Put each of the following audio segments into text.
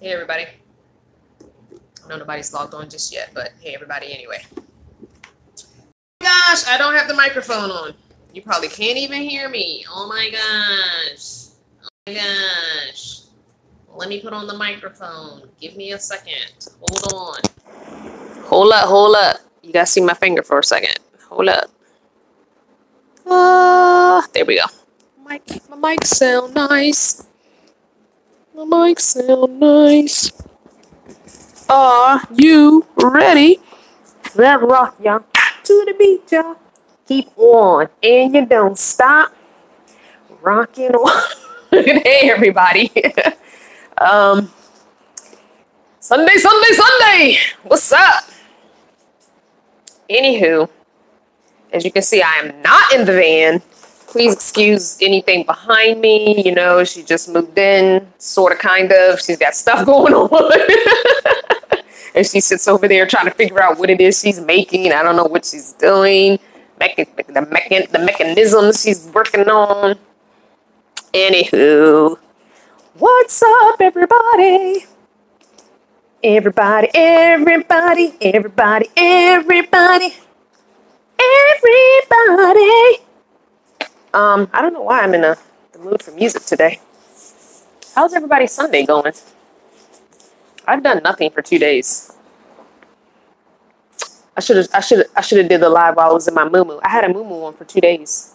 Hey everybody. I know nobody's logged on just yet, but hey everybody anyway. Gosh, I don't have the microphone on. You probably can't even hear me. Oh my gosh. Oh my gosh. Let me put on the microphone. Give me a second. Hold on. Hold up, hold up. You gotta see my finger for a second. Hold up. There we go. My mic sound nice. My mic sound nice. Are you ready? Let's rock, y'all. To the beat, y'all. Keep on, and you don't stop. Rocking on. Hey, everybody. Sunday. What's up? Anywho, as you can see, I am not in the van. Please excuse anything behind me. You know, she just moved in, sort of, kind of. She's got stuff going on. And she sits over there trying to figure out what it is she's making. I don't know what she's doing. The mechanisms she's working on. Anywho, what's up, everybody? Everybody. I don't know why I'm in the mood for music today. How's everybody's Sunday going? I've done nothing for 2 days. I should have did the live while I was in my muumuu. I had a muumuu on for 2 days.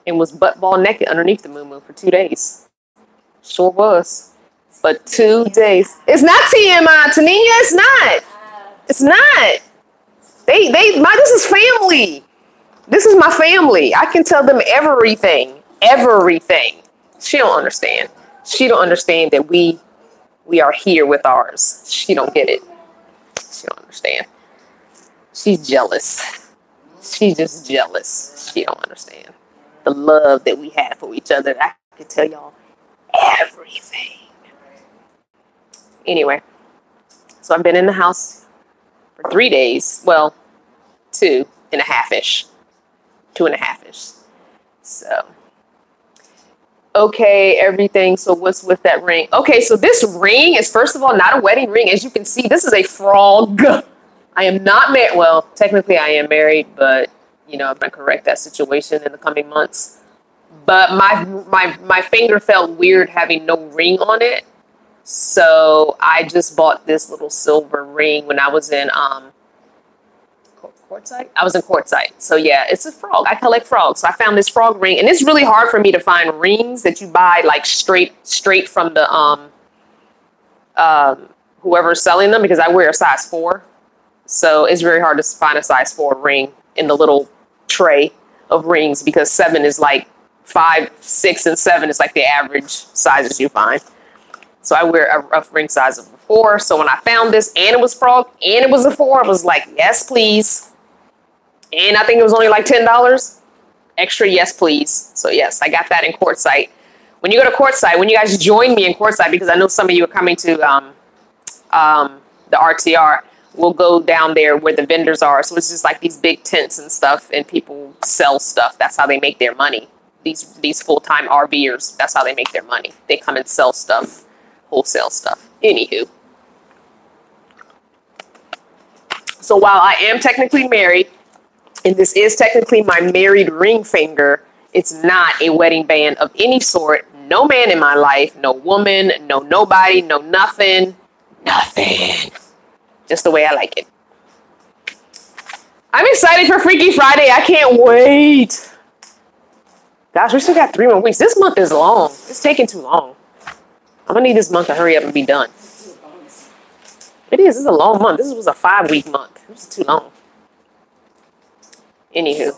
And was butt ball naked underneath the muumuu for 2 days. Sure was. But 2 days. It's not TMI, Tania. It's not. It's not. This is family. This is my family. I can tell them everything. Everything. She don't understand. She don't understand that we are here with ours. She don't get it. She don't understand. She's jealous. She's just jealous. She don't understand the love that we have for each other. I can tell y'all everything. Anyway, so I've been in the house for 3 days. Well, 2.5-ish. 2.5-ish. So, okay, everything. So what's with that ring? Okay, so this ring is, first of all, not a wedding ring. As you can see, this is a frog. I am not married. Well, technically I am married, but, you know, I'm going to correct that situation in the coming months. But my finger felt weird having no ring on it. So I just bought this little silver ring when I was in Quartzsite? I was in Quartzsite. So yeah, it's a frog. I collect frogs. So I found this frog ring, and it's really hard for me to find rings that you buy like straight from the whoever's selling them, because I wear a size 4. So it's very hard to find a size 4 ring in the little tray of rings, because 7 is like 5, 6, and 7 is like the average sizes you find. So I wear a rough ring size of a 4. So when I found this and it was frog and it was a 4, I was like, yes, please. And I think it was only like $10 extra. Yes, please. So yes, I got that in Quartzsite. When you go to Quartzsite, when you guys join me in Quartzsite, because I know some of you are coming to the RTR, we'll go down there where the vendors are. So it's just like these big tents and stuff, and people sell stuff. That's how they make their money. These full-time RVers, that's how they make their money. They come and sell stuff. Wholesale stuff. Anywho. So while I am technically married, and this is technically my married ring finger, it's not a wedding band of any sort. No man in my life, no woman, no nobody, no nothing. Nothing. Just the way I like it. I'm excited for Freaky Friday. I can't wait. Gosh, we still got 3 more weeks. This month is long. It's taking too long. I'm going to need this month to hurry up and be done. It is. It's a long month. This was a 5-week month. This is too long. Anywho.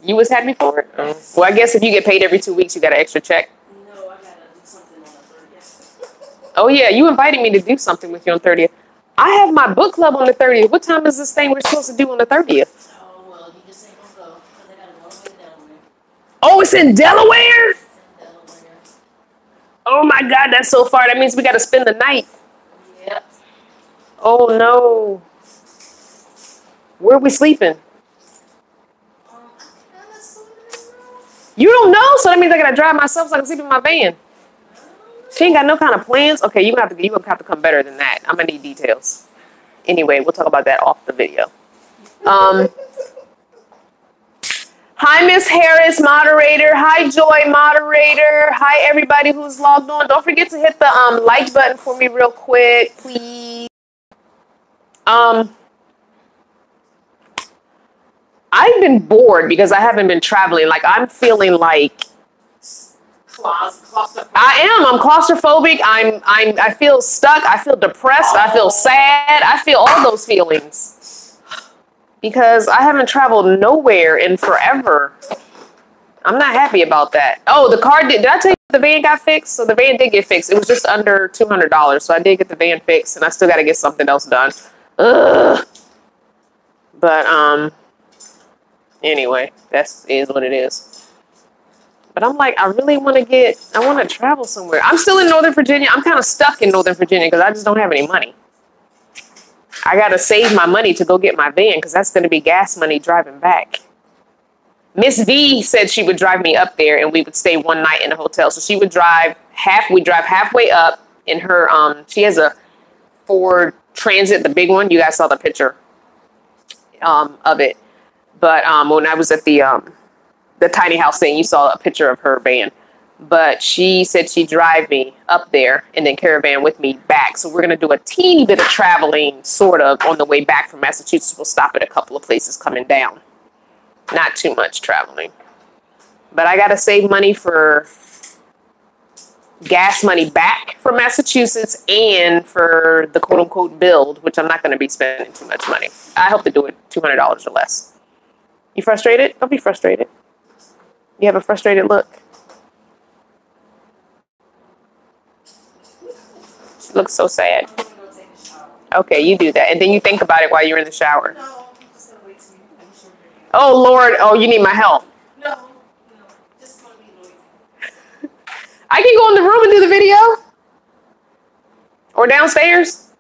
You was happy for it? Well, I guess if you get paid every 2 weeks, you got an extra check. No, I got to do something on the 30th. Oh, yeah. You invited me to do something with you on 30th. I have my book club on the 30th. What time is this thing we're supposed to do on the 30th? Oh, well, you just ain't going to go. Because I got to go to Delaware. Oh, it's in Delaware? It's in Delaware. Oh, my God. That's so far. That means we got to spend the night. Yep. Oh, no. Where are we sleeping? You don't know? So that means I got to drive myself so I can sleep in my van. She ain't got no kind of plans. Okay, you gonna have to come better than that. I'm gonna need details. Anyway, we'll talk about that off the video. Hi, Miss Harris, moderator. Hi, Joy, moderator. Hi, everybody who's logged on. Don't forget to hit the like button for me real quick, please. I've been bored because I haven't been traveling. Like, I'm feeling like Claustrophobic. I'm claustrophobic. I feel stuck. I feel depressed. I feel sad. I feel all those feelings because I haven't traveled nowhere in forever. I'm not happy about that. Oh, the car did I tell you the van got fixed? So the van did get fixed. It was just under $200. So I did get the van fixed and I still got to get something else done. Ugh. But, anyway, is what it is. But I'm like, I want to travel somewhere. I'm still in Northern Virginia. I'm kind of stuck in Northern Virginia because I just don't have any money. I got to save my money to go get my van because that's going to be gas money driving back. Miss V said she would drive me up there and we would stay one night in a hotel. So she would drive halfway up in her, she has a Ford Transit, the big one. You guys saw the picture of it. But when I was at the tiny house thing, you saw a picture of her van. But she said she'd drive me up there and then caravan with me back. So we're going to do a teeny bit of traveling, sort of, on the way back from Massachusetts. We'll stop at a couple of places coming down. Not too much traveling. But I got to save money for gas money back from Massachusetts and for the quote-unquote build, which I'm not going to be spending too much money. I hope to do it $200 or less. You frustrated? Don't be frustrated. You have a frustrated look. She looks so sad. Okay, you do that. And then you think about it while you're in the shower. No, I'm just gonna wait till you finish your video. Oh, Lord. Oh, you need my help. No, just gonna be noisy. I can go in the room and do the video. Or downstairs.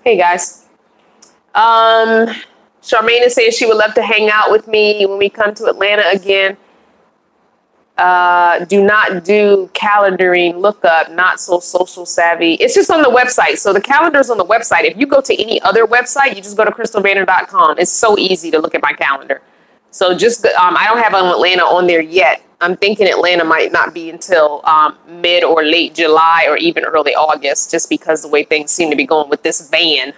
Hey, guys. Charmaine is saying she would love to hang out with me when we come to Atlanta again. Do not do calendaring, look up, not so social savvy. It's just on the website. So the calendar's on the website. If you go to any other website, you just go to crystalbanner.com. It's so easy to look at my calendar. So just, I don't have Atlanta on there yet. I'm thinking Atlanta might not be until mid or late July or even early August, just because the way things seem to be going with this van.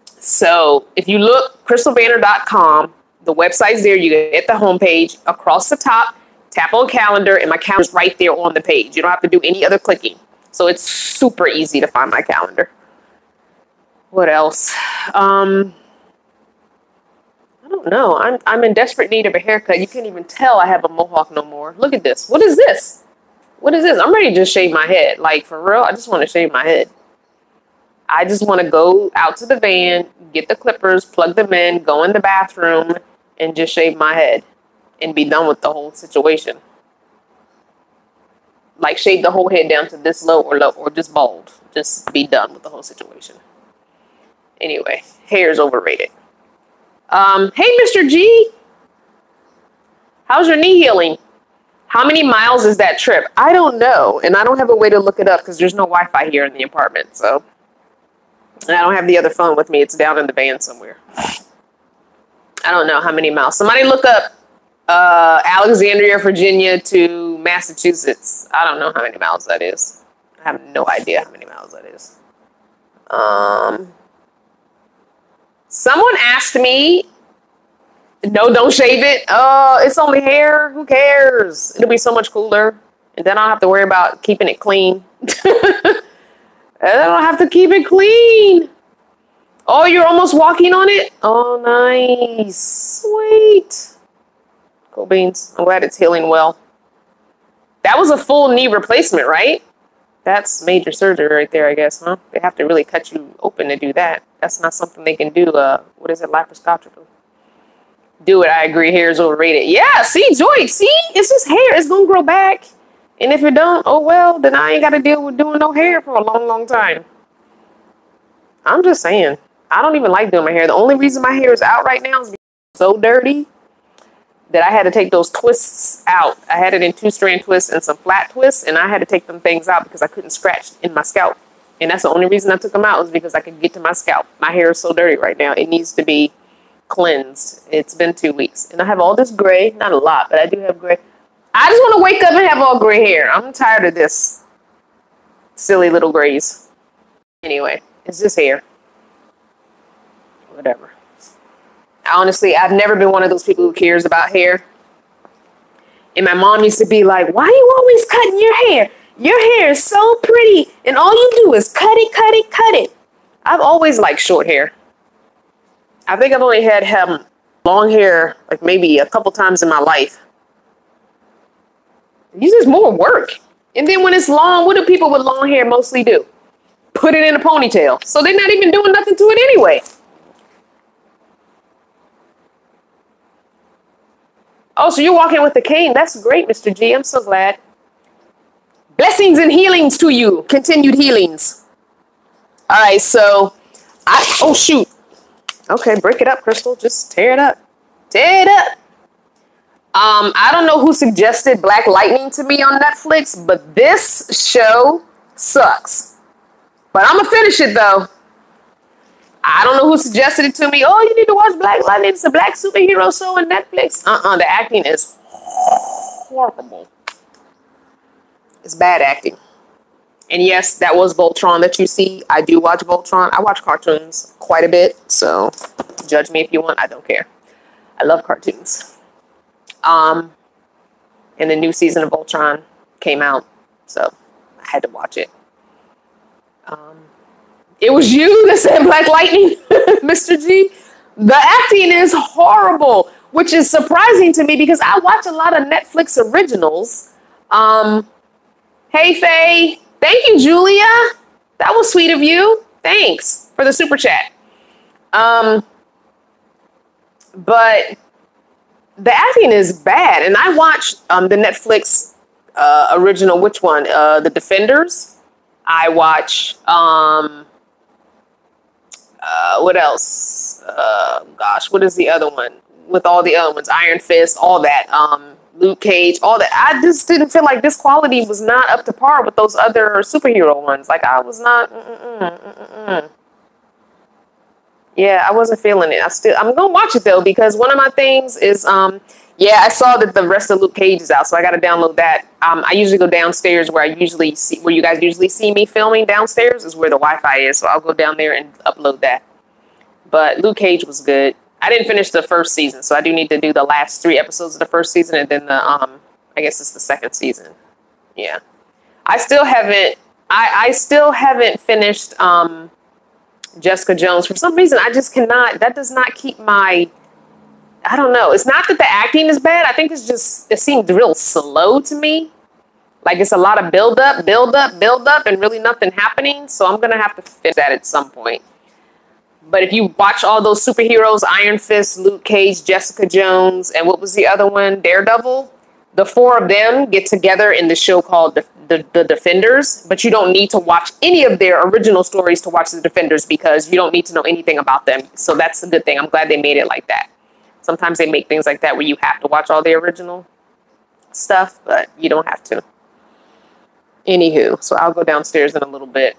So if you look, crystalbanner.com, the website's there. You get the homepage. Across the top, tap on calendar, and my calendar's right there on the page. You don't have to do any other clicking. So it's super easy to find my calendar. What else? I don't know. I'm in desperate need of a haircut. You can't even tell I have a mohawk no more. Look at this. What is this? What is this? I'm ready to just shave my head. Like, for real, I just want to shave my head. I just want to go out to the van, get the clippers, plug them in, go in the bathroom, and just shave my head and be done with the whole situation. Like, shave the whole head down to this low or just bald. Just be done with the whole situation. Anyway, hair is overrated. Hey, Mr. G. How's your knee healing? How many miles is that trip? I don't know. And I don't have a way to look it up because there's no Wi-Fi here in the apartment. So, and I don't have the other phone with me. It's down in the van somewhere. I don't know how many miles. Somebody look up Alexandria, Virginia to Massachusetts. I don't know how many miles that is. I have no idea how many miles that is. Someone asked me, no, don't shave it. It's only hair. Who cares? It'll be so much cooler. And then I'll have to worry about keeping it clean. I don't have to keep it clean. Oh, you're almost walking on it? Oh, nice. Sweet. Cool beans. I'm glad it's healing well. That was a full knee replacement, right? That's major surgery right there, I guess, huh? They have to really cut you open to do that. That's not something they can do. What is it? Laparoscopically. Do it. I agree. Hair is overrated. Yeah, see, Joy, see? It's just hair. It's going to grow back. And if it don't, oh, well, then I ain't got to deal with doing no hair for a long, long time. I'm just saying. I don't even like doing my hair. The only reason my hair is out right now is because it's so dirty that I had to take those twists out. I had it in 2-strand twists and some flat twists, and I had to take them things out because I couldn't scratch in my scalp. And that's the only reason I took them out, was because I could get to my scalp. My hair is so dirty right now. It needs to be cleansed. It's been 2 weeks. And I have all this gray. Not a lot, but I do have gray. I just want to wake up and have all gray hair. I'm tired of this silly little grays. Anyway, it's just hair. Whatever. Honestly, I've never been one of those people who cares about hair. And my mom used to be like, why are you always cutting your hair? Your hair is so pretty, and all you do is cut it, cut it, cut it. I've always liked short hair. I think I've only had long hair like maybe a couple times in my life. It's just more work. And then when it's long, what do people with long hair mostly do? Put it in a ponytail. So they're not even doing nothing to it anyway. Oh, so you're walking with a cane. That's great, Mr. G. I'm so glad. Blessings and healings to you. Continued healings. All right, so oh, shoot. Okay, break it up, Crystal. Just tear it up. Tear it up. I don't know who suggested Black Lightning to me on Netflix, but this show sucks. But I'm going to finish it, though. I don't know who suggested it to me. Oh, you need to watch Black Lightning. It's a black superhero show on Netflix. The acting is horrible. It's bad acting. And yes, that was Voltron that you see. I do watch Voltron. I watch cartoons quite a bit. So judge me if you want. I don't care. I love cartoons. And the new season of Voltron came out. So I had to watch it. It was you that said Black Lightning, Mr. G. The acting is horrible, which is surprising to me because I watch a lot of Netflix originals. Hey, Faye. Thank you, Julia. That was sweet of you. Thanks for the super chat. But the acting is bad. And I watched the Netflix original, which one? The Defenders. I watch... what else? Gosh, what is the other one? With all the other ones, Iron Fist, all that, Luke Cage, all that. I just didn't feel like this quality was not up to par with those other superhero ones. Like I was not. Yeah, I wasn't feeling it. I'm gonna watch it though because one of my things is yeah, I saw that the rest of Luke Cage is out, so I got to download that. I usually go downstairs where you guys usually see me filming. Downstairs is where the Wi-Fi is, so I'll go down there and upload that. But Luke Cage was good. I didn't finish the first season, so I do need to do the last 3 episodes of the first season, and then the I guess it's the second season. Yeah, I still haven't. I still haven't finished Jessica Jones. For some reason, I just cannot. That does not keep my. I don't know. It's not that the acting is bad. I think it's just, it seemed real slow to me. Like it's a lot of build up, and really nothing happening. So I'm going to have to finish that at some point. But if you watch all those superheroes, Iron Fist, Luke Cage, Jessica Jones, and what was the other one? Daredevil. The 4 of them get together in the show called the Defenders. But you don't need to watch any of their original stories to watch the Defenders because you don't need to know anything about them. So that's a good thing. I'm glad they made it like that. Sometimes they make things like that where you have to watch all the original stuff, but you don't have to. Anywho, so I'll go downstairs in a little bit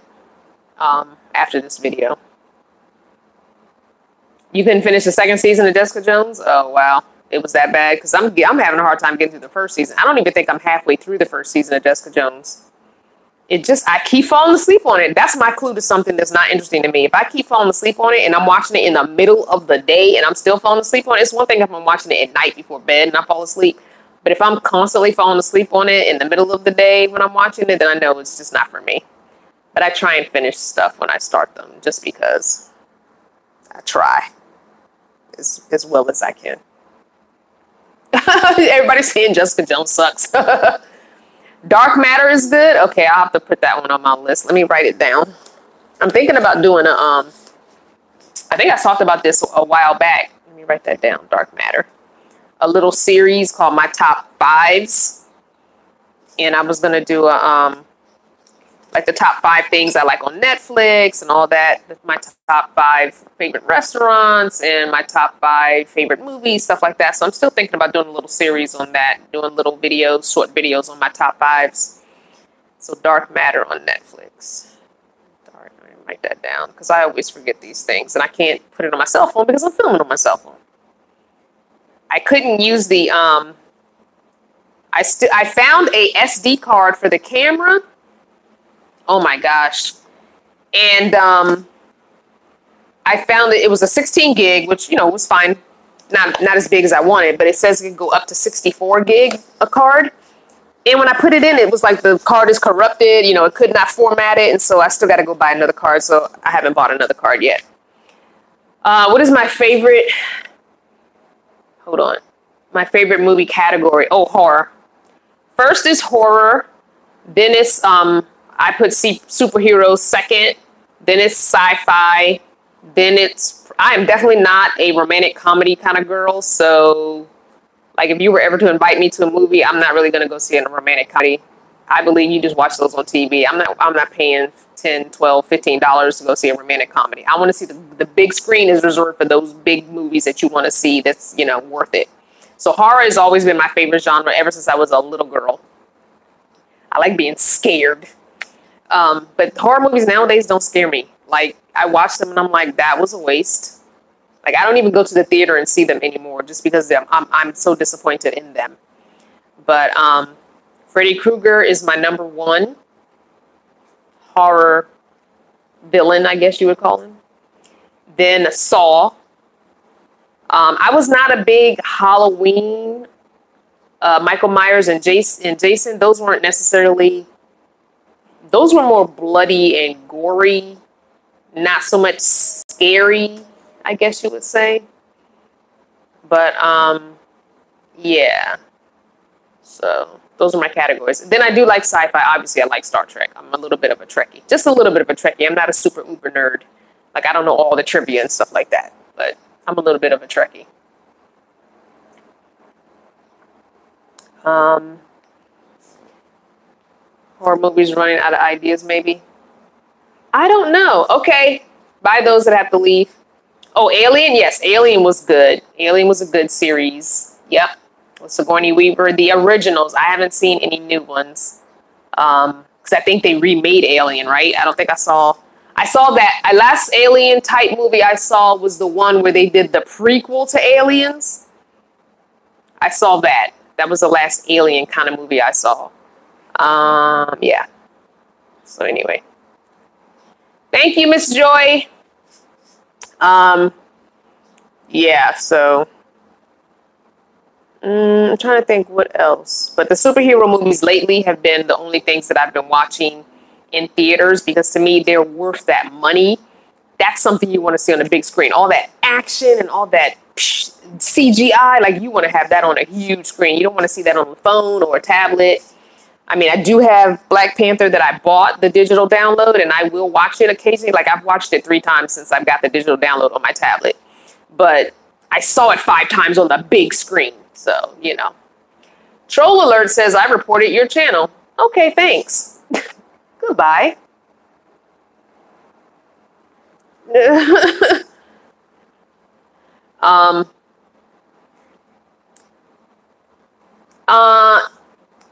after this video. You couldn't finish the second season of Jessica Jones? Oh, wow. It was that bad? Because I'm having a hard time getting through the first season. I don't even think I'm halfway through the first season of Jessica Jones. I keep falling asleep on it. That's my clue to something that's not interesting to me. If I keep falling asleep on it and I'm watching it in the middle of the day and I'm still falling asleep on it, it's one thing if I'm watching it at night before bed and I fall asleep. But if I'm constantly falling asleep on it in the middle of the day when I'm watching it, then I know it's just not for me. But I try and finish stuff when I start them just because I try as well as I can. Everybody's saying Jessica Jones sucks. Dark Matter is good. Okay, I'll have to put that one on my list. Let me write it down. I'm thinking about doing I think I talked about this a while back. Let me write that down. Dark Matter. A little series called My Top 5s. And I was going to do like the top 5 things I like on Netflix and all that. My top 5 favorite restaurants and my top 5 favorite movies, stuff like that. So I'm still thinking about doing a little series on that, doing little videos, short videos on my top 5s. So Dark Matter on Netflix. Dark, I write that down because I always forget these things and I can't put it on my cell phone because I'm filming on my cell phone. I couldn't use the I found a SD card for the camera. Oh my gosh. And I found that it was a 16 gig, which, you know, was fine. Not as big as I wanted, but it says it can go up to 64 gig a card. And when I put it in, it was like the card is corrupted, you know, it could not format it. And so I still got to go buy another card. So I haven't bought another card yet. What is my favorite? Hold on. My favorite movie category. Oh, horror. First is horror. Then it's, I put superheroes second. Then it's sci-fi. Then it's, I am definitely not a romantic comedy kind of girl. So, like, if you were ever to invite me to a movie, I'm not really going to go see a romantic comedy. I believe you just watch those on TV. I'm not paying $10, $12, $15 to go see a romantic comedy. I want to see the big screen is reserved for those big movies that you want to see that's, you know, worth it. So horror has always been my favorite genre ever since I was a little girl. I like being scared. But horror movies nowadays don't scare me. Like, I watch them and I'm like, that was a waste. Like, I don't even go to the theater and see them anymore just because I'm so disappointed in them. But Freddy Krueger is my #1 horror villain, I guess you would call him. Then Saw. I was not a big Halloween. Michael Myers and Jason, those weren't necessarily, those were more bloody and gory, not so much scary, I guess you would say. But yeah. So those are my categories. Then I do like sci-fi. Obviously, I like Star Trek. I'm a little bit of a Trekkie. Just a little bit of a Trekkie. I'm not a super uber nerd. Like, I don't know all the trivia and stuff like that. But I'm a little bit of a Trekkie. Horror movies running out of ideas, maybe. I don't know. Okay. Bye, those that have to leave. Oh, Alien? Yes, Alien was good. Alien was a good series. Yep. With Sigourney Weaver. The originals. I haven't seen any new ones. Because I think they remade Alien, right? I don't think I saw that. Last Alien type movie I saw was the one where they did the prequel to Aliens. I saw that. That was the last Alien kind of movie I saw. Yeah. So anyway. Thank you, Miss Joy. Yeah, so I'm trying to think what else. But the superhero movies lately have been the only things that I've been watching in theaters because to me, they're worth that money. That's something you want to see on a big screen. All that action and all that CGI, like you want to have that on a huge screen. You don't want to see that on a phone or a tablet. I mean, I do have Black Panther that I bought the digital download and I will watch it occasionally. Like I've watched it 3 times since I've got the digital download on my tablet. But I saw it 5 times on the big screen. So, you know. Troll Alert says, I reported your channel. Okay, thanks. Goodbye.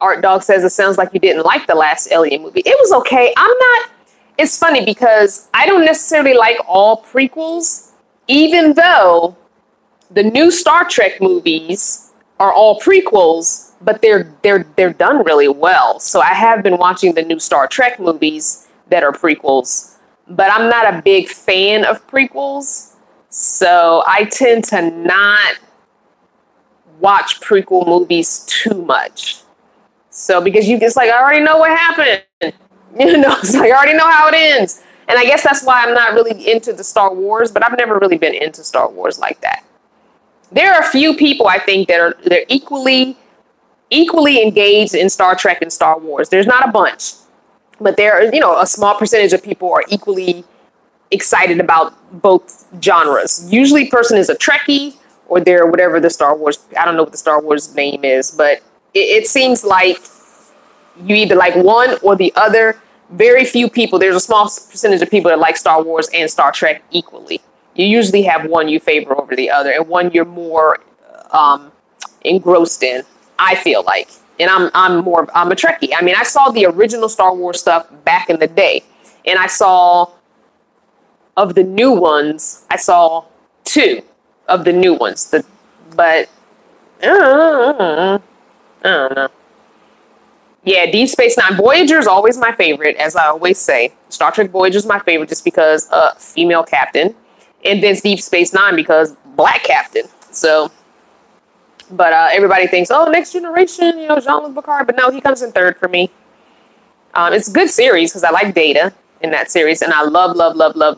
Art Dog says, it sounds like you didn't like the last Alien movie. It was okay. It's funny because I don't necessarily like all prequels, even though the new Star Trek movies are all prequels, but they're done really well. So I have been watching the new Star Trek movies that are prequels, but I'm not a big fan of prequels. So I tend to not watch prequel movies too much. So because it's like, I already know what happened. You know, it's like, I already know how it ends. And I guess that's why I'm not really into the Star Wars, but I've never really been into Star Wars like that. There are a few people I think they're equally engaged in Star Trek and Star Wars. There's not a bunch, but there are, you know, a small percentage of people are equally excited about both genres. Usually person is a Trekkie or they're whatever the Star Wars, I don't know what the Star Wars name is, but it seems like you either like one or the other very few people, there's a small percentage of people that like Star Wars and Star Trek equally. You usually have one you favor over the other and one you're more engrossed in, I feel like. And I'm a Trekkie. I mean, I saw the original Star Wars stuff back in the day. And I saw, of the new ones, I saw 2 of the new ones. But I don't know. Yeah, Deep Space Nine. Voyager is always my favorite, as I always say. Star Trek Voyager is my favorite just because female captain. And then Deep Space Nine because black captain. So, but everybody thinks, oh, Next Generation, you know, Jean-Luc Picard. But no, he comes in 3rd for me. It's a good series because I like Data in that series. And I love LeVar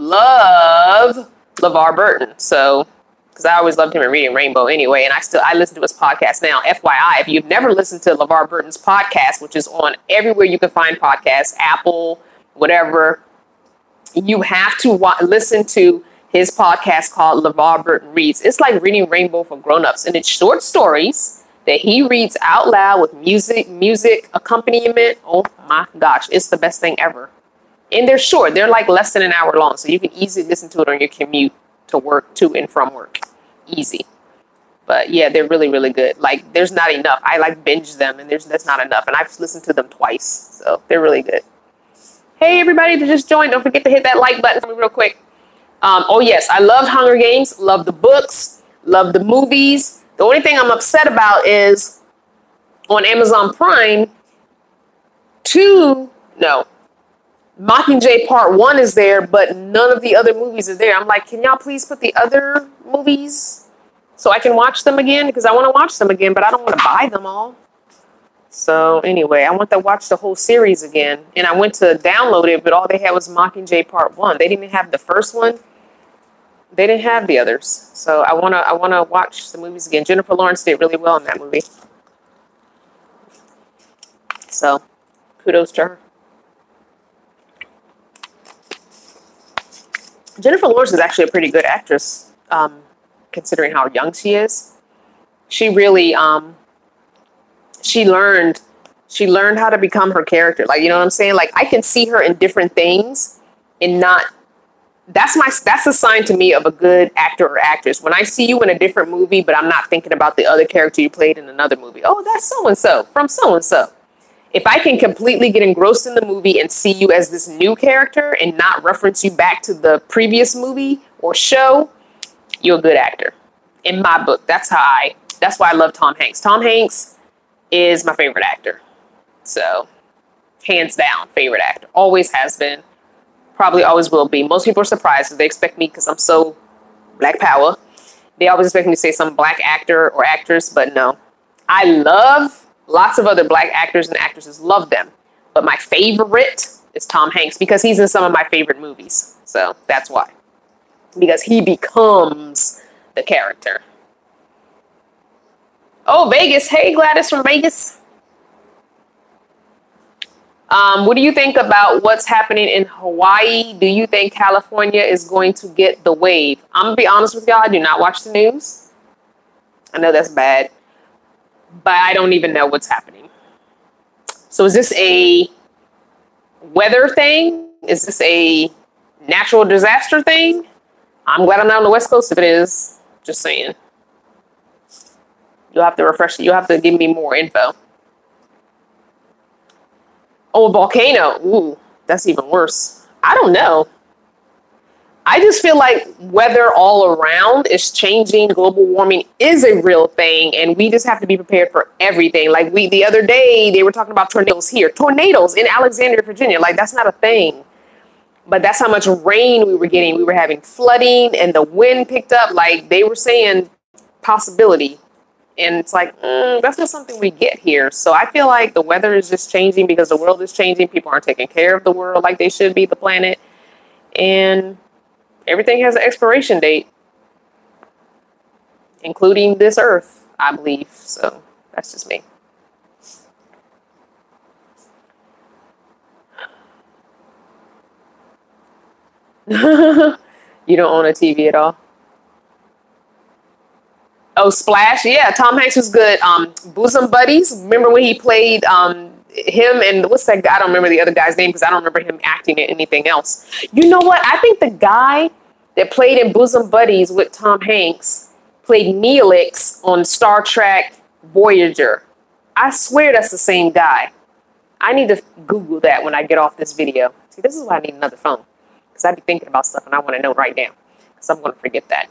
Burton. So, because I always loved him in Reading Rainbow anyway, and I listen to his podcast now. FYI, if you've never listened to LeVar Burton's podcast, which is on everywhere you can find podcasts, Apple, whatever, you have to listen to his podcast called LeVar Burton Reads. It's like Reading Rainbow for grown-ups, and it's short stories that he reads out loud with music accompaniment. Oh my gosh, it's the best thing ever. And they're short. They're like less than an hour long, so you can easily listen to it on your commute to work, to and from work. Easy. But yeah, they're really, really good. Like, there's not enough. I like binge them, and that's not enough. And I've listened to them twice, so they're really good. Hey, everybody that just joined, don't forget to hit that like button for me real quick. Oh yes, I love Hunger Games, love the books, love the movies. The only thing I'm upset about is on Amazon Prime, Mockingjay Part 1 is there, but none of the other movies are there. I'm like, can y'all please put the other movies so I can watch them again? Because I want to watch them again, but I don't want to buy them all. So anyway, I want to watch the whole series again. And I went to download it, but all they had was Mockingjay Part 1. They didn't have the first one. They didn't have the others. So I wanna watch the movies again. Jennifer Lawrence did really well in that movie. So kudos to her. Jennifer Lawrence is actually a pretty good actress, considering how young she is. She really, she learned how to become her character. Like, you know what I'm saying? Like, I can see her in different things and not, that's a sign to me of a good actor or actress. When I see you in a different movie, but I'm not thinking about the other character you played in another movie. Oh, that's so-and-so from so-and-so. If I can completely get engrossed in the movie and see you as this new character and not reference you back to the previous movie or show, you're a good actor. In my book, that's why I love Tom Hanks. Tom Hanks is my favorite actor. So, hands down, favorite actor. Always has been. Probably always will be. Most people are surprised because they expect me, because I'm so Black Power. They always expect me to say some black actor or actress, but no. I love lots of other black actors and actresses, love them. But my favorite is Tom Hanks because he's in some of my favorite movies. So that's why. Because he becomes the character. Oh, Vegas. Hey, Gladys from Vegas. What do you think about what's happening in Hawaii? Do you think California is going to get the wave? I'm going to be honest with y'all. I do not watch the news. I know that's bad. But I don't even know what's happening. So is this a weather thing? Is this a natural disaster thing? I'm glad I'm not on the West Coast if it is. Just saying. You'll have to refresh. You'll have to give me more info. Oh, a volcano. Ooh, that's even worse. I don't know. I just feel like weather all around is changing. Global warming is a real thing, and we just have to be prepared for everything. Like the other day, they were talking about tornadoes here. Tornadoes in Alexandria, Virginia. Like, that's not a thing. But that's how much rain we were getting. We were having flooding, and the wind picked up. Like, they were saying possibility. And it's like, that's not something we get here. So I feel like the weather is just changing because the world is changing. People aren't taking care of the world like they should be, the planet. And everything has an expiration date, including this earth, I believe. So that's just me. You don't own a TV at all? Oh, Splash. Yeah, Tom Hanks was good. Bosom Buddies. Remember when he played him and what's that guy? I don't remember the other guy's name because I don't remember him acting in anything else. You know what? I think the guy that played in Bosom Buddies with Tom Hanks played Neelix on Star Trek Voyager. I swear that's the same guy. I need to Google that when I get off this video. See, this is why I need another phone. Because I be thinking about stuff and I want to know right now. Because I'm going to forget that.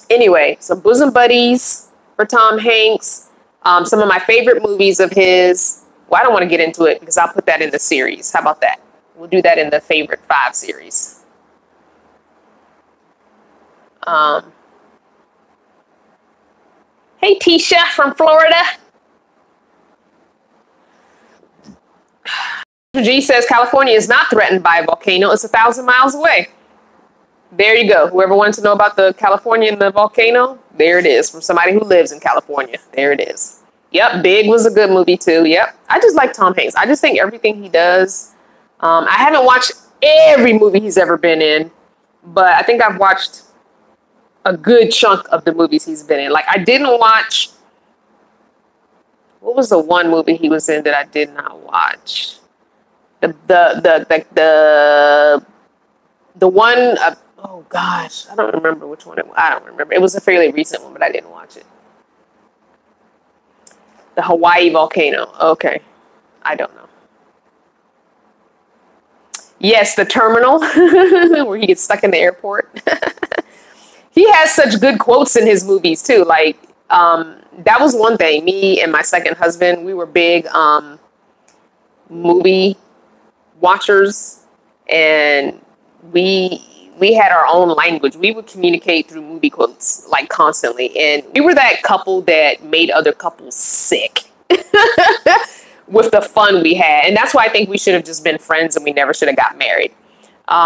Anyway, some Bosom Buddies for Tom Hanks. Some of my favorite movies of his. Well, I don't want to get into it because I'll put that in the series. How about that? We'll do that in the favorite 5 series. Hey, Tisha from Florida. G says California is not threatened by a volcano. It's 1,000 miles away. There you go. Whoever wanted to know about the California and the volcano, there it is. From somebody who lives in California. There it is. Yep, Big was a good movie too. Yep. I just like Tom Hanks. I just think everything he does. I haven't watched every movie he's ever been in, but I think I've watched a good chunk of the movies he's been in. Like I didn't watch. What was the one movie he was in that I did not watch? The one. Oh gosh, I don't remember which one it was. I don't remember. It was a fairly recent one, but I didn't watch it. The Hawaii volcano. Okay, I don't know. Yes, The Terminal, where he gets stuck in the airport. He has such good quotes in his movies too. Like that was one thing. Me and my second husband, we were big movie watchers, and we had our own language. We would communicate through movie quotes like constantly, and we were that couple that made other couples sick with the fun we had. And that's why I think we should have just been friends and we never should have got married,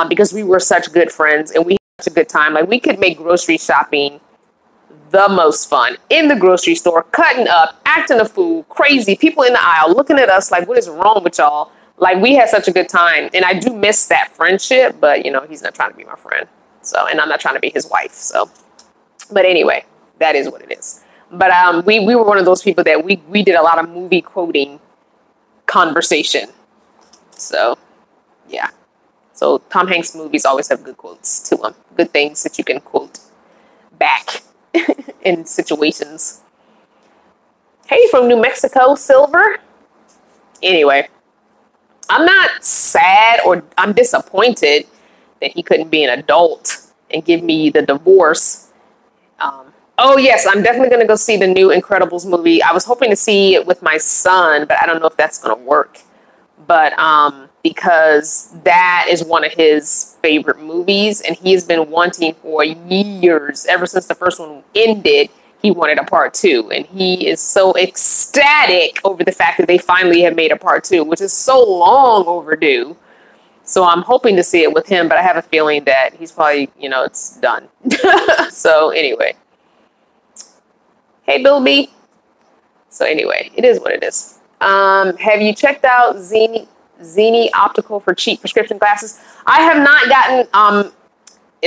because we were such good friends and we had such a good time. Like we could make grocery shopping the most fun in the grocery store, cutting up, acting a fool, crazy, people in the aisle looking at us like, what is wrong with y'all? Like we had such a good time, and I do miss that friendship, but you know, he's not trying to be my friend. So, and I'm not trying to be his wife. So, but anyway, that is what it is. But we were one of those people that we did a lot of movie quoting conversation. So, yeah. So Tom Hanks movies always have good quotes to them. Good things that you can quote back in situations. Hey, from New Mexico, Silver. Anyway. I'm not sad or I'm disappointed that he couldn't be an adult and give me the divorce. Oh, yes, I'm definitely going to go see the new Incredibles movie. I was hoping to see it with my son, but I don't know if that's going to work. But because that is one of his favorite movies, and he has been wanting for years, ever since the first one ended, he wanted a part 2, and he is so ecstatic over the fact that they finally have made a part 2, which is so long overdue. So I'm hoping to see it with him, but I have a feeling that he's probably, you know, it's done. So anyway. Hey, Bill B. So anyway, it is what it is. Have you checked out Zini Optical for cheap prescription glasses? I have not gotten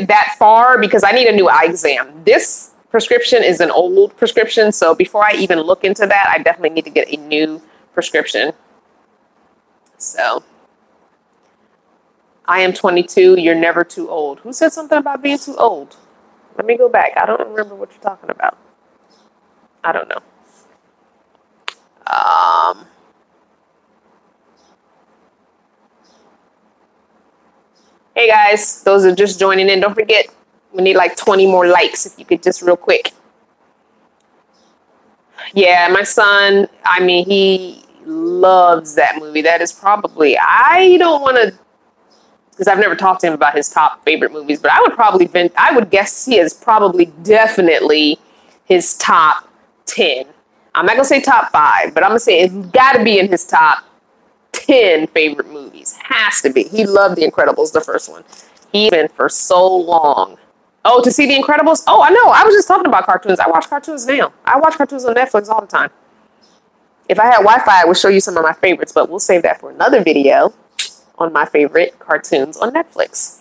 that far because I need a new eye exam. This prescription is an old prescription, so before I even look into that, I definitely need to get a new prescription. So, I am 22. You're never too old. Who said something about being too old? Let me go back. I don't remember what you're talking about. I don't know. Hey guys, those are just joining in. Don't forget, we need like 20 more likes if you could just real quick. Yeah, my son, I mean, he loves that movie. That is probably, I don't want to, because I've never talked to him about his top favorite movies, but I would guess he is probably definitely his top 10. I'm not going to say top 5, but I'm going to say it's got to be in his top 10 favorite movies. Has to be. He loved The Incredibles, the first one. He's been for so long. Oh, to see The Incredibles? Oh, I know. I was just talking about cartoons. I watch cartoons now. I watch cartoons on Netflix all the time. If I had Wi-Fi, I would show you some of my favorites, but we'll save that for another video on my favorite cartoons on Netflix.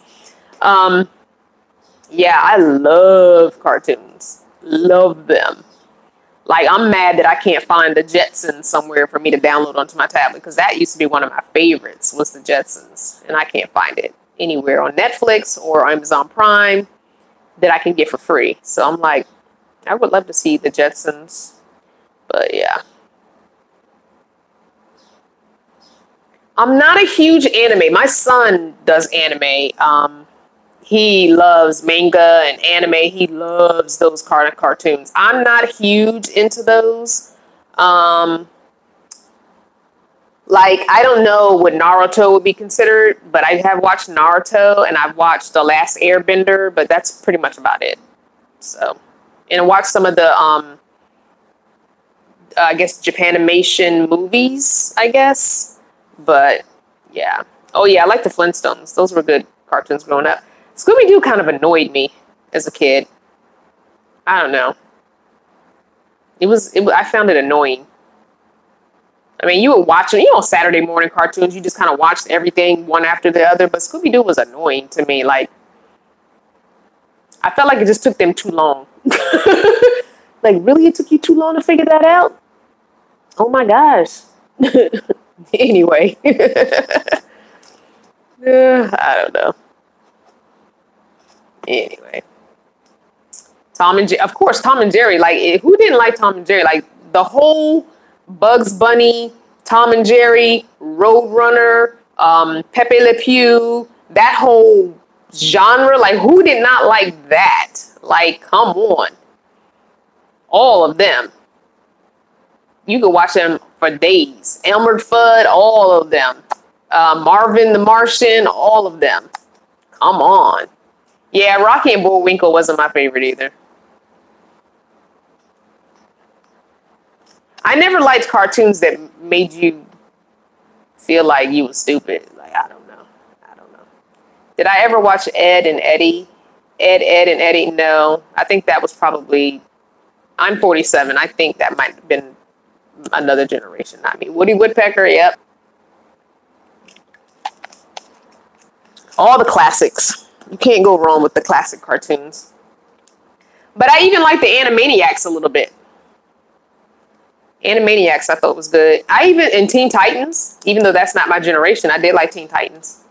Yeah, I love cartoons. Love them. Like, I'm mad that I can't find the Jetsons somewhere for me to download onto my tablet, because that used to be one of my favorites, was the Jetsons. And I can't find it anywhere on Netflix or Amazon Prime that I can get for free. So I'm like, I would love to see the Jetsons. But yeah. I'm not a huge anime. My son does anime. He loves manga and anime. He loves those cartoons. I'm not huge into those. Like, I don't know what Naruto would be considered, but I have watched Naruto and I've watched The Last Airbender, but that's pretty much about it. So, and I watched some of the, I guess, Japanimation movies, I guess. But, yeah. Oh, yeah, I like the Flintstones. Those were good cartoons growing up. Scooby-Doo kind of annoyed me as a kid. I don't know. I found it annoying. I mean, you were watching, Saturday morning cartoons, you just kind of watched everything one after the other. But Scooby-Doo was annoying to me. Like, I felt like it just took them too long. Like, really? It took you too long to figure that out? Oh, my gosh. Anyway. I don't know. Anyway. Of course, Tom and Jerry. Like, who didn't like Tom and Jerry? Like, the whole Bugs Bunny, Tom and Jerry, Roadrunner, Pepe Le Pew, that whole genre. Like, who did not like that? Like, come on. All of them. You could watch them for days. Elmer Fudd, all of them. Marvin the Martian, all of them. Come on. Yeah, Rocky and Bullwinkle wasn't my favorite either. I never liked cartoons that made you feel like you were stupid. Like, I don't know. Did I ever watch Ed and Eddie? Ed, and Eddie? No. I think that was probably... I'm 47. I think that might have been another generation, not me. Woody Woodpecker, yep. All the classics. You can't go wrong with the classic cartoons. But I even like the Animaniacs a little bit. Animaniacs I thought was good. And Teen Titans, even though that's not my generation, I did like Teen Titans.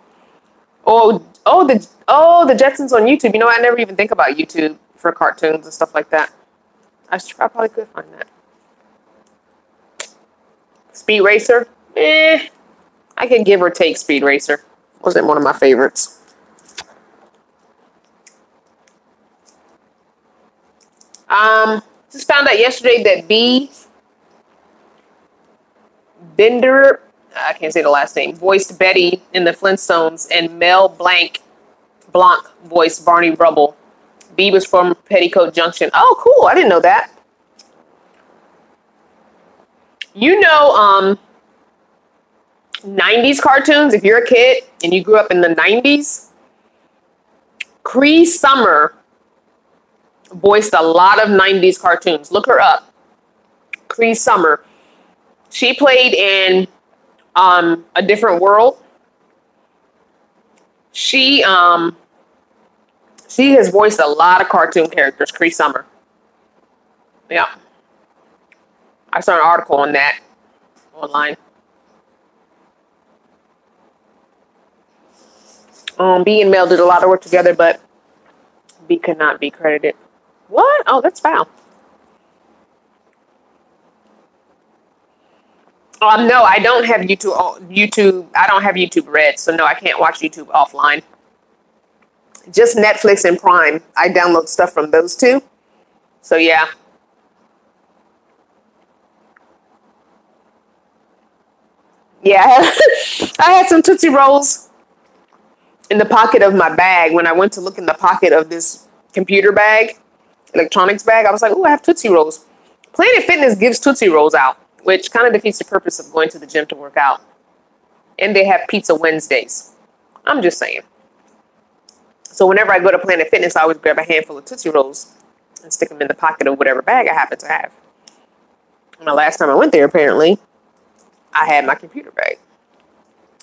The Jetsons on YouTube. You know, I never even think about YouTube for cartoons and stuff like that. I probably could find that. Speed Racer? I can give or take Speed Racer. Wasn't one of my favorites. Just found out yesterday that Bender, I can't say the last name, voiced Betty in the Flintstones, and Mel Blanc voiced Barney Rubble. B was from Petticoat Junction. Oh, cool. I didn't know that. You know, 90s cartoons, if you're a kid and you grew up in the 90s, Cree Summer voiced a lot of 90s cartoons. Look her up. Cree Summer. She played in A Different World. She has voiced a lot of cartoon characters, Cree Summer. Yeah. I saw an article on that online. B and Mel did a lot of work together, but B could not be credited. What? Oh, that's foul. No, I don't have YouTube. I don't have YouTube Red, so no, I can't watch YouTube offline. Just Netflix and Prime. I download stuff from those two. So yeah. Yeah, I had some Tootsie Rolls in the pocket of my bag. When I went to look in the pocket of this computer bag, electronics bag, I was like, oh, I have Tootsie Rolls. Planet Fitness gives Tootsie Rolls out, which kind of defeats the purpose of going to the gym to work out. And they have Pizza Wednesdays. I'm just saying. So whenever I go to Planet Fitness, I always grab a handful of Tootsie Rolls and stick them in the pocket of whatever bag I happen to have. And the last time I went there, apparently, I had my computer bag.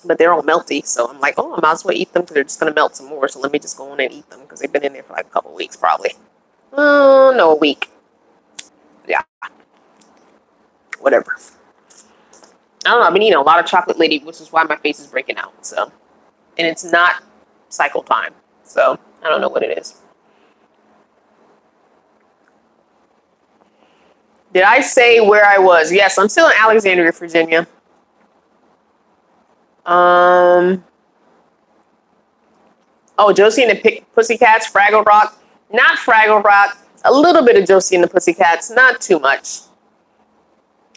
But they're all melty, so I'm like, oh, I might as well eat them because they're just going to melt some more. So let me just go on and eat them because they've been in there for like a couple of weeks probably. No, a week. Yeah. whatever. I don't know. I've been eating a lot of chocolate lately, which is why my face is breaking out. So, and it's not cycle time. So I don't know what it is. Did I say where I was? Yes, I'm still in Alexandria, Virginia. Oh, Josie and the Pussycats, Fraggle Rock. Not Fraggle Rock. A little bit of Josie and the Pussycats. Not too much.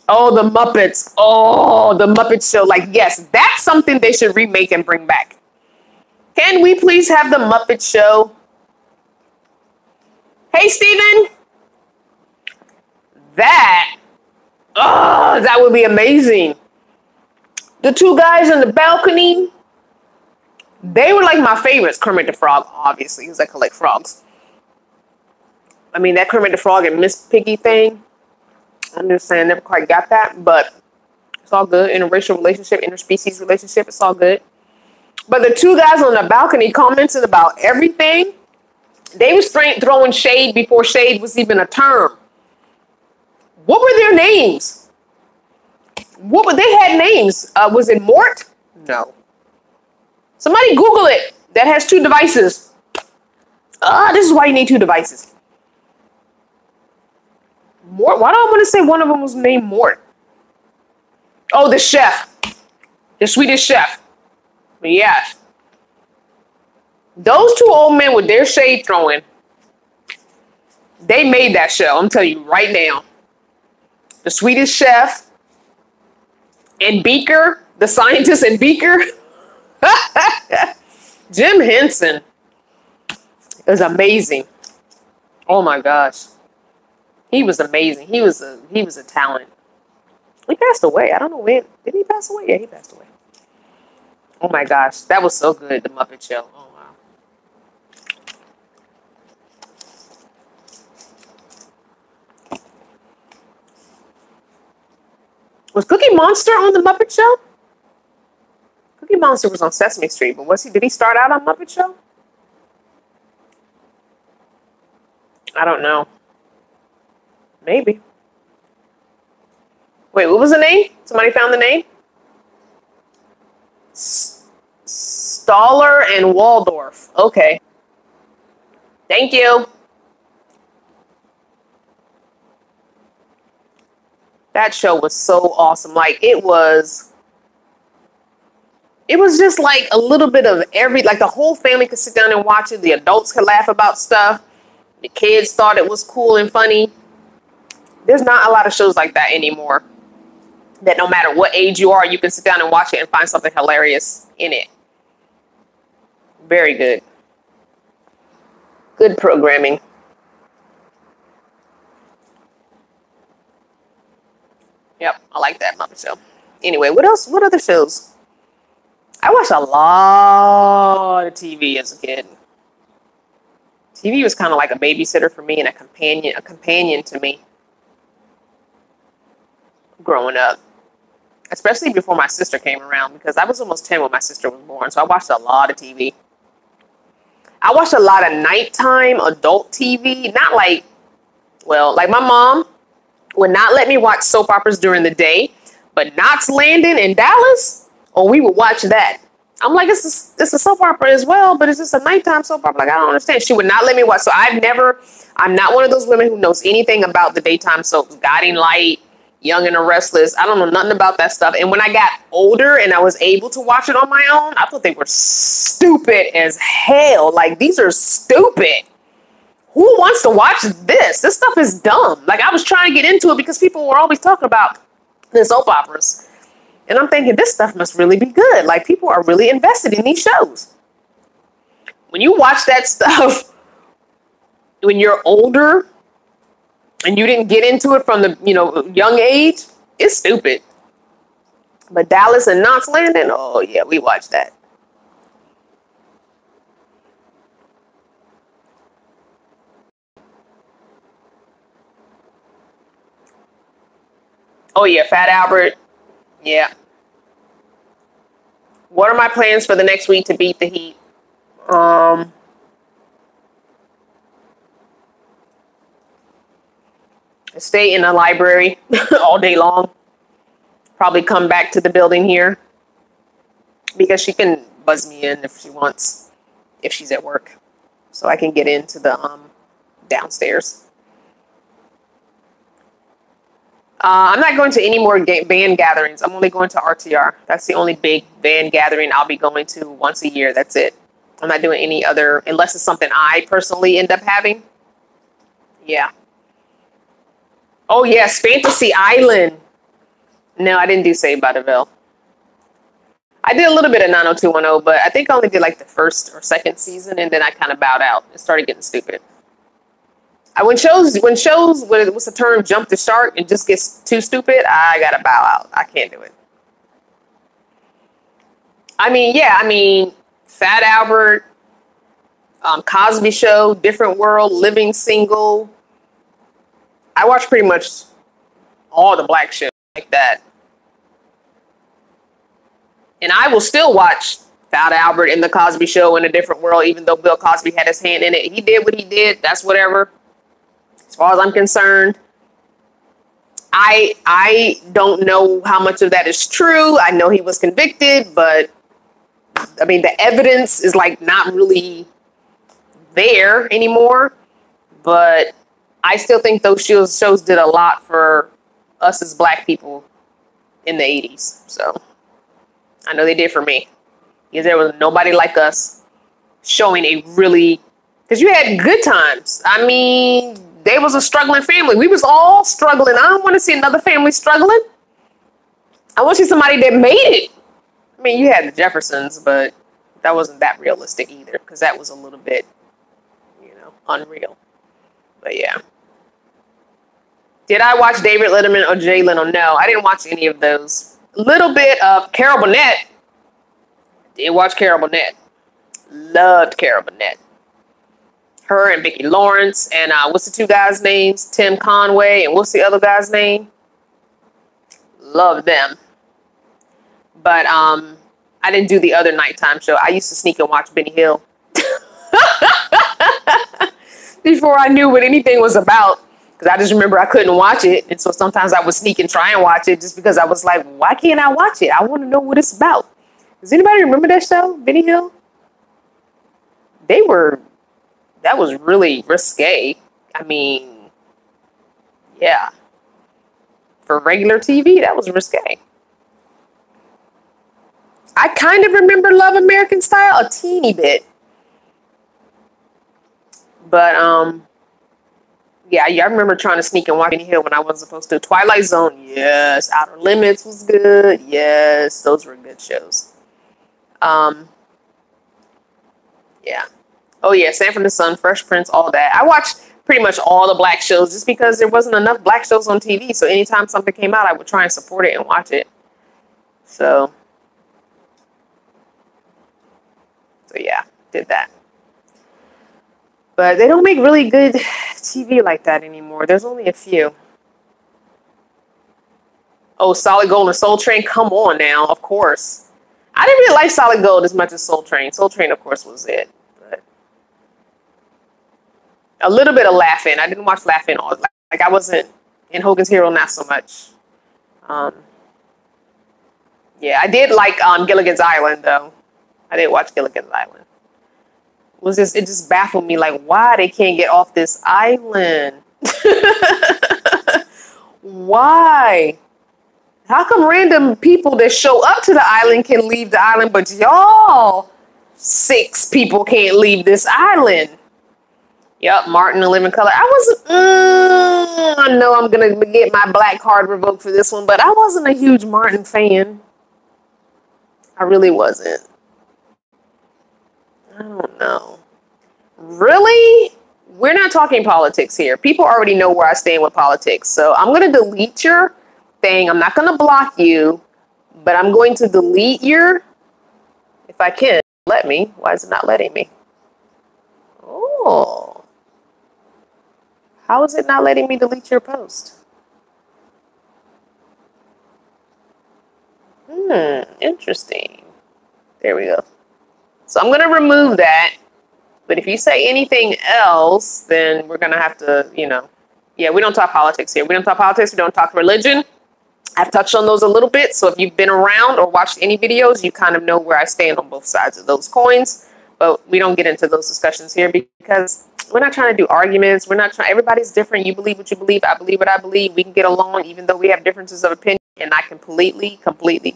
Oh, the Muppets. Oh, the Muppet Show. Like, yes, that's something they should remake and bring back. Can we please have the Muppet Show? Hey, Steven. That would be amazing. The two guys on the balcony, they were like my favorites. Kermit the Frog, obviously, because I collect frogs. I mean, that Kermit the Frog and Miss Piggy thing, I'm just saying, I never quite got that, but it's all good. Interracial relationship, interspecies relationship, it's all good. But the two guys on the balcony commented about everything. They were throwing shade before shade was even a term. What were their names? They had names. Was it Mort? No. Somebody Google it. That has two devices. This is why you need two devices. Mort. Why do I want to say one of them was named Mort? Oh, the chef. The Swedish chef. But yes. Those two old men with their shade throwing, they made that show. I'm telling you right now. The Swedish chef and Beaker, the scientist and Beaker. Jim Henson is amazing. Oh my gosh. He was amazing. He was a talent. He passed away. I don't know when. Did he pass away? Yeah, he passed away. Oh my gosh. That was so good, the Muppet Show. Oh wow. Was Cookie Monster on the Muppet Show? Cookie Monster was on Sesame Street, but did he start out on Muppet Show? I don't know. Maybe. Wait, what was the name? Somebody found the name? Stoller and Waldorf. Okay. Thank you. That show was so awesome. Like, it was just like a little bit of like the whole family could sit down and watch it. The adults could laugh about stuff. The kids thought it was cool and funny. There's not a lot of shows like that anymore. That no matter what age you are, you can sit down and watch it and find something hilarious in it. Very good. Good programming. Yep, I like that Muppet Show. Anyway, what else? What other shows? I watched a lot of TV as a kid. TV was kind of like a babysitter for me and a companion to me growing up. Especially before my sister came around, because I was almost 10 when my sister was born. So I watched a lot of TV. I watched a lot of nighttime adult TV. Not like, well, like my mom would not let me watch soap operas during the day, but Knots Landing in Dallas, we would watch that. I'm like, it's a soap opera as well, but it's just a nighttime soap opera. Like, I don't understand. She would not let me watch. So I'm not one of those women who knows anything about the daytime soaps. Guiding Light, Young and the Restless. I don't know nothing about that stuff. And when I got older and I was able to watch it on my own, I thought they were stupid as hell. Like, these are stupid. Who wants to watch this? This stuff is dumb. Like, I was trying to get into it because people were always talking about the soap operas. And I'm thinking, this stuff must really be good. Like, people are really invested in these shows. When you watch that stuff when you're older and you didn't get into it from the, young age, it's stupid. But Dallas and Knots Landing, oh, yeah, we watched that. Oh, yeah, Fat Albert. Yeah. What are my plans for the next week to beat the heat? Stay in the library all day long. Probably come back to the building here because she can buzz me in if she wants, if she's at work. So I can get into the downstairs. I'm not going to any more band gatherings. I'm only going to RTR. That's the only big band gathering I'll be going to once a year. That's it. I'm not doing any other, unless it's something I personally end up having. Yeah. Oh, yes. Fantasy Island. No, I didn't do Saved by the Bell. I did a little bit of 90210, but I think I only did like the first or second season, and then I kind of bowed out. It started getting stupid. When shows, what's the term, jump the shark and just gets too stupid, I gotta bow out. I can't do it. I mean, Fat Albert, Cosby Show, Different World, Living Single. I watch pretty much all the black shows like that. And I will still watch Fat Albert and The Cosby Show and A Different World, even though Bill Cosby had his hand in it. He did what he did. That's whatever. As far as I'm concerned, I don't know how much of that is true. I know he was convicted, but I mean, the evidence is like not really there anymore. But I still think those shows did a lot for us as black people in the 80s. So I know they did for me. Because there was nobody like us showing a really, because you had good times. I mean, they was a struggling family. We was all struggling. I don't want to see another family struggling. I want to see somebody that made it. I mean, you had the Jeffersons, but that wasn't that realistic either, because that was a little bit, unreal. But yeah. Did I watch David Letterman or Jay Leno? No, I didn't watch any of those. A little bit of Carol Burnett. Did watch Carol Burnett. Loved Carol Burnett. Her and Vicki Lawrence and what's the two guys' names? Tim Conway and what's the other guy's name? Love them. But I didn't do the other nighttime show. I used to sneak and watch Benny Hill before I knew what anything was about. Because I just remember I couldn't watch it. And so sometimes I would sneak and try and watch it just because I was like, why can't I watch it? I want to know what it's about. Does anybody remember that show, Benny Hill? That was really risque. I mean, yeah. For regular TV, that was risque. I kind of remember Love American Style a teeny bit. But, yeah, I remember trying to sneak and watch Benny Hill when I wasn't supposed to. Twilight Zone, yes. Outer Limits was good. Yes, those were good shows. Yeah. Oh, yeah, Sanford and the Son, Fresh Prince, all that. I watched pretty much all the black shows just because there wasn't enough black shows on TV. So anytime something came out, I would try and support it and watch it. So yeah, did that. But they don't make really good TV like that anymore. There's only a few. Oh, Solid Gold and Soul Train. Come on now, of course. I didn't really like Solid Gold as much as Soul Train. Soul Train, of course, was it. But a little bit of Laughing. I didn't watch Laughing all. Like I wasn't in Hogan's Hero, not so much. Yeah, I did like Gilligan's Island though. I did watch Gilligan's Island. It just baffled me, like, why they can't get off this island? Why? How come random people that show up to the island can leave the island, but y'all 6 people can't leave this island? Yep, Martin, The Living Color. I know I'm going to get my black card revoked for this one, but I wasn't a huge Martin fan. I really wasn't. I don't know. Really? We're not talking politics here. People already know where I stand with politics. So I'm going to delete your thing. I'm not going to block you, but I'm going to delete your, if I can, let me. Why is it not letting me? Oh. How is it not letting me delete your post? Interesting. There we go. So I'm going to remove that. But if you say anything else, then we're going to have to, Yeah, we don't talk politics here. We don't talk politics. We don't talk religion. I've touched on those a little bit. So if you've been around or watched any videos, you kind of know where I stand on both sides of those coins. But we don't get into those discussions here because we're not trying to do arguments. We're not trying. Everybody's different. You believe what you believe. I believe what I believe. We can get along even though we have differences of opinion. And I completely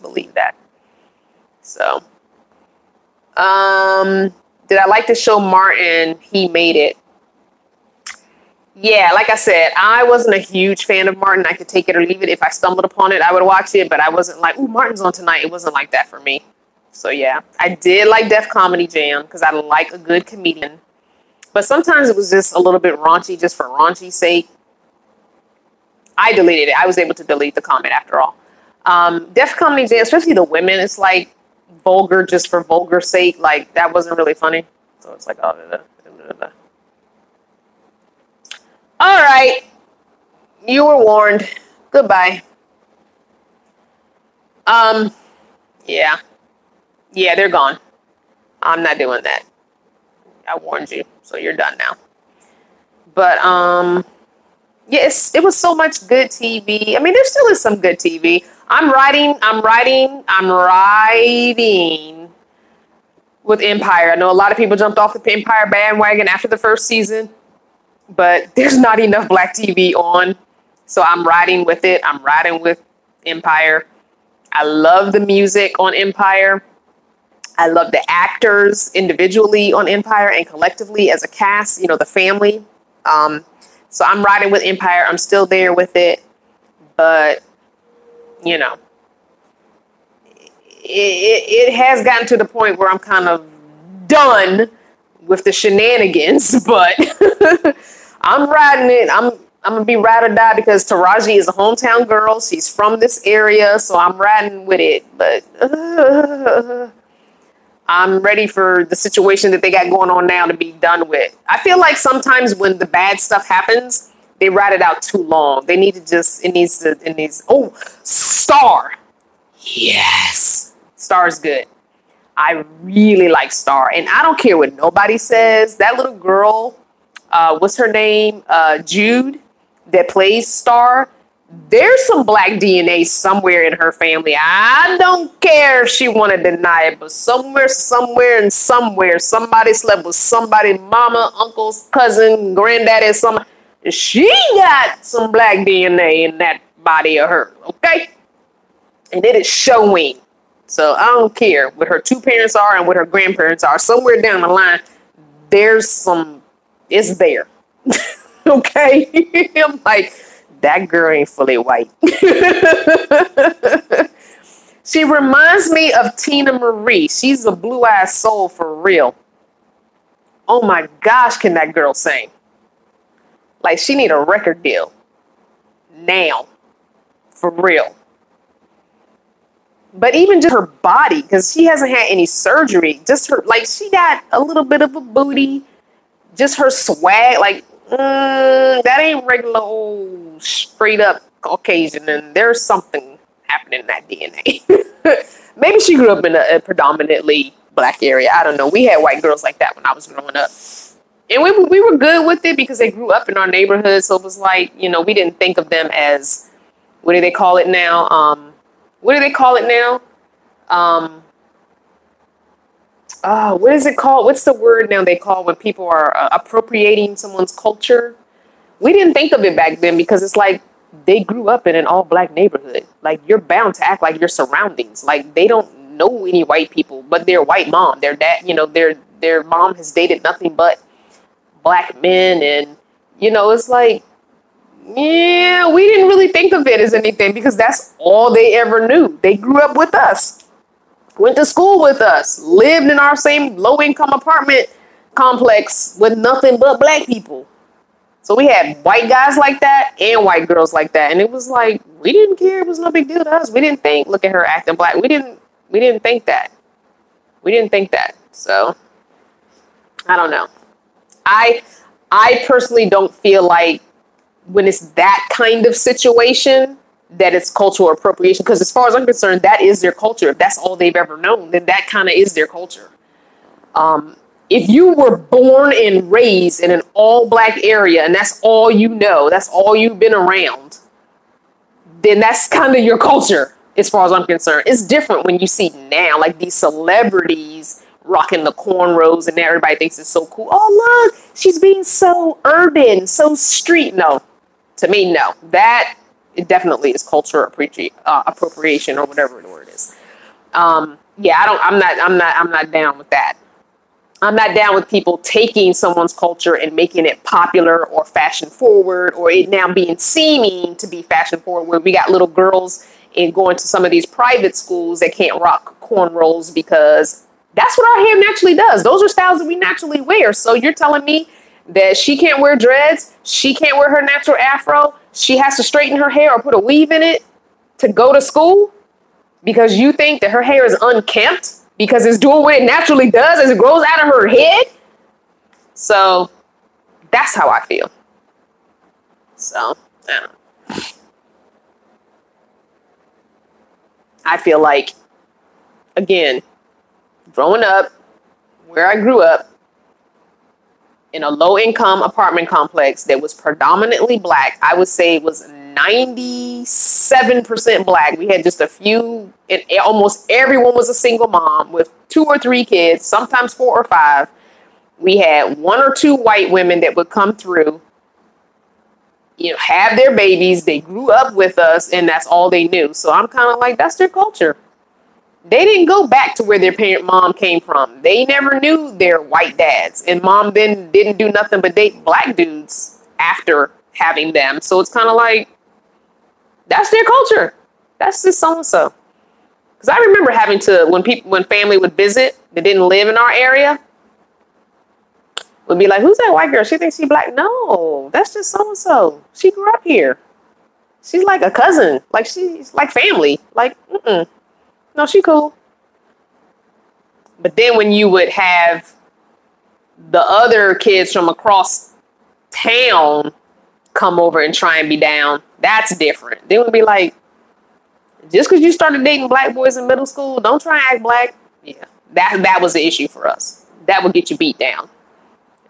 believe that. So, did I like the show Martin? He Made It. Yeah, like I said, I wasn't a huge fan of Martin. I could take it or leave it. If I stumbled upon it, I would watch it. But I wasn't like, ooh, Martin's on tonight. It wasn't like that for me. So, yeah, I did like Def Comedy Jam because I like a good comedian. But sometimes it was just a little bit raunchy just for raunchy's sake. I deleted it. I was able to delete the comment after all. Def Comedy Jam, especially the women, it's like vulgar just for vulgar sake. Like, that wasn't really funny. So it's like, oh, all right. You were warned. Goodbye. Yeah. Yeah, they're gone. I'm not doing that. I warned you, so you're done now. But, yeah, it was so much good TV. I mean, there still is some good TV. I'm riding with Empire. I know a lot of people jumped off the Empire bandwagon after the first season, but there's not enough black TV on. So I'm riding with it. I'm riding with Empire. I love the music on Empire. I love the actors individually on Empire and collectively as a cast, you know, the family. So I'm riding with Empire. I'm still there with it. But, you know, it has gotten to the point where I'm kind of done with the shenanigans. But I'm riding it. I'm going to be ride or die because Taraji is a hometown girl. She's from this area. So I'm riding with it. But I'm ready for the situation that they got going on now to be done with. I feel like sometimes when the bad stuff happens, they ride it out too long. They need to just, it needs, oh, Star. Yes. Star's good. I really like Star. And I don't care what nobody says. That little girl, what's her name? Jude, that plays Star. There's some black DNA somewhere in her family. I don't care if she want to deny it, but somewhere, somebody slept with somebody, mama, uncle's cousin, granddaddy, somebody. She got some black DNA in that body of her, okay? And it is showing. So I don't care what her two parents are and what her grandparents are. Somewhere down the line, there's some, it's there. Okay? I'm like, that girl ain't fully white. She reminds me of Tina Marie. She's a blue-eyed soul for real. Oh my gosh, can that girl sing? Like, she need a record deal. Now. For real. But even just her body, because she hasn't had any surgery. Just her, like, she got a little bit of a booty. Just her swag, like, that ain't regular old straight up Caucasian, and there's something happening in that DNA. Maybe she grew up in a predominantly black area. I don't know. We had white girls like that when I was growing up. And we were good with it because they grew up in our neighborhood. So it was like, you know, we didn't think of them as, what do they call it now? What do they call it now? What is it called? What's the word now they call when people are appropriating someone's culture? We didn't think of it back then because it's like they grew up in an all black neighborhood. Like, you're bound to act like your surroundings. Like, they don't know any white people, but their white mom, their dad, you know, their mom has dated nothing but black men. And, you know, it's like, yeah, we didn't really think of it as anything because that's all they ever knew. They grew up with us. Went to school with us, lived in our same low-income apartment complex with nothing but black people. So we had white guys like that and white girls like that. And it was like, we didn't care. It was no big deal to us. We didn't think, look at her acting black. We didn't think that. We didn't think that. So I don't know. I personally don't feel like when it's that kind of situation, that it's cultural appropriation. Because as far as I'm concerned, that is their culture. If that's all they've ever known, then that kind of is their culture. If you were born and raised in an all black area and that's all you know, that's all you've been around, then that's kind of your culture as far as I'm concerned. It's different when you see now, like these celebrities rocking the cornrows and everybody thinks it's so cool. Oh, look, she's being so urban, so street. No, to me, no. That it definitely is cultural appropriation or whatever the word is. Yeah, I'm not down with that. I'm not down with people taking someone's culture and making it popular or fashion forward, or it now being seeming to be fashion forward, where we got little girls and going to some of these private schools that can't rock cornrows because that's what our hair naturally does. Those are styles that we naturally wear. So you're telling me that she can't wear dreads, she can't wear her natural afro, she has to straighten her hair or put a weave in it to go to school because you think that her hair is unkempt? Because it's doing what it naturally does as it grows out of her head. So that's how I feel. So I feel like, again, growing up where I grew up in a low-income apartment complex that was predominantly black, I would say it was 97% black. We had just a few, and almost everyone was a single mom with 2 or 3 kids, sometimes 4 or 5. We had 1 or 2 white women that would come through, have their babies. They grew up with us, and that's all they knew. So I'm kind of like, that's their culture. They didn't go back to where their mom came from. They never knew their white dads, and mom then didn't do nothing but date black dudes after having them. So it's kind of like, that's their culture. That's just so-and-so. Because I remember having to, when family would visit that didn't live in our area, would be like, who's that white girl? She thinks she's black. No, that's just so-and-so. She grew up here. She's like a cousin. Like, she's like family. Like, no, she cool. But then when you would have the other kids from across town come over and try and be down, that's different. They would be like, just because you started dating black boys in middle school, don't try and act black. Yeah, that was the issue for us. That would get you beat down.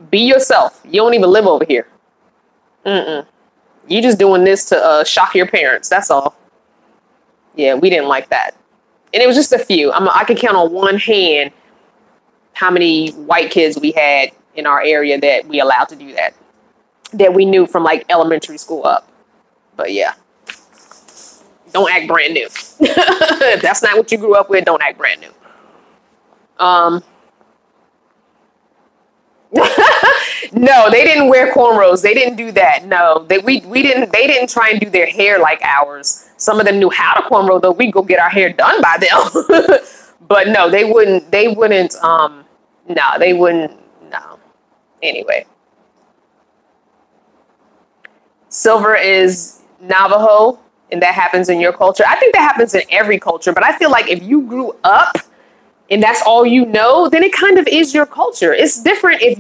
Be yourself. You don't even live over here. You just doing this to shock your parents. That's all. Yeah, we didn't like that. And it was just a few. I could count on one hand how many white kids we had in our area that we allowed to do that we knew from like elementary school up. But yeah, don't act brand new. If that's not what you grew up with, don't act brand new. No, they didn't wear cornrows. They didn't do that. No, they didn't try and do their hair like ours. Some of them knew how to cornrow, though. We'd go get our hair done by them. But no, they wouldn't, no. Anyway. Silver is Navajo, and that happens in your culture. I think that happens in every culture, but I feel like if you grew up and that's all you know, then it kind of is your culture. It's different if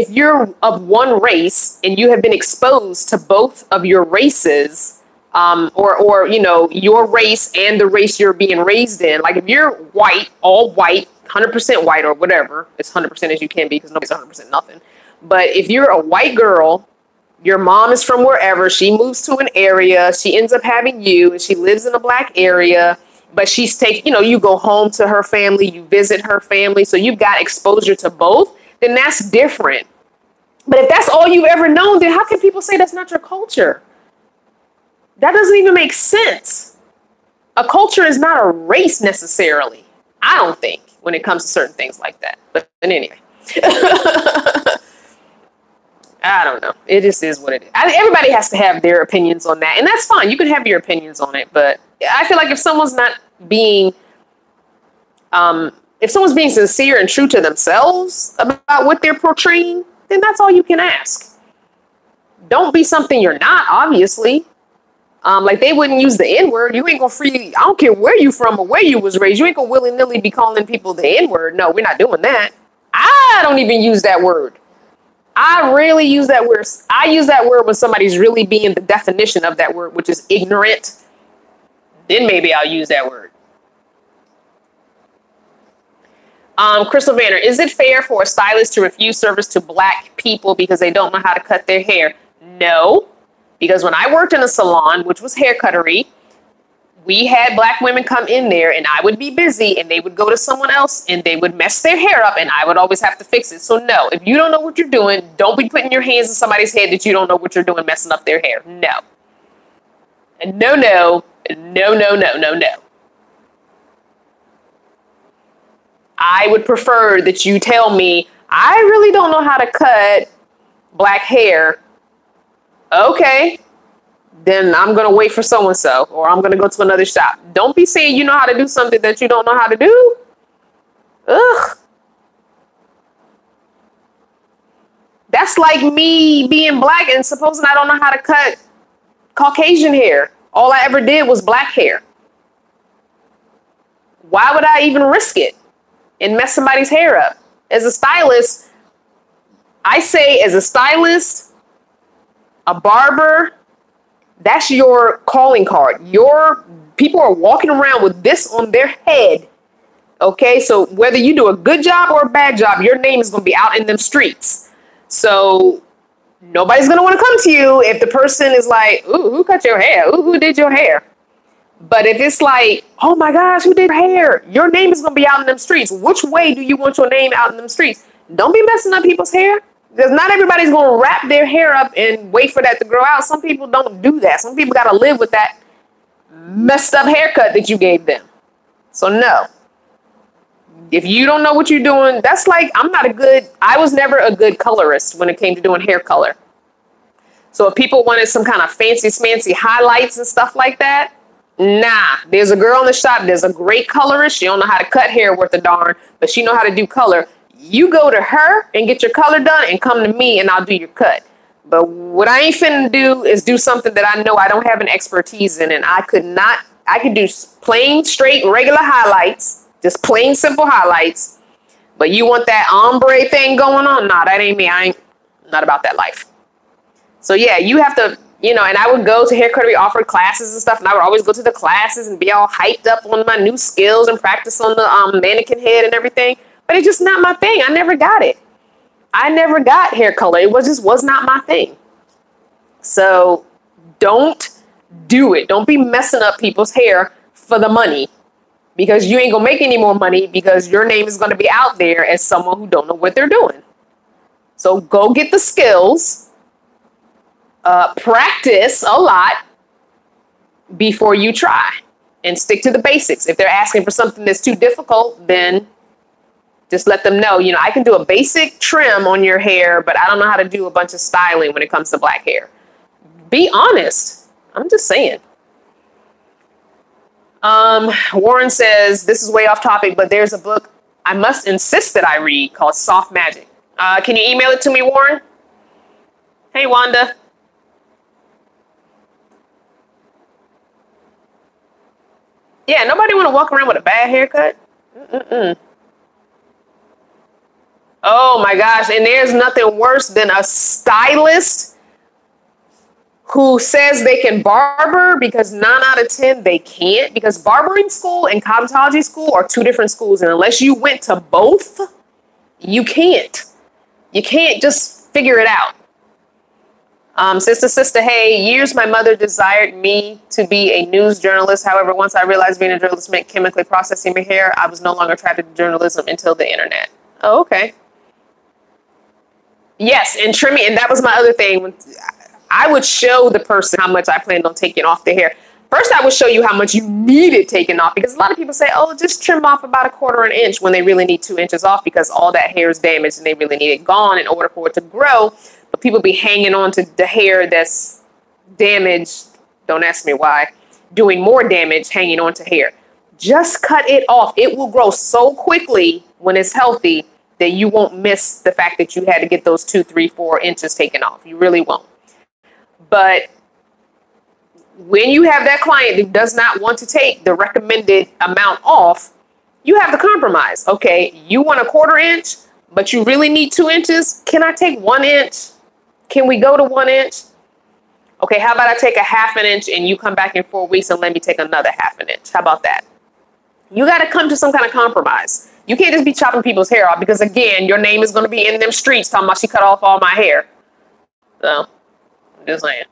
you're of one race and you have been exposed to both of your races, or your race and the race you're being raised in. Like if you're white, all white, 100% white or whatever, as 100% as you can be because nobody's 100% nothing. But if you're a white girl, your mom is from wherever, she moves to an area, she ends up having you, and she lives in a black area, but she's you go home to her family, you visit her family, so you've got exposure to both, then that's different. But if that's all you've ever known, then how can people say that's not your culture? That doesn't even make sense. A culture is not a race necessarily, I don't think, when it comes to certain things like that. But anyway. I don't know. It just is what it is. Everybody has to have their opinions on that. And that's fine. You can have your opinions on it. But I feel like if someone's not being, if someone's being sincere and true to themselves about what they're portraying, then that's all you can ask. Don't be something you're not, obviously. Like they wouldn't use the N-word. You ain't gonna freely, I don't care where you from or where you was raised. You ain't gonna willy-nilly be calling people the N-word. No, we're not doing that. I don't even use that word. I rarely use that word. I use that word when somebody's really being the definition of that word, which is ignorant. Then maybe I'll use that word. Crystal Vanner, is it fair for a stylist to refuse service to black people because they don't know how to cut their hair? No, because when I worked in a salon, which was hair cuttery, we had black women come in there and I would be busy and they would go to someone else and they would mess their hair up and I would always have to fix it. So no, if you don't know what you're doing, don't be putting your hands in somebody's head that you don't know what you're doing, messing up their hair. No. And no, no, no, no, no, no, no. I would prefer that you tell me, I really don't know how to cut black hair. Okay. Then I'm going to wait for so-and-so, or I'm going to go to another shop. Don't be saying you know how to do something that you don't know how to do. Ugh. That's like me being black and supposing I don't know how to cut Caucasian hair. All I ever did was black hair. Why would I even risk it and mess somebody's hair up? As a stylist, I say as a stylist, a barber, that's your calling card. Your people are walking around with this on their head. Okay, so whether you do a good job or a bad job, your name is going to be out in them streets. So nobody's going to want to come to you if the person is like, ooh, who cut your hair? Ooh, who did your hair? But if it's like, oh my gosh, who did your hair? Your name is going to be out in them streets. Which way do you want your name out in them streets? Don't be messing up people's hair. Because not everybody's going to wrap their hair up and wait for that to grow out. Some people don't do that. Some people got to live with that messed up haircut that you gave them. So no. If you don't know what you're doing, that's like, I was never a good colorist when it came to doing hair color. So if people wanted some kind of fancy smancy highlights and stuff like that, nah. There's a girl in the shop, there's a great colorist. She don't know how to cut hair worth a darn, but she know how to do color. You go to her and get your color done and come to me and I'll do your cut. But what I ain't finna do is do something that I know I don't have an expertise in. And I could do plain, straight, regular highlights, just plain, simple highlights. But you want that ombre thing going on? Nah, that ain't me. I ain't not about that life. So yeah, you have to, and I would go to hair cuttery, offer classes and stuff. And I would always go to the classes and be all hyped up on my new skills and practice on the mannequin head and everything. But it's just not my thing. I never got it. I never got hair color. It was not my thing. So don't do it. Don't be messing up people's hair for the money, because you ain't gonna make any more money because your name is gonna be out there as someone who don't know what they're doing. So go get the skills, practice a lot before you try, and stick to the basics. If they're asking for something that's too difficult, then just let them know, I can do a basic trim on your hair, but I don't know how to do a bunch of styling when it comes to black hair. Be honest. I'm just saying. Warren says, this is way off topic, but there's a book I must insist that I read called Soft Magic. Can you email it to me, Warren? Hey, Wanda. Yeah, nobody want to walk around with a bad haircut? Oh my gosh, and there's nothing worse than a stylist who says they can barber because 9 out of 10 they can't, because barbering school and cosmetology school are two different schools, and unless you went to both, you can't. You can't just figure it out. Sister, hey, years my mother desired me to be a news journalist. However, once I realized being a journalist meant chemically processing my hair, I was no longer attracted to journalism until the internet. Oh, okay. Yes, and trimming, and that was my other thing. When I would show the person how much I planned on taking off their hair. First, I would show you how much you needed taken off, because a lot of people say, oh, just trim off about 1/4 inch when they really need 2 inches off because all that hair is damaged and they really need it gone in order for it to grow. But people be hanging on to the hair that's damaged. Don't ask me why. Doing more damage, hanging on to hair. Just cut it off. It will grow so quickly when it's healthy that you won't miss the fact that you had to get those 2, 3, 4 inches taken off. You really won't. But when you have that client who does not want to take the recommended amount off, you have to compromise. Okay, you want 1/4 inch, but you really need 2 inches. Can I take 1 inch? Can we go to 1 inch? Okay, how about I take 1/2 inch and you come back in 4 weeks and let me take another 1/2 inch? How about that? You got to come to some kind of compromise. You can't just be chopping people's hair off because, again, your name is going to be in them streets talking about she cut off all my hair. So, I'm just saying.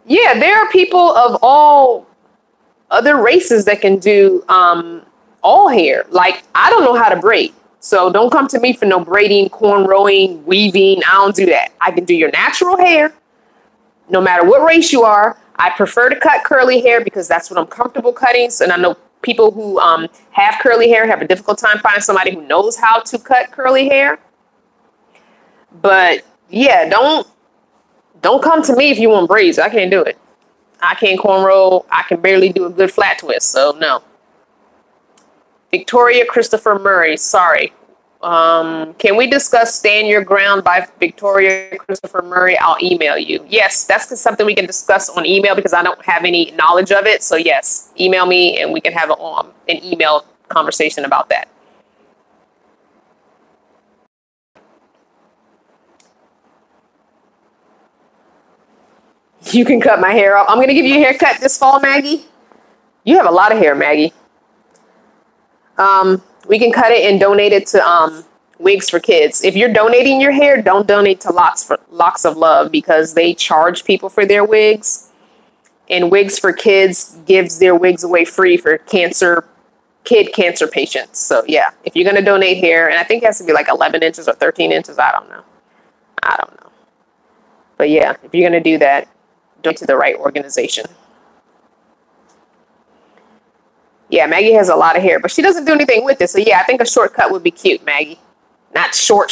Yeah, there are people of all other races that can do all hair. Like, I don't know how to braid. So don't come to me for no braiding, cornrowing, weaving. I don't do that. I can do your natural hair, no matter what race you are. I prefer to cut curly hair because that's what I'm comfortable cutting. So, and I know people who have curly hair have a difficult time finding somebody who knows how to cut curly hair. But yeah, don't come to me if you want braids. I can't do it. I can't cornrow. I can barely do a good flat twist. So no. Victoria Christopher Murray, sorry. Can we discuss Stand Your Ground by Victoria Christopher Murray? I'll email you. Yes, that's something we can discuss on email because I don't have any knowledge of it. So yes, email me and we can have an email conversation about that. You can cut my hair off. I'm going to give you a haircut this fall, Maggie. You have a lot of hair, Maggie. We can cut it and donate it to Wigs for Kids. If you're donating your hair, don't donate to Locks of Love because they charge people for their wigs. And Wigs for Kids gives their wigs away free for cancer patients. So yeah, if you're going to donate hair, and I think it has to be like 11 inches or 13 inches. I don't know. But yeah, if you're going to do that, donate to the right organization. Yeah, Maggie has a lot of hair, but she doesn't do anything with it. So yeah, I think a shortcut would be cute, Maggie. Not short.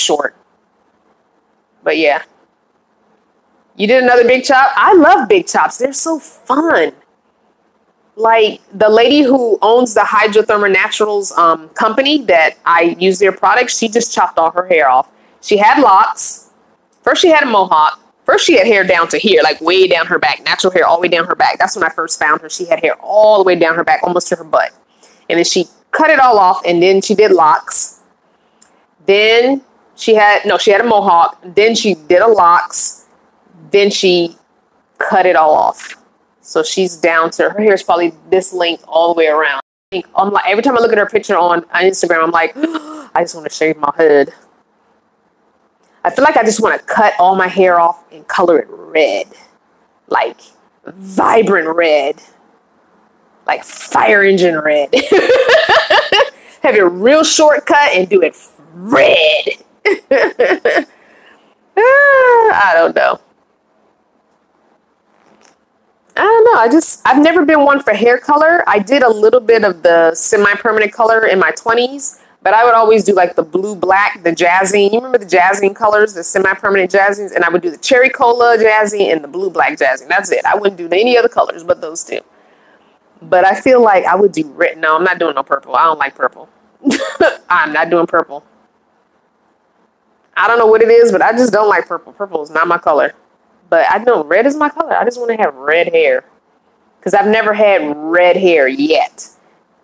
But yeah. You did another big chop? I love big chops. They're so fun. Like the lady who owns the Hydrothermal Naturals company that I use their products, she just chopped all her hair off. She had locks. First she had a mohawk. First, she had hair down to here, like way down her back, natural hair all the way down her back. That's when I first found her. She had hair all the way down her back, almost to her butt. And then she cut it all off, and then she did locks. Then she had a mohawk. Then she did a locks. Then she cut it all off. So she's down to, her hair is probably this length all the way around. I'm like, every time I look at her picture on Instagram, I'm like, I just want to shave my head. I feel like I just want to cut all my hair off and color it red. Like vibrant red. Like fire engine red. Have it real short cut and do it red. I don't know. I've never been one for hair color. I did a little bit of the semi-permanent color in my 20s. But I would always do like the blue, black, the jazzing. You remember the jazzing colors, the semi-permanent jazzings? And I would do the cherry cola jazzing and the blue, black jazzing. That's it. I wouldn't do any other colors but those two. But I feel like I would do red. No, I'm not doing no purple. I don't like purple. I'm not doing purple. I don't know what it is, but I just don't like purple. Purple is not my color. But I know red is my color. I just want to have red hair. Because I've never had red hair yet.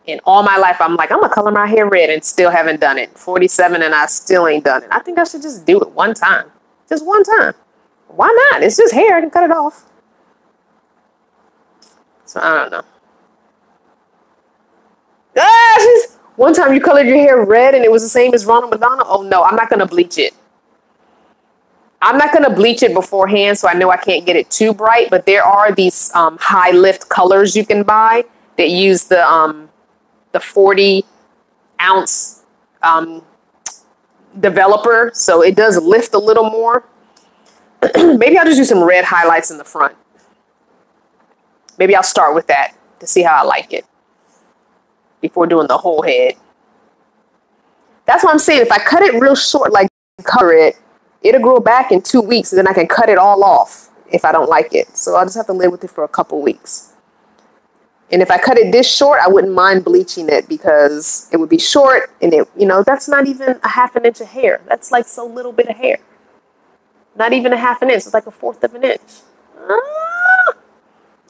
In all my life, I'm like, I'm going to color my hair red and still haven't done it. 47 and I still ain't done it. I think I should just do it one time. Just one time. Why not? It's just hair. I can cut it off. So I don't know. One time you colored your hair red and it was the same as Ronald Madonna. Oh no, I'm not going to bleach it. I'm not going to bleach it beforehand, so I know I can't get it too bright. But there are these high lift colors you can buy that use the 40-ounce developer, so it does lift a little more. Maybe I'll just do some red highlights in the front. Maybe I'll start with that to see how I like it before doing the whole head. That's what I'm saying. If I cut it real short, like color it, it'll grow back in 2 weeks, and then I can cut it all off if I don't like it. So I'll just have to live with it for a couple weeks. And if I cut it this short, I wouldn't mind bleaching it because it would be short and it, that's not even a half an inch of hair. That's like so little bit of hair. Not even a half an inch. It's like a fourth of an inch.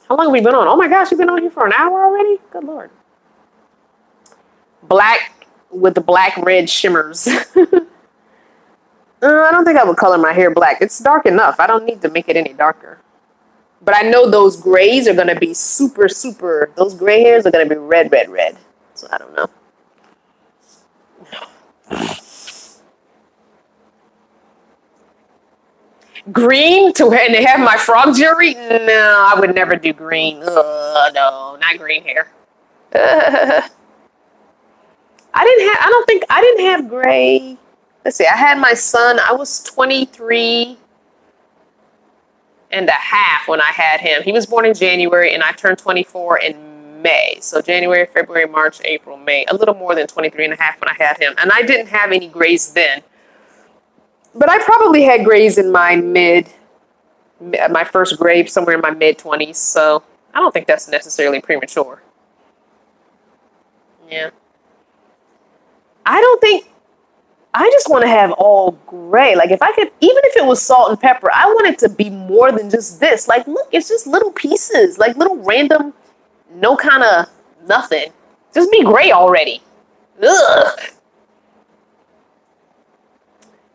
How long have we been on? Oh my gosh, we've been on here for an hour already? Good Lord. Black with the black red shimmers. I don't think I would color my hair black. It's dark enough. I don't need to make it any darker. But I know those grays are going to be super, super, those gray hairs are going to be red, red, red. So I don't know. Green to and they have my frog jewelry? No, I would never do green. No, not green hair. I didn't have gray. Let's see, I had my son, I was 23 and a half when I had him. He was born in January and I turned 24 in May. So January, February, March, April, May, a little more than 23 and a half when I had him. And I didn't have any grays then. But I probably had grays in my first gray somewhere in my mid-20s. So I don't think that's necessarily premature. Yeah. I just want to have all gray. Like if I could, even if it was salt and pepper, I want it to be more than just this. Like, look, it's just little pieces, like little random, no kind of nothing. Just be gray already. Ugh.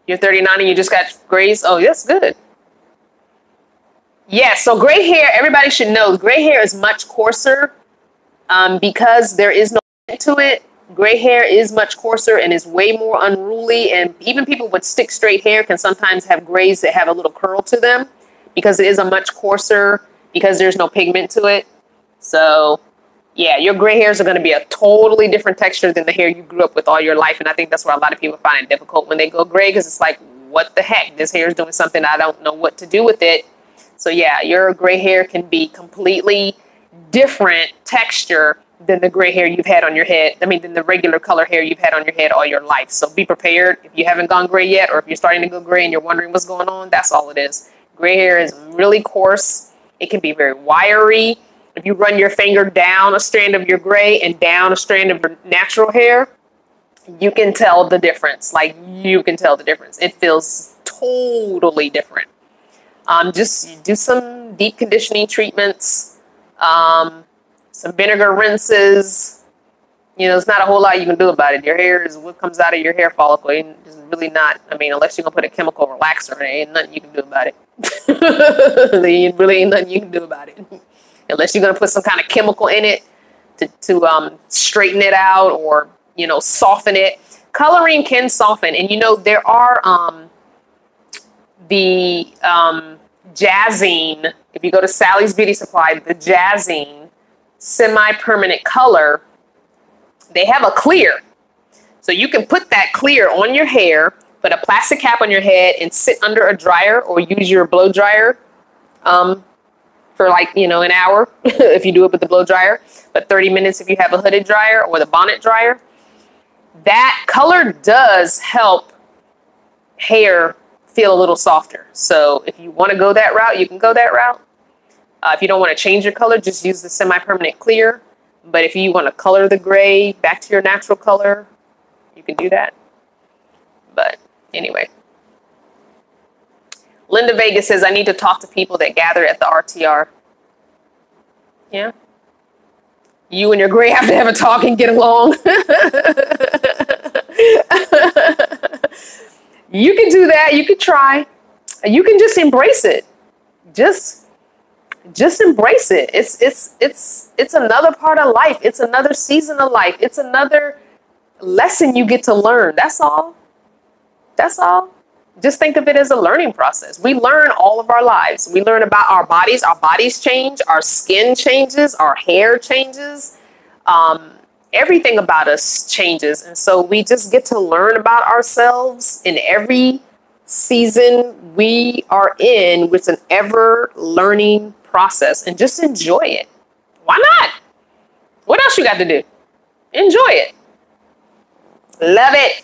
You're 39 and you just got grays. Oh, that's good. Yeah, so gray hair, everybody should know, gray hair is much coarser because there is no to it. Gray hair is much coarser and is way more unruly, and even people with stick straight hair can sometimes have grays that have a little curl to them because it is a much coarser, because there's no pigment to it. So yeah, your gray hairs are going to be a totally different texture than the hair you grew up with all your life, and I think that's why a lot of people find it difficult when they go gray, because it's like, what the heck, this hair is doing something, I don't know what to do with it. So yeah, your gray hair can be completely different texture than the gray hair you've had on your head. I mean, than the regular color hair you've had on your head all your life. So be prepared. If you haven't gone gray yet, or if you're starting to go gray and you're wondering what's going on, that's all it is. Gray hair is really coarse. It can be very wiry. If you run your finger down a strand of your gray and down a strand of your natural hair, you can tell the difference. Like, you can tell the difference. It feels totally different. Just do some deep conditioning treatments. Some vinegar rinses. You know, there's not a whole lot you can do about it. Your hair is what comes out of your hair follicle. It's really not, I mean, unless you're going to put a chemical relaxer in it, ain't nothing you can do about it. There really ain't nothing you can do about it. Unless you're going to put some kind of chemical in it to straighten it out or, you know, soften it. Coloring can soften. And, you know, there are the jazzing. If you go to Sally's Beauty Supply, the jazzing semi-permanent color, they have a clear. So you can put that clear on your hair, put a plastic cap on your head, and sit under a dryer or use your blow dryer for, like, you know, an hour if you do it with the blow dryer, but 30 minutes if you have a hooded dryer or the bonnet dryer. That color does help hair feel a little softer. So if you want to go that route, you can go that route. If you don't want to change your color, just use the semi-permanent clear. But if you want to color the gray back to your natural color, you can do that. But anyway. Linda Vegas says, I need to talk to people that gather at the RTR. Yeah. You and your gray have to have a talk and get along. You can do that. You can try. You can just embrace it. Just embrace it. It's another part of life. It's another season of life. It's another lesson you get to learn. That's all. That's all. Just think of it as a learning process. We learn all of our lives. We learn about our bodies. Our bodies change. Our skin changes. Our hair changes. Everything about us changes. And so we just get to learn about ourselves in every season we are in, with an ever learning process, and just enjoy it. Why not? What else you got to do? Enjoy it. Love it.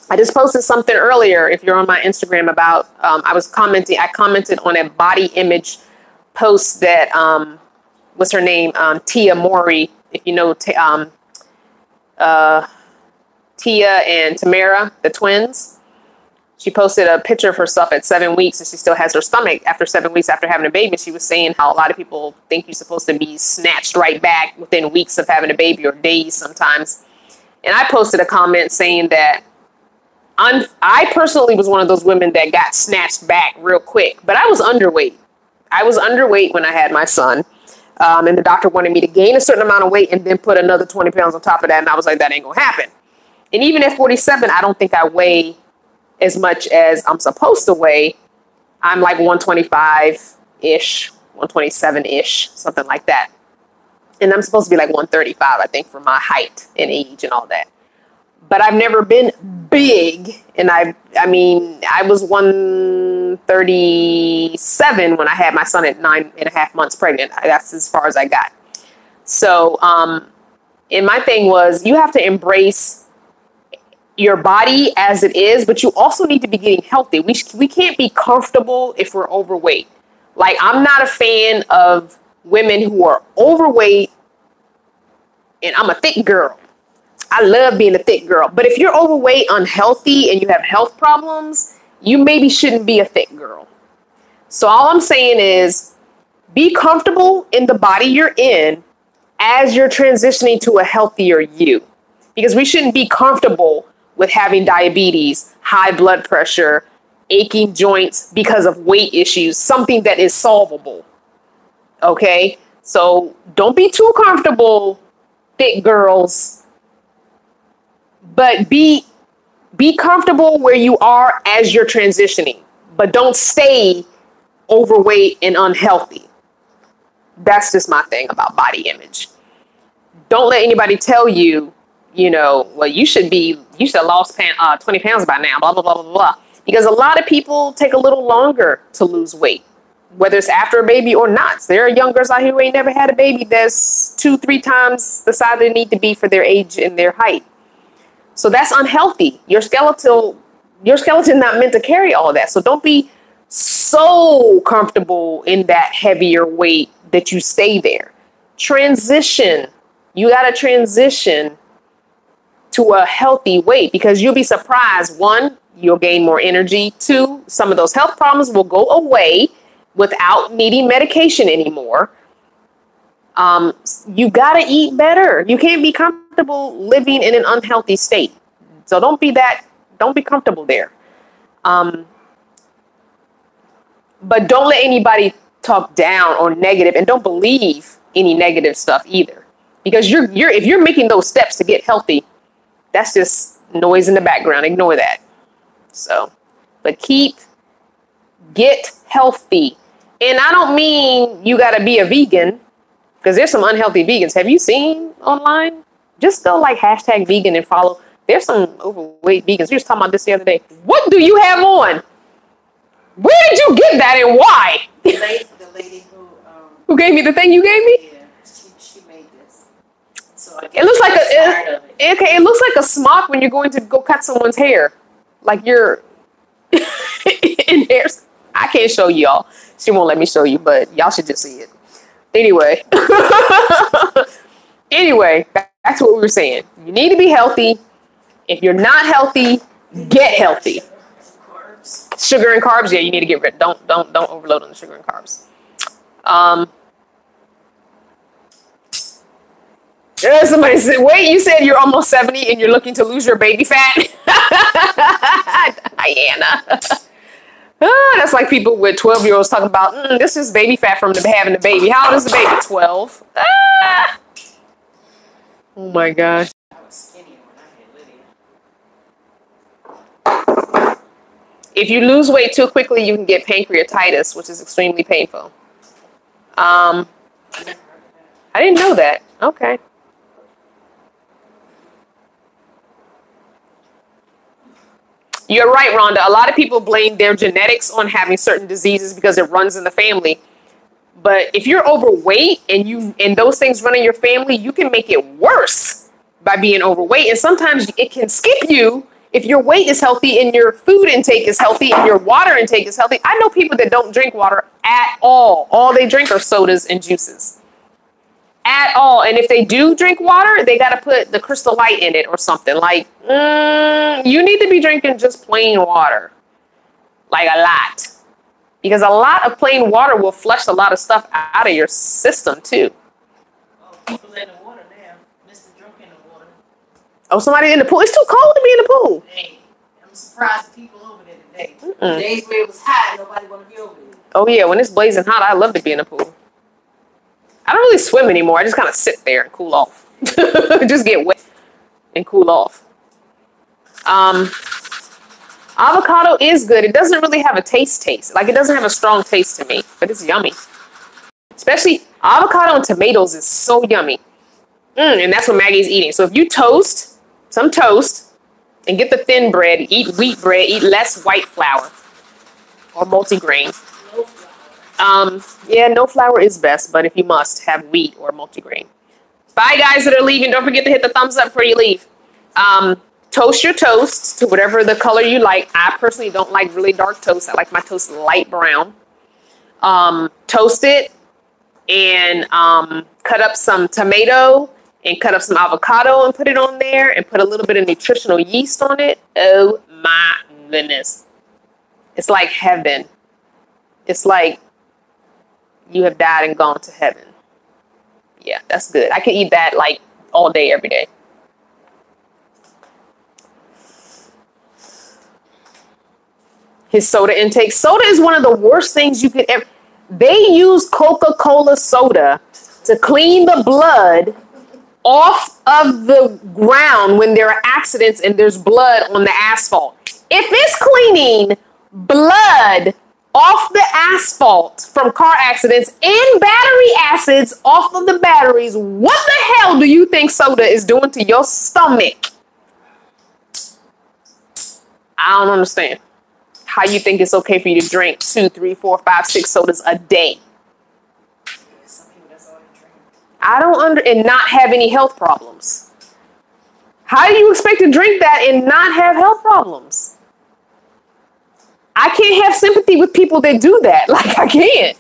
I just posted something earlier, if you're on my Instagram, about I commented on a body image post that what's her name, Tia Mowry, if you know Tia and Tamara, the twins. She posted a picture of herself at 7 weeks, and she still has her stomach after 7 weeks after having a baby. She was saying how a lot of people think you're supposed to be snatched right back within weeks of having a baby, or days sometimes. And I posted a comment saying that I personally was one of those women that got snatched back real quick, but I was underweight. I was underweight when I had my son. And the doctor wanted me to gain a certain amount of weight and then put another 20 pounds on top of that. And I was like, that ain't going to happen. And even at 47, I don't think I weigh as much as I'm supposed to weigh. I'm like 125-ish, 127-ish, something like that. And I'm supposed to be like 135, I think, for my height and age and all that. But I've never been big. And I was 137 when I had my son at 9.5 months pregnant. That's as far as I got. So, and my thing was, you have to embrace your body as it is, but you also need to be getting healthy. We can't be comfortable if we're overweight. Like, I'm not a fan of women who are overweight, and I'm a thick girl. I love being a thick girl. But if you're overweight, unhealthy, and you have health problems, you maybe shouldn't be a thick girl. So all I'm saying is be comfortable in the body you're in as you're transitioning to a healthier you. Because we shouldn't be comfortable with having diabetes, high blood pressure, aching joints because of weight issues, something that is solvable. Okay? So don't be too comfortable, thick girls. But be comfortable where you are as you're transitioning. But don't stay overweight and unhealthy. That's just my thing about body image. Don't let anybody tell you, well, you should have lost 20 pounds by now, blah, blah, blah, blah, blah. Because a lot of people take a little longer to lose weight, whether it's after a baby or not. There are young girls out here who ain't never had a baby that's 2-3 times the size they need to be for their age and their height. So that's unhealthy. Your skeleton not meant to carry all of that. So don't be so comfortable in that heavier weight that you stay there. Transition. You got to transition to a healthy weight, because you'll be surprised. 1, you'll gain more energy. 2, some of those health problems will go away without needing medication anymore. You got to eat better. You can't be comfortable living in an unhealthy state. So don't be comfortable there. But don't let anybody talk down or negative, and don't believe any negative stuff either. Because if you're making those steps to get healthy, that's just noise in the background. Ignore that. So, but get healthy. And I don't mean you got to be a vegan, because there's some unhealthy vegans. Have you seen online? Just go like #vegan and follow. There's some overweight vegans. We were talking about this the other day. What do you have on? Where did you get that and why? The lady who gave me the thing you gave me? Yeah, she made this. So it looks like it looks like a smock when you're going to go cut someone's hair. Like you're in hair. I can't show y'all. She won't let me show you, but y'all should just see it. Anyway. Anyway, that's what we were saying. You need to be healthy. If you're not healthy, get healthy. Sugar and carbs, yeah, you need to get rid. Don't overload on the sugar and carbs. Somebody said, wait, you said you're almost 70 and you're looking to lose your baby fat? Diana. That's like people with 12-year-olds talking about, this is baby fat from having the baby. How old is the baby? 12. Oh my gosh. I was skinnier when I had Lydia. If you lose weight too quickly, you can get pancreatitis, which is extremely painful. I didn't know that. Okay. You're right, Rhonda. A lot of people blame their genetics on having certain diseases because it runs in the family. But if you're overweight and those things run in your family, you can make it worse by being overweight. And sometimes it can skip you if your weight is healthy and your food intake is healthy and your water intake is healthy. I know people that don't drink water at all. All they drink are sodas and juices. At all. And if they do drink water, they got to put the Crystal Light in it or something. Like, you need to be drinking just plain water. Like a lot. Because a lot of plain water will flush a lot of stuff out of your system, too. Oh, people in the water now. Mr. Drunk in the water. Oh, somebody in the pool. It's too cold to be in the pool. Hey, I'm I'm surprised the people over there today. The days where it was hot, nobody want to be over there. Oh yeah, when it's blazing hot, I love to be in the pool. I don't really swim anymore. I just kind of sit there and cool off. Just get wet and cool off. Avocado is good. It doesn't really have a taste. Like, it doesn't have a strong taste to me, but it's yummy. Especially avocado and tomatoes is so yummy. And that's what Maggie's eating. So if you toast, some toast, and get the thin bread, eat wheat bread, eat less white flour or multigrain. No flour. Yeah, no flour is best, but if you must, have wheat or multigrain. Bye, guys that are leaving. Don't forget to hit the thumbs up before you leave. Toast your toast to whatever the color you like. I personally don't like really dark toast. I like my toast light brown. Toast it and cut up some tomato and cut up some avocado and put it on there and put a little bit of nutritional yeast on it. Oh my goodness. It's like heaven. It's like you have died and gone to heaven. Yeah, that's good. I could eat that like all day, every day. His soda intake. Soda is one of the worst things you could ever. They use Coca-Cola soda to clean the blood off of the ground when there are accidents and there's blood on the asphalt. If it's cleaning blood off the asphalt from car accidents and battery acids off of the batteries, what the hell do you think soda is doing to your stomach? I don't understand how you think it's okay for you to drink 2, 3, 4, 5, 6 sodas a day. Some people, that's all they drink. I don't and not have any health problems. How do you expect to drink that and not have health problems? I can't have sympathy with people that do that. Like, I can't.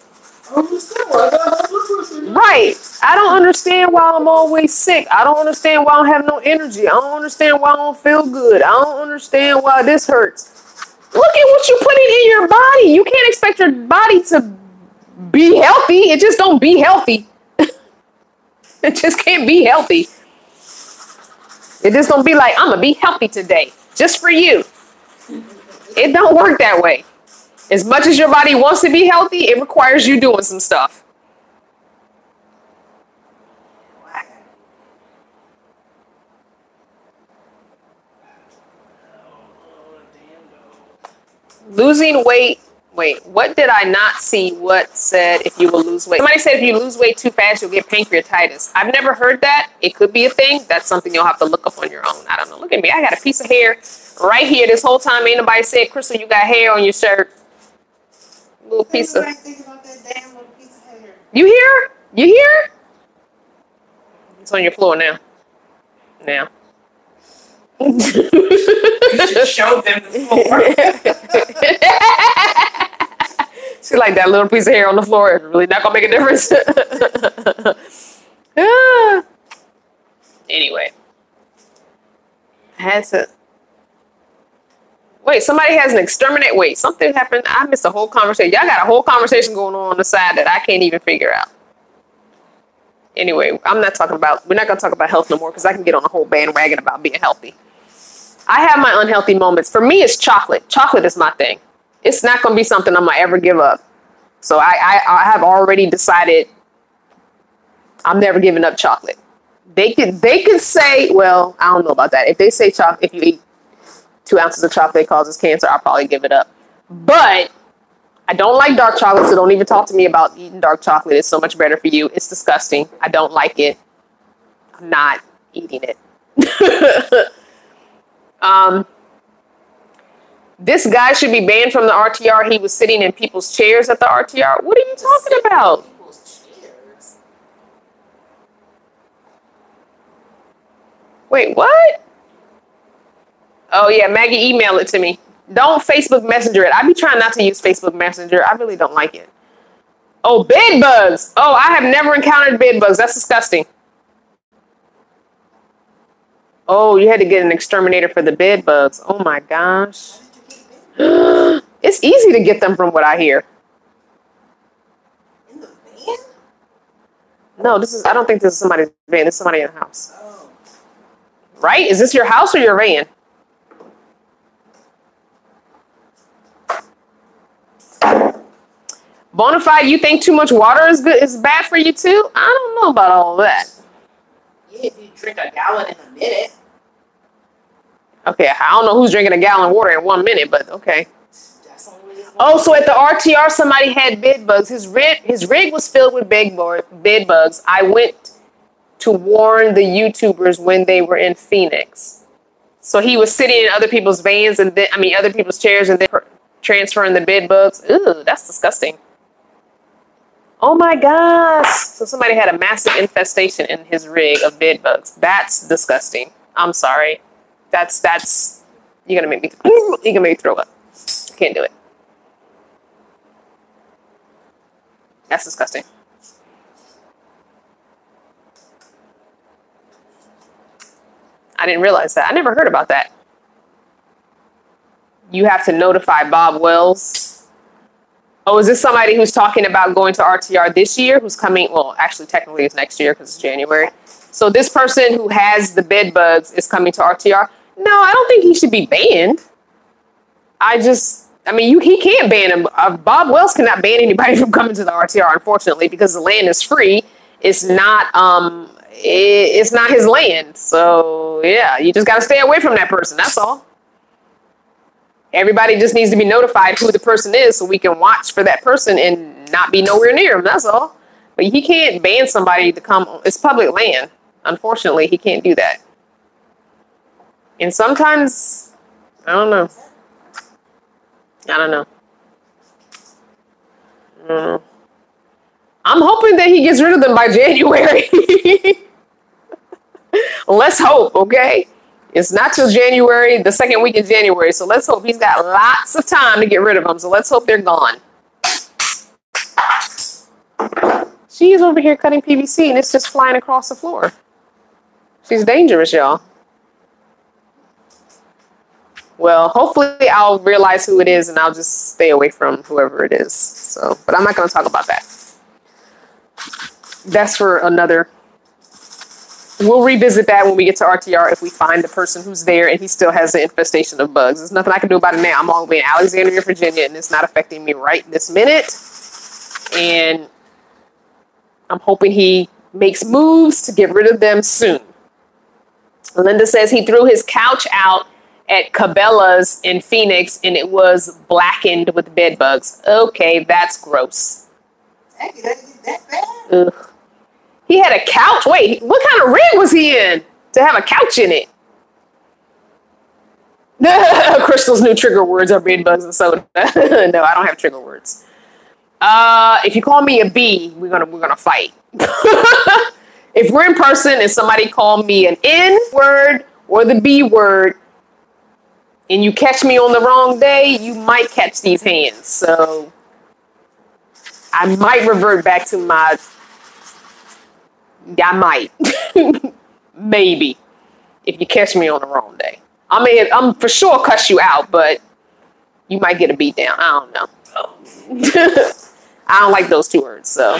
Right. I don't understand why I'm always sick. I don't understand why I don't have no energy. I don't understand why I don't feel good. I don't understand why this hurts. Look at what you're putting in your body. You can't expect your body to be healthy. It just don't be healthy. It just can't be healthy. It just don't be like, I'm going to be healthy today. Just for you. It don't work that way. As much as your body wants to be healthy, it requires you doing some stuff. Losing weight. Wait, what did I not see? What said if you will lose weight? Somebody said if you lose weight too fast, you'll get pancreatitis. I've never heard that. It could be a thing. That's something you'll have to look up on your own. I don't know. Look at me. I got a piece of hair right here. This whole time, ain't nobody said, Crystal, you got hair on your shirt. Little piece of. Think about that damn little piece of hair. You hear? You hear? It's on your floor now. Now. You should show them the floor. She's like, that little piece of hair on the floor is really not gonna make a difference. Anyway, I had to. Wait, somebody has an exterminate. Wait, something happened. I missed a whole conversation. Y'all got a whole conversation going on the side that I can't even figure out. Anyway, we're not gonna talk about health no more because I can get on a whole bandwagon about being healthy. I have my unhealthy moments. For me, it's chocolate. Chocolate is my thing. It's not going to be something I'm going to ever give up. So I have already decided I'm never giving up chocolate. They could say, well, I don't know about that. If they say if you eat 2 ounces of chocolate causes cancer, I'll probably give it up. But I don't like dark chocolate, so don't even talk to me about eating dark chocolate. It's so much better for you. It's disgusting. I don't like it. I'm not eating it. This guy should be banned from the RTR. He was sitting in people's chairs at the RTR. What are you talking about? Wait, what? Oh, yeah, Maggie, email it to me. Don't Facebook Messenger it. I be trying not to use Facebook Messenger. I really don't like it. Oh, bed bugs. Oh, I have never encountered bed bugs. That's disgusting. Oh, you had to get an exterminator for the bed bugs. Oh, my gosh. It's easy to get them from what I hear. In the van? No, I don't think this is somebody's van. This is somebody in the house. Oh. Right? Is this your house or your van? Bonafide, you think too much water is bad for you too? I don't know about all that. Yeah, if you drink a gallon in a minute. Okay, I don't know who's drinking a gallon of water in 1 minute, but okay. That's only Oh, so at the RTR, somebody had bed bugs. His rig was filled with bed bugs. I went to warn the YouTubers when they were in Phoenix. So he was sitting in other people's vans and then, other people's chairs and then transferring the bed bugs. Ew, that's disgusting. Oh my gosh. So somebody had a massive infestation in his rig of bed bugs. That's disgusting. I'm sorry. That's, you're gonna make me throw up. I can't do it. That's disgusting. I didn't realize that. I never heard about that. You have to notify Bob Wells. Oh, is this somebody who's talking about going to RTR this year? Who's coming? Well, actually, technically it's next year because it's January. So this person who has the bed bugs is coming to RTR. No, I don't think he should be banned. He can't ban him. Bob Wells cannot ban anybody from coming to the RTR, unfortunately, because the land is free. It's not his land. So yeah, you just got to stay away from that person. That's all. Everybody just needs to be notified who the person is so we can watch for that person and not be nowhere near him. That's all. But he can't ban somebody to come. It's public land. Unfortunately, he can't do that. And sometimes, I don't know. I'm hoping that he gets rid of them by January. Let's hope, okay? It's not till January, the second week in January. So let's hope. He's got lots of time to get rid of them. So let's hope they're gone. She's over here cutting PVC and it's just flying across the floor. She's dangerous, y'all. Well, hopefully I'll realize who it is and I'll just stay away from whoever it is. So, but I'm not going to talk about that. That's for another. We'll revisit that when we get to RTR if we find the person who's there and he still has the infestation of bugs. There's nothing I can do about it now. I'm all the way in Alexandria, Virginia, and it's not affecting me right this minute. And I'm hoping he makes moves to get rid of them soon. Linda says he threw his couch out at Cabela's in Phoenix and it was blackened with bed bugs. Okay, that's gross. that bad? Ugh. He had a couch. Wait, what kind of rig was he in to have a couch in it? Crystal's new trigger words are bed bugs and soda. No, I don't have trigger words. If you call me a B, we're gonna fight. If we're in person and somebody call me an N word or the B word, and you catch me on the wrong day, you might catch these hands. So I might revert back to my. I might. Maybe. If you catch me on the wrong day. I'm for sure cuss you out, but you might get a beat down. I don't know. I don't like those two words, so.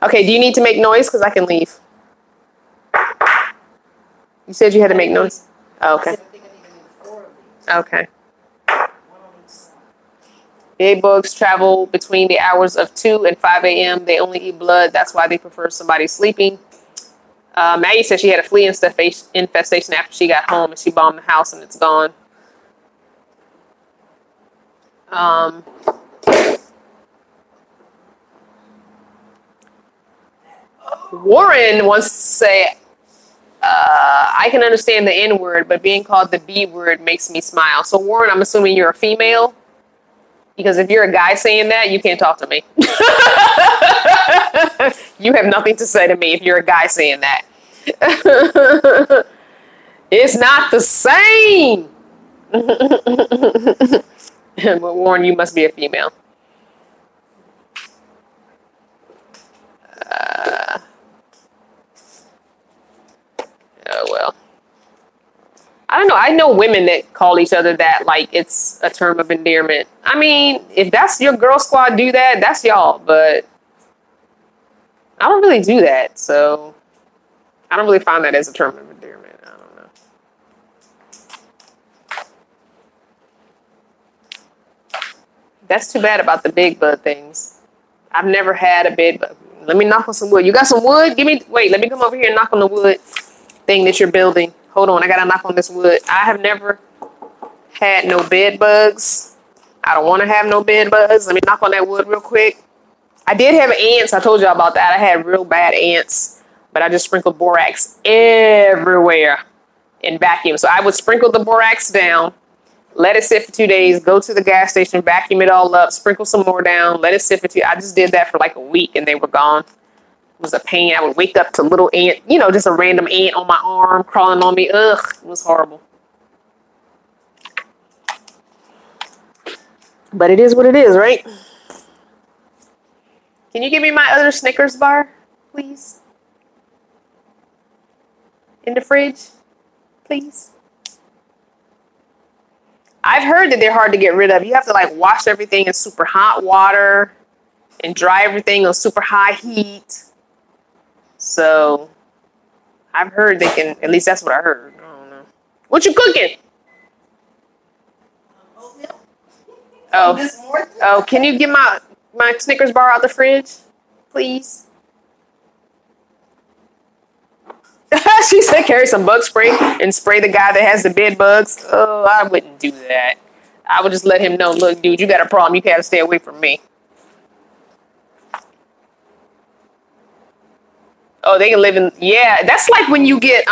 Okay, do you need to make noise? Because I can leave. You said you had to make noise? Oh, okay. Okay. Bed bugs travel between the hours of 2 and 5 a.m. They only eat blood. That's why they prefer somebody sleeping. Maggie said she had a flea infestation after she got home and she bombed the house and it's gone. Warren wants to say, I can understand the N word, but being called the B word makes me smile. So Warren, I'm assuming you're a female? Because if you're a guy saying that, you can't talk to me. You have nothing to say to me if you're a guy saying that. It's not the same. But Warren, you must be a female. Oh, well. I don't know. I know women that call each other that like it's a term of endearment. I mean, if that's your girl squad do that, that's y'all. But I don't really do that. So I don't really find that as a term of endearment. I don't know. That's too bad about the bed bug things. I've never had a bed bug. Let me knock on some wood. You got some wood? Wait, let me come over here and knock on the wood thing that you're building. Hold on, I gotta knock on this wood. I have never had no bed bugs. I don't want to have no bed bugs. Let me knock on that wood real quick. I did have ants. I told you about that. I had real bad ants, but I just sprinkled borax everywhere and vacuum. So I would sprinkle the borax down, let it sit for 2 days, go to the gas station, vacuum it all up, sprinkle some more down, let it sit for 2. I just did that for like a week and they were gone. It was a pain. I would wake up to little ant, you know, just a random ant on my arm crawling on me. Ugh, it was horrible. But it is what it is, right? Can you give me my other Snickers bar, please? In the fridge, please. I've heard that they're hard to get rid of. You have to like wash everything in super hot water and dry everything on super high heat. So I've heard they can, at least that's what I heard. I don't know. What you cooking? Oh, can you get my Snickers bar out the fridge, please? She said carry some bug spray and spray the guy that has the bed bugs. Oh, I wouldn't do that. I would just let him know, look, dude, you got a problem. You gotta stay away from me. Oh, they can live in, yeah, that's like when you get,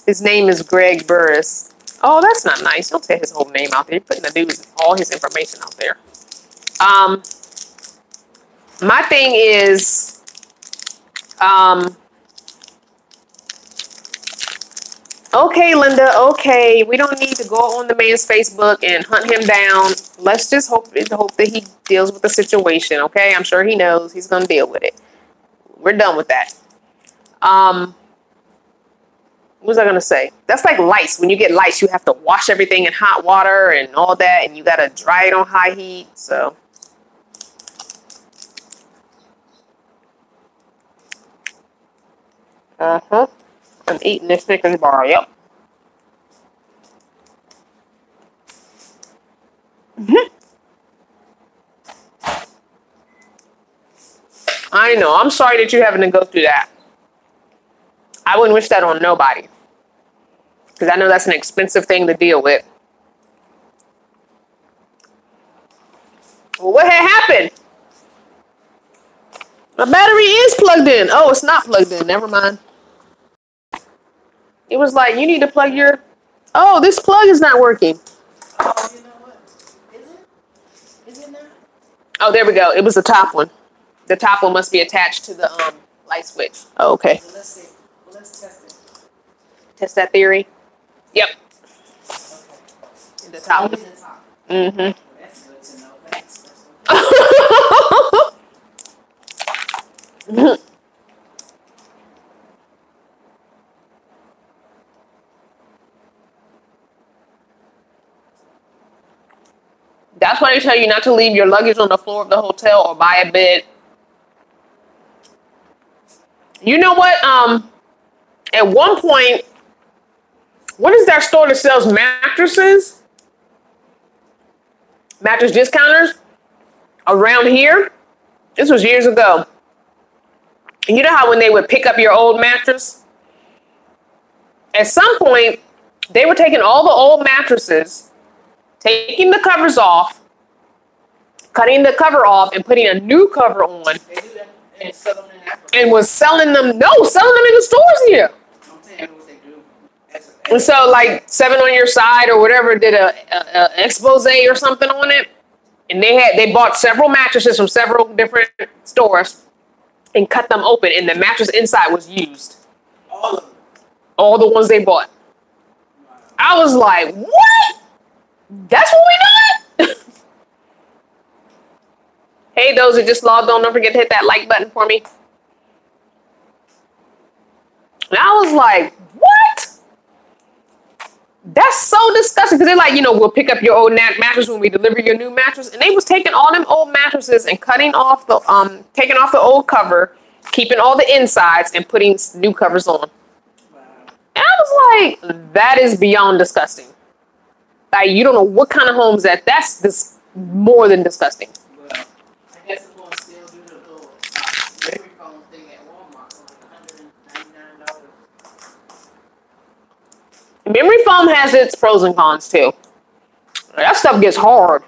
his name is Greg Burris. Oh, that's not nice. Don't say his whole name out there. You're putting the dude's, all his information out there. My thing is, okay, Linda, okay, we don't need to go on the man's Facebook and hunt him down. Let's just hope that he deals with the situation, okay? I'm sure he knows he's going to deal with it. We're done with that. What was I going to say? That's like lice. When you get lice, you have to wash everything in hot water and all that, and you got to dry it on high heat, so... I'm eating this Snickers bar, yep. I know, I'm sorry that you're having to go through that. I wouldn't wish that on nobody. Because I know that's an expensive thing to deal with. Well, what had happened? My battery is plugged in. Oh, it's not plugged in. Never mind. It was like, you need to plug your... Oh, this plug is not working. Oh, you know what? Is it? Is it not? Oh, there we go. It was the top one. The top one must be attached to the light switch. Oh, okay. So let's see. Well, let's test it. Test that theory. Yep. Okay. The top one. Mm-hmm. Well, that's good to know. Thanks. That's why they tell you not to leave your luggage on the floor of the hotel or by a bed. You know what? At one point, what is that store that sells mattresses? Mattress discounters around here. This was years ago. And you know how when they would pick up your old mattress? At some point, they were taking all the old mattresses, taking the covers off, cutting the cover off, and putting a new cover on. They do that and sell them in Africa. And was selling them, selling them in the stores here. I'm telling you what they do. And so, like, 7 on Your Side or whatever did a expose or something on it. And they bought several mattresses from several different stores and cut them open. And the mattress inside was used. All of them. All the ones they bought. Wow. I was like, what? That's what we doing? Hey, those that just logged on, don't forget to hit that like button for me. And I was like, what? That's so disgusting. Because they're like, we'll pick up your old mattress when we deliver your new mattress. And they was taking all them old mattresses and cutting off the taking off the old cover, keeping all the insides and putting new covers on. Wow. And I was like, that is beyond disgusting. Like, you don't know what kind of homes that's more than disgusting. Well, I guess I'm gonna still do the little memory foam thing at Walmart for like $199. Memory foam has its pros and cons too. That stuff gets hard.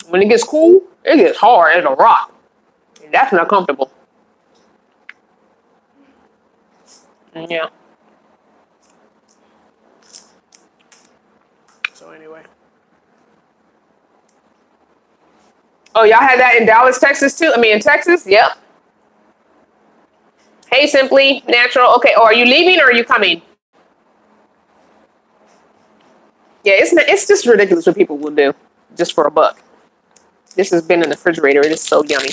When it gets cool, it gets hard as a rock. And that's not comfortable. Yeah. So anyway. Oh, y'all had that in Dallas, Texas too? I mean, in Texas? Yep. Hey, Simply Natural. Okay, oh, are you leaving or are you coming? Yeah, it's just ridiculous what people will do just for a buck. This has been in the refrigerator. It is so yummy.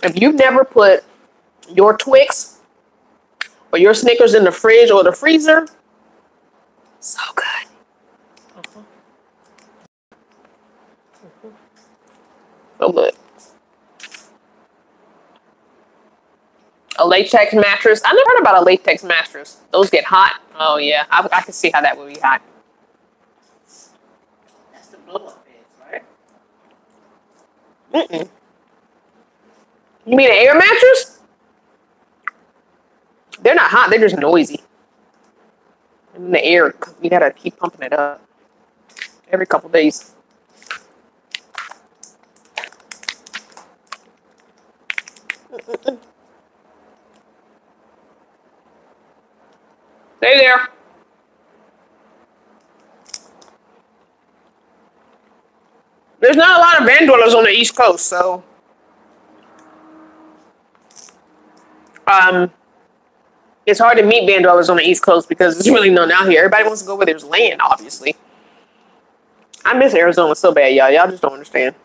If you've never put your Twix or your Snickers in the fridge or the freezer, so good. So good. A latex mattress. I never heard about a latex mattress. Those get hot. Oh yeah, I can see how that would be hot. That's the blow-up beds, right? Mm-mm. You mean an air mattress? They're not hot. They're just noisy. In the air, you gotta keep pumping it up every couple days. Stay there. There's not a lot of van dwellers on the East Coast, so it's hard to meet van dwellers on the East Coast because there's really none out here. Everybody wants to go where there's land, obviously. I miss Arizona so bad, y'all. Y'all just don't understand.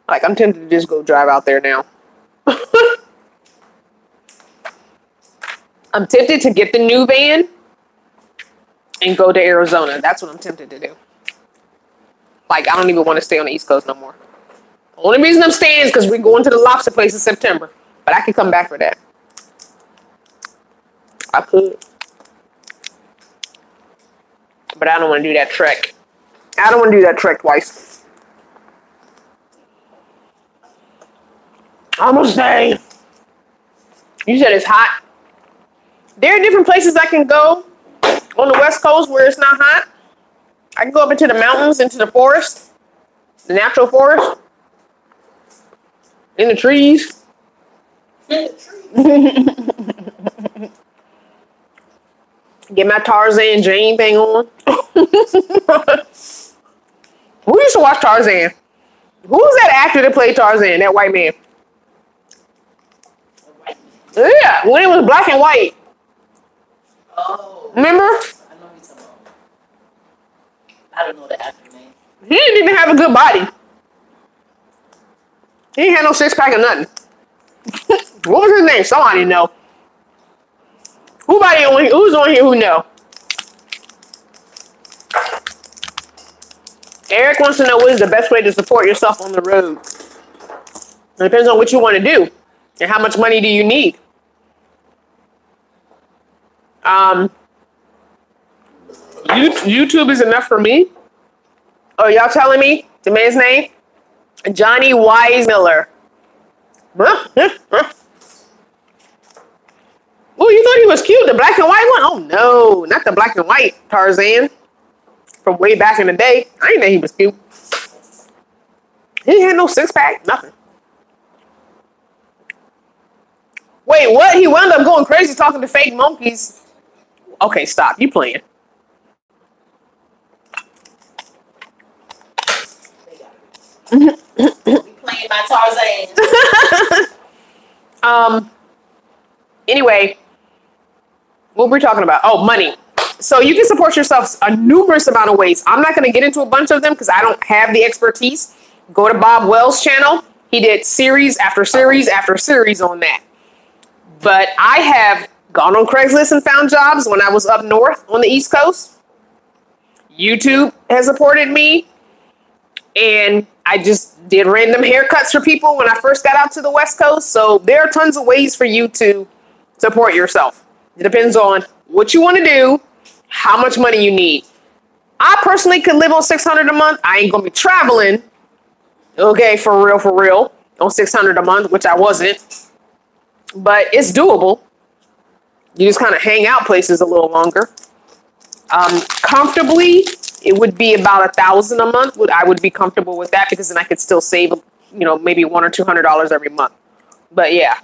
Like, I'm tempted to just go drive out there now. I'm tempted to get the new van and go to Arizona. That's what I'm tempted to do. Like, I don't even want to stay on the East Coast no more. The only reason I'm staying is because we're going to the lobster place in September. But I could come back for that. I could. But I don't want to do that trek. I don't want to do that trek twice. Almost stay. You said it's hot. There are different places I can go on the West Coast where it's not hot. I can go up into the mountains, into the forest, the natural forest, in the trees. Get my Tarzan Jane thing on. Who used to watch Tarzan? Who was that actor that played Tarzan? That white man. Yeah, when it was black and white. Oh. Remember? I know you're talking about. I don't know the actor name. He didn't even have a good body. He ain't had no six pack or nothing. What was his name? Somebody know. Who's on here who know? Eric wants to know what is the best way to support yourself on the road. It depends on what you want to do and how much money do you need. YouTube is enough for me. Oh, y'all telling me the man's name? Johnny Weissmiller. Oh, you thought he was cute? The black and white one? Oh, no. Not the black and white Tarzan from way back in the day. I didn't know he was cute. He had no six-pack. Nothing. Wait, what? He wound up going crazy talking to fake monkeys. Okay, stop. You playing. We playing by Tarzan. Anyway, what were we talking about? Oh, money. So you can support yourself a numerous amount of ways. I'm not going to get into a bunch of them because I don't have the expertise. Go to Bob Wells' channel. He did series after series after series on that. But I have gone on Craigslist and found jobs when I was up north on the East Coast. YouTube has supported me. And I just did random haircuts for people when I first got out to the West Coast. So there are tons of ways for you to support yourself. It depends on what you want to do, how much money you need. I personally could live on $600 a month. I ain't going to be traveling Okay, for real, on 600 a month, which I wasn't, but it's doable. You just kind of hang out places a little longer. Comfortably, it would be about 1,000 a month. I would be comfortable with that because then I could still save, maybe $100 or $200 every month. But yeah,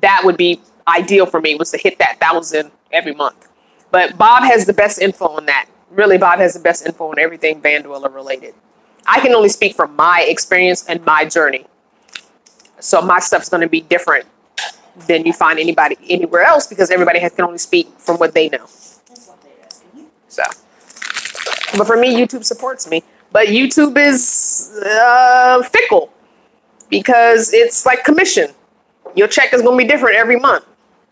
that would be ideal for me, was to hit that 1,000 every month. But Bob has the best info on that. Really, Bob has the best info on everything Vandwiller related. I can only speak from my experience and my journey. So my stuff's going to be different than you find anybody anywhere else because everybody can only speak from what they know. So, but for me, YouTube supports me. But YouTube is fickle because it's like commission. Your check is going to be different every month.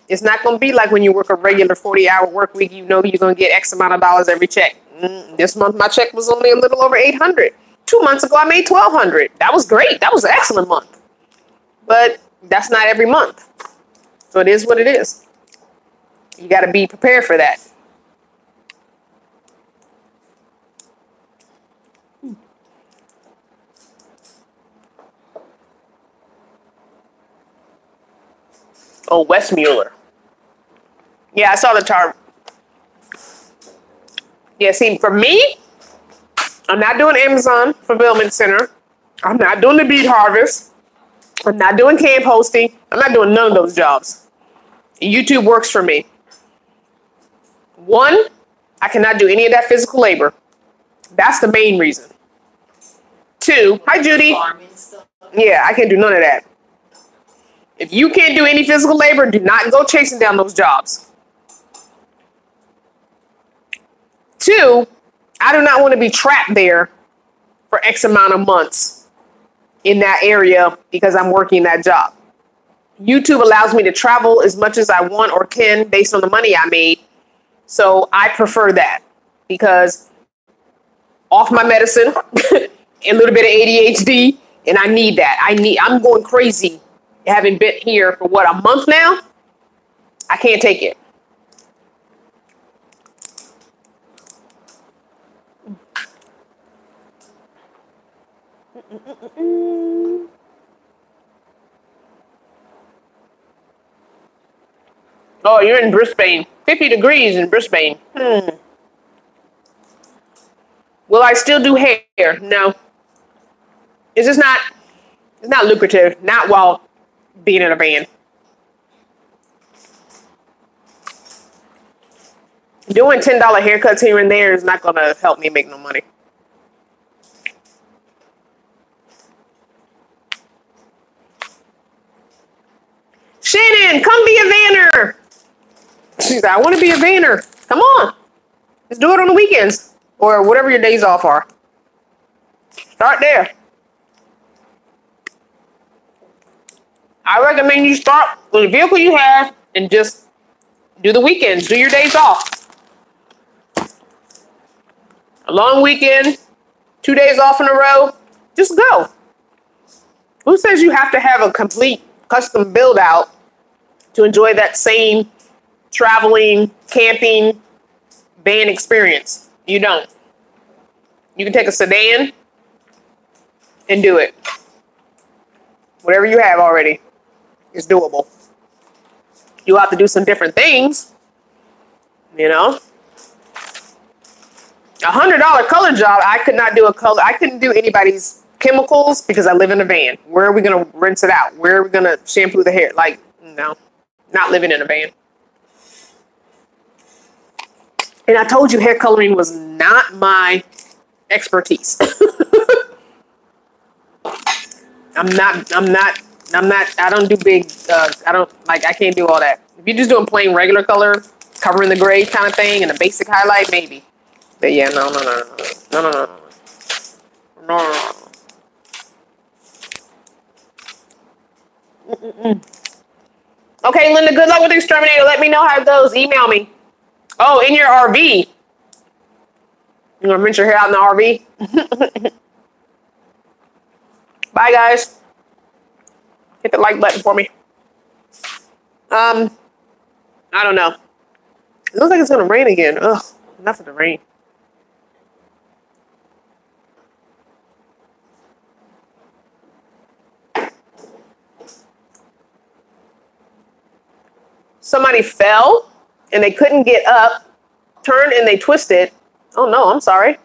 It's not going to be like when you work a regular 40-hour work week, you're going to get X amount of dollars every check. This month, my check was only a little over $800. 2 months ago, I made $1,200. That was great. That was an excellent month. But that's not every month. So it is what it is. You got to be prepared for that. Oh, Westmuller. Yeah, I saw the chart. Yeah, see, for me, I'm not doing Amazon Fulfillment Center. I'm not doing the bead harvest. I'm not doing camp hosting. I'm not doing none of those jobs. YouTube works for me. One, I cannot do any of that physical labor. That's the main reason. Two, hi Judy. Yeah, I can't do none of that. If you can't do any physical labor, do not go chasing down those jobs. Two, I do not want to be trapped there for X amount of months in that area because I'm working that job. YouTube allows me to travel as much as I want or can based on the money I made. So I prefer that because off my medicine, a little bit of ADHD, and I need that. I'm going crazy having been here for what, a month now? I can't take it. Oh, you're in Brisbane. 50 degrees in Brisbane. Will I still do hair? No. It's just not, it's not lucrative. Not while being in a band. Doing $10 haircuts here and there is not going to help me make no money. Shannon, come be a vanner. She's like, I want to be a vanner. Come on. Let's do it on the weekends or whatever your days off are. Start there. I recommend you start with the vehicle you have and just do the weekends. Do your days off. A long weekend, 2 days off in a row, just go. Who says you have to have a complete custom build out to enjoy that same traveling, camping, van experience? You don't. You can take a sedan and do it. Whatever you have already is doable. You'll have to do some different things, you know. $100 color job, I could not do a color. I couldn't do anybody's chemicals because I live in a van. Where are we going to rinse it out? Where are we going to shampoo the hair? Like, no, not living in a van. And I told you hair coloring was not my expertise. I don't do big, I can't do all that. If you're just doing plain regular color, covering the gray kind of thing and a basic highlight, maybe. But yeah, no. Okay, Linda, good luck with the exterminator. Let me know how it goes. Email me. Oh, in your RV. You want to rinse your hair out in the RV? Bye, guys. Hit the like button for me. I don't know. It looks like it's going to rain again. Ugh, enough of the rain. somebody fell and they couldn't get up, turned and they twisted. Oh no, I'm sorry.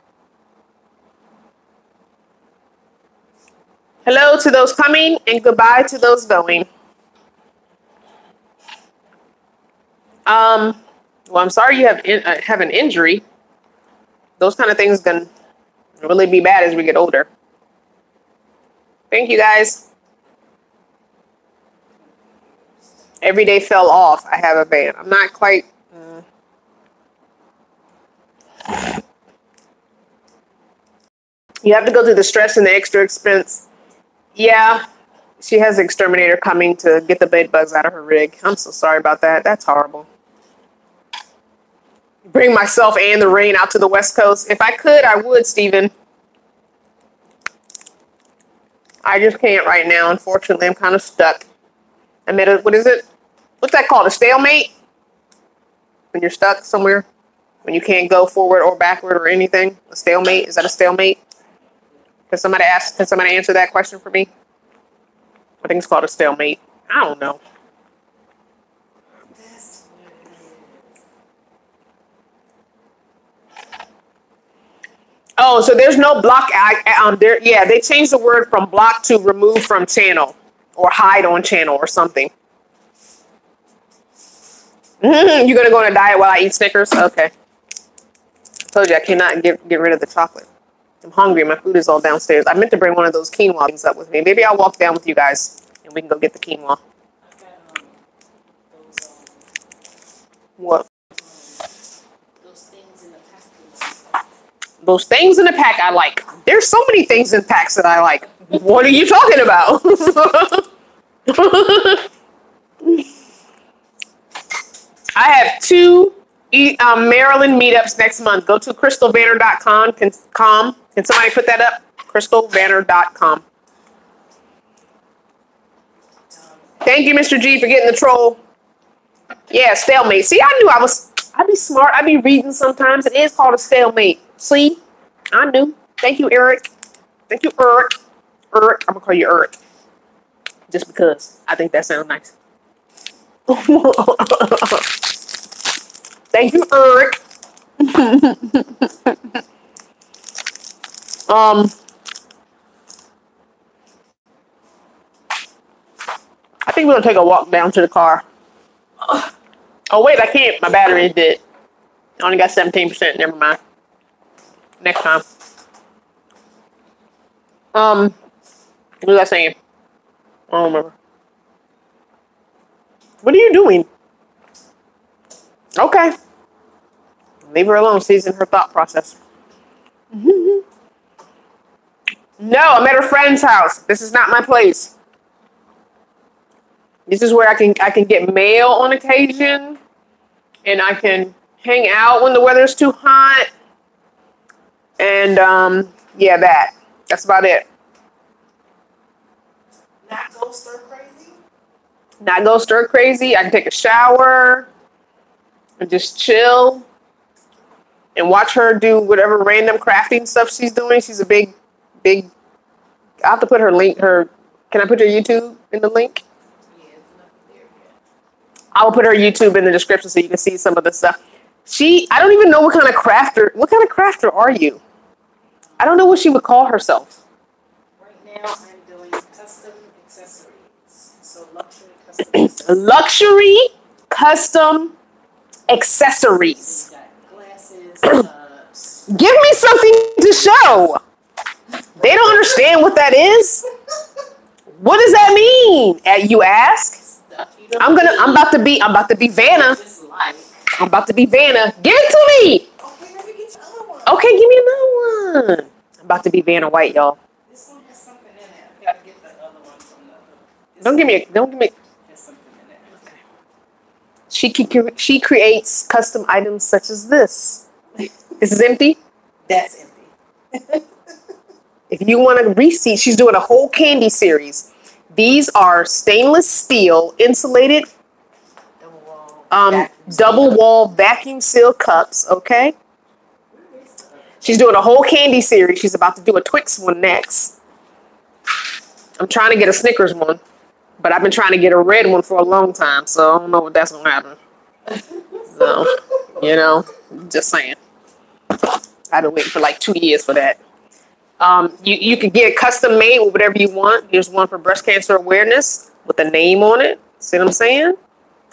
Hello to those coming and goodbye to those going. Well, I'm sorry you have an injury. Those kind of things can really be bad as we get older. Thank you, guys. Every day fell off. I have a band. I'm not quite. You have to go through the stress and the extra expense. Yeah, she has an exterminator coming to get the bed bugs out of her rig. I'm so sorry about that. That's horrible. Bring myself and the rain out to the West Coast. If I could, I would, Stephen. I just can't right now. Unfortunately, I'm kind of stuck. I'm at a, what is it? What's that called? A stalemate? When you're stuck somewhere? When you can't go forward or backward or anything? A stalemate? Is that a stalemate? Can somebody answer that question for me? I think it's called a stalemate. I don't know. Oh, so there's no block. Yeah, they changed the word from block to remove from channel or hide on channel or something. You're gonna go on a diet while I eat Snickers? Okay. Told you I cannot get rid of the chocolate. I'm hungry. My food is all downstairs. I meant to bring one of those quinoa things up with me. Maybe I'll walk down with you guys and we can go get the quinoa. What? Those things in the pack I like. There's so many things in packs that I like. What are you talking about? I have 2 Maryland meetups next month. Go to crystalbanner.com. Can somebody put that up? crystalbanner.com. Thank you, Mr. G, for getting the troll. Yeah, stalemate. See, I knew I'd be smart. I'd be reading sometimes. It is called a stalemate. See? I knew. Thank you, Eric. Thank you, Eric. Eric. I'm going to call you Eric. Just because I think that sounds nice. Thank you, Eric. I think we're going to take a walk down to the car. Oh, wait, I can't. My battery is dead. I only got 17%. Never mind. Next time. What was I saying? I don't remember. What are you doing? Okay. Leave her alone. She's in her thought process. No, I'm at her friend's house. This is not my place. This is where I can get mail on occasion, and I can hang out when the weather's too hot. And yeah, that's about it. Not go stir crazy? Not go stir crazy. I can take a shower and just chill and watch her do whatever random crafting stuff she's doing. She's a big, I have to put her link. Can I put her YouTube in the link? I will put her YouTube in the description so you can see some of the stuff. I don't even know what kind of crafter. What kind of crafter are you? I don't know what she would call herself. Right now, I'm doing custom accessories. So luxury custom accessories. Luxury custom accessories. So you got glasses, cups. Give me something to show. They don't understand what that is. What does that mean? You ask. I'm about to be Vanna. I'm about to be Vanna. Give it to me. Okay, let me get you another one. Okay, give me another one. I'm about to be Vanna White, y'all. This one has something in it. I gotta get the other one from the. Don't give me. Has something in it. Okay. She creates custom items such as this. This is empty. That's empty. If you want a receipt, she's doing a whole candy series. These are stainless steel insulated double wall vacuum seal cups. Okay. She's doing a whole candy series. She's about to do a Twix one next. I'm trying to get a Snickers one. But I've been trying to get a red one for a long time, so I don't know what that's gonna happen. So, you know, just saying. I've been waiting for like 2 years for that. You can get it custom made with whatever you want. Here's one for breast cancer awareness with a name on it. See what I'm saying?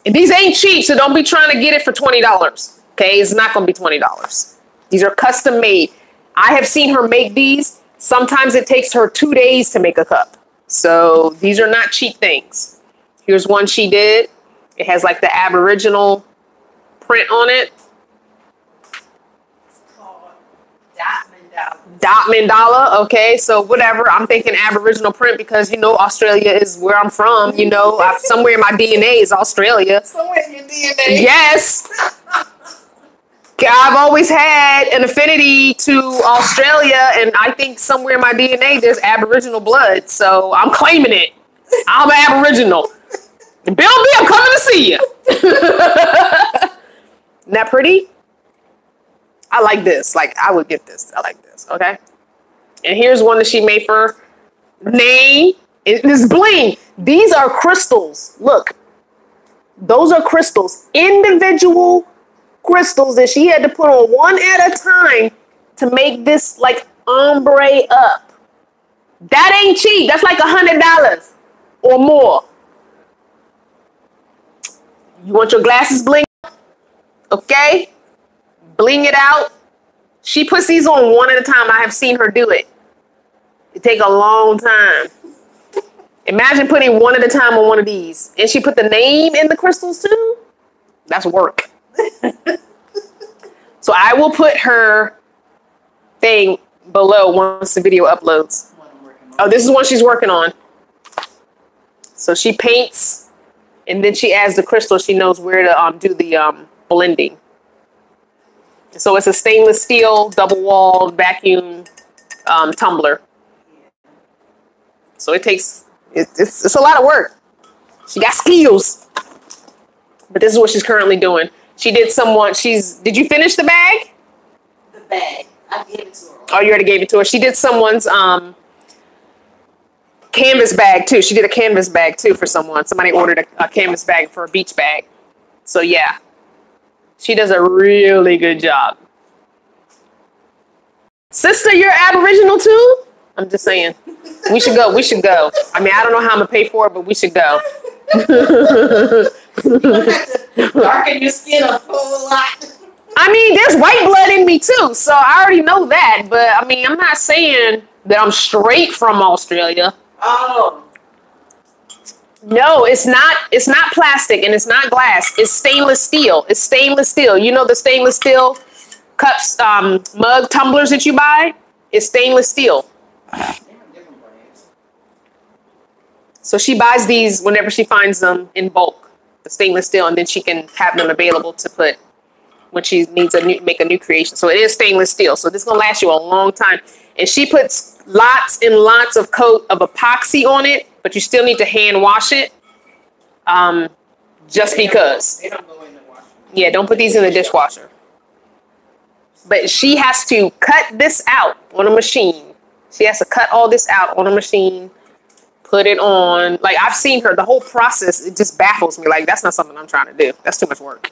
And these ain't cheap, so don't be trying to get it for $20. Okay, it's not gonna be $20. These are custom made. I have seen her make these. Sometimes it takes her 2 days to make a cup. So these are not cheap things. Here's one she did. It has like the Aboriginal print on it. It's called Dot Mandala. Dot Mandala. Okay, so whatever. I'm thinking Aboriginal print because, you know, Australia is where I'm from. You know, somewhere in my DNA is Australia. Somewhere in your DNA. Yes. I've always had an affinity to Australia, and I think somewhere in my DNA there's Aboriginal blood, so I'm claiming it. I'm an Aboriginal. Bill B, I'm coming to see you. Isn't that pretty? I like this. Like, I would get this. I like this, okay? And here's one that she made for Nay. This bling. These are crystals. Look. Those are crystals. Individual crystals that she had to put on one at a time to make this like ombre up. That ain't cheap. That's like $100 or more. You want your glasses bling? Okay. Bling it out. She puts these on one at a time. I have seen her do it. It take a long time. Imagine putting one at a time on one of these. And she put the name in the crystals too. That's work. So I will put her thing below once the video uploads. Oh, this is one she's working on. So she paints and then she adds the crystal. She knows where to do the blending. So it's a stainless steel double-walled vacuum tumbler. So it takes it's a lot of work. She got skills. But this is what she's currently doing. She did did you finish the bag? The bag. I gave it to her. Oh, you already gave it to her. She did someone's canvas bag too. She did a canvas bag too for someone. Somebody ordered a canvas bag for a beach bag. So yeah, she does a really good job. Sister, you're Aboriginal too? I'm just saying. We should go. We should go. I mean, I don't know how I'm gonna pay for it, but we should go. You're gonna have to darken your skin a whole lot. I mean, there's white blood in me too, so I already know that. But I mean, I'm not saying that I'm straight from Australia. Oh. No, it's not. It's not plastic and it's not glass. It's stainless steel. It's stainless steel. You know the stainless steel cups, mug, tumblers that you buy? It's stainless steel. So she buys these whenever she finds them in bulk, the stainless steel, and then she can have them available to put when she needs make a new creation. So it is stainless steel. So this is gonna last you a long time. And she puts lots and lots of coat of epoxy on it, but you still need to hand wash it. Just because. They don't go in the washer. Yeah, don't put these in the dishwasher. But she has to cut this out on a machine. She has to cut all this out on a machine. Put it on. Like, I've seen her, the whole process, it just baffles me. Like, that's not something I'm trying to do. That's too much work.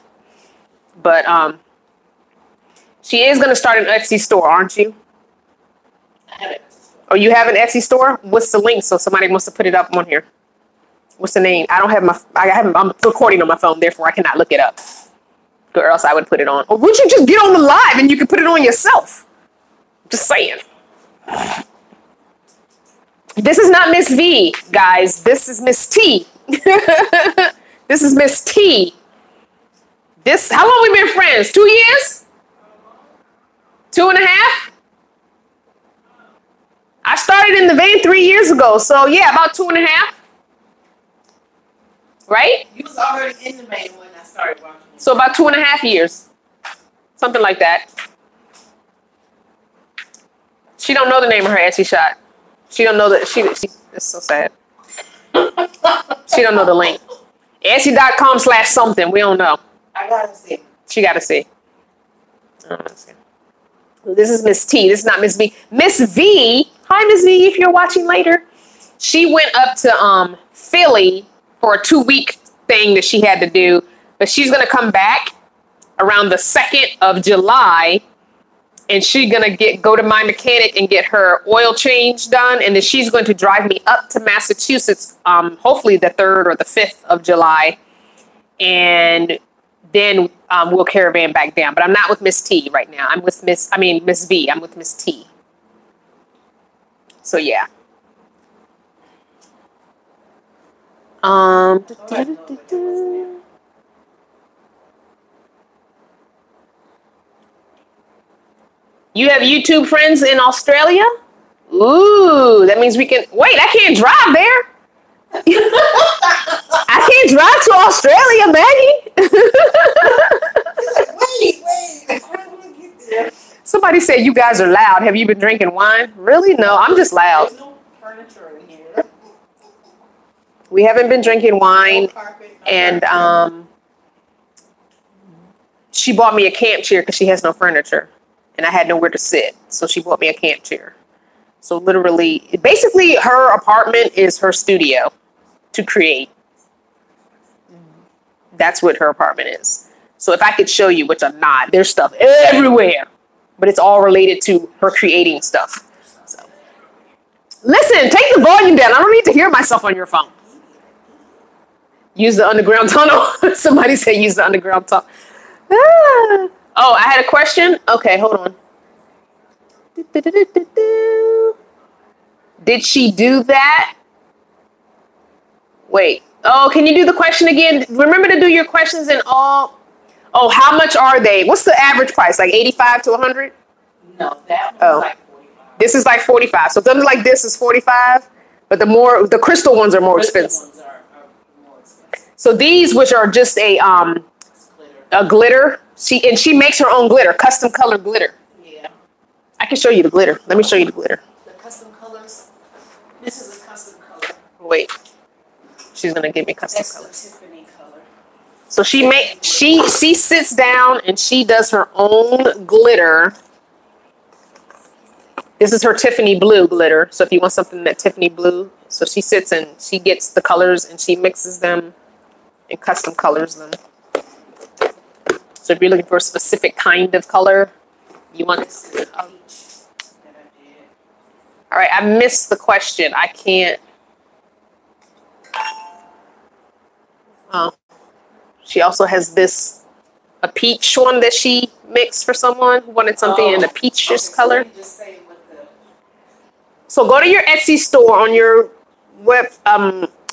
But she is going to start an Etsy store, aren't you? I have it. Oh, you have an Etsy store? What's the link? So somebody must have put it up on here. What's the name? I don't have I'm recording on my phone, therefore I cannot look it up. Or else I would put it on. Or would you just get on the live and you can put it on yourself? Just saying. This is not Miss V, guys. This is Miss T. This is Miss T. How long we been friends? 2 years? 2.5? I started in the vein 3 years ago. So yeah, about 2.5. Right? You was already in the vein when I started watching. So about 2.5 years. Something like that. She don't know the name of her Etsy shop. She don't know that it's so sad. She don't know the link. Etsy.com/something. We don't know. I gotta see. She gotta see. This is Miss T. This is not Miss V. Miss V. Hi, Miss V, if you're watching later. she went up to Philly for a 2-week thing that she had to do, but she's gonna come back around the 2nd of July, and she's gonna go to my mechanic and get her oil change done, and then she's going to drive me up to Massachusetts, hopefully the 3rd or the 5th of July, and then we'll caravan back down. But I'm not with Miss T right now. I'm with Miss V. I'm with Miss T. So yeah. You have YouTube friends in Australia? Ooh, that means we can... Wait, I can't drive there. I can't drive to Australia, Maggie. Wait, how do we get there? Somebody said you guys are loud. Have you been drinking wine? Really? No, I'm just loud. There's no furniture in here. We haven't been drinking wine. No carpet, no And furniture. she bought me a camp chair because she has no furniture. And I had nowhere to sit. So she bought me a camp chair. So literally, basically her apartment is her studio to create. That's what her apartment is. So if I could show you, which I'm not, there's stuff everywhere. But it's all related to her creating stuff. So. Listen, take the volume down. I don't need to hear myself on your phone. Use the underground tunnel. Somebody said use the underground tunnel. Ah. Oh, I had a question? Okay, hold on. Did she do that? Wait. Oh, can you do the question again? Remember to do your questions in all. Oh, how much are they? What's the average price? Like 85 to 100? No, that one's like 45. This is like 45. So something like this is 45, but the crystal ones are more expensive. Ones are more expensive. So these, which are just a glitter. She makes her own glitter, custom color glitter. Yeah. I can show you the glitter. Let me show you the glitter. The custom colors. This is a custom color. Wait. She's gonna give me custom That's colors. the Tiffany color. So she sits down and she does her own glitter. This is her Tiffany blue glitter. So if you want something that Tiffany blue, so she sits and she gets the colors and she mixes them and custom colors them. So if you're looking for a specific kind of color, you want this. All right, I missed the question. I can't. Oh, she also has a peach one that she mixed for someone who wanted something in a peachish color. So go to your Etsy store on your web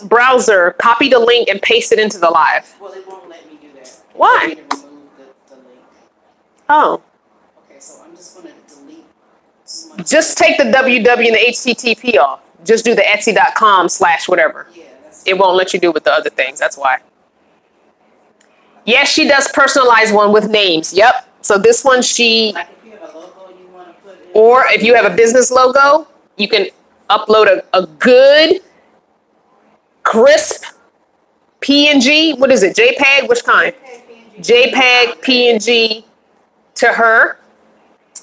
browser, copy the link, and paste it into the live. Well, it won't let me do that. Why? It won't let me remove the link. Oh. Okay, so I'm just going to delete. Just take the www and the HTTP off. Just do the etsy.com/whatever. Yeah, that's It won't let you do it with the other things. That's why. Yes, she does personalize one with names. Yep. So this one, like if you have a logo you want to put in. or if you have a business logo, you can upload a good, crisp PNG. What is it? JPEG? Which kind? JPEG, PNG to her.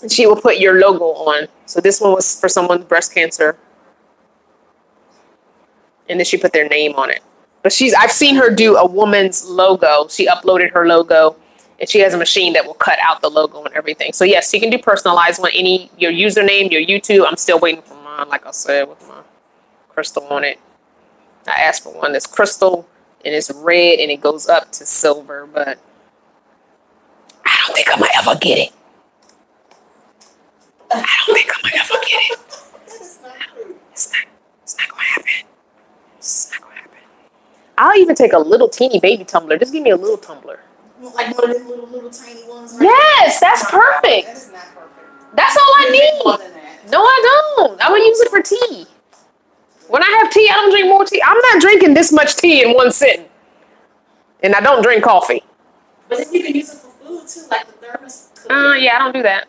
And she will put your logo on. So this one was for someone with breast cancer. And then she put their name on it. But I've seen her do a woman's logo. She uploaded her logo, and she has a machine that will cut out the logo and everything. So yes, you can do personalized one. Your username, your YouTube. I'm still waiting for mine, like I said, with my crystal on it. I asked for one that's crystal, and it's red, and it goes up to silver, but I don't think I'm gonna ever get it. I don't think I'm gonna ever get it. It's not gonna happen. It's not gonna happen. I'll even take a little teeny baby tumbler. Just give me a little tumbler. Like one of them little tiny ones. Right? Yes, that's perfect. That is not perfect. That's all I More need. than that. No, I don't. I'm gonna use it for tea. When I have tea, I don't drink more tea. I'm not drinking this much tea in one sitting. And I don't drink coffee. But then you can use it for food too, like the thermos. Yeah, I don't do that.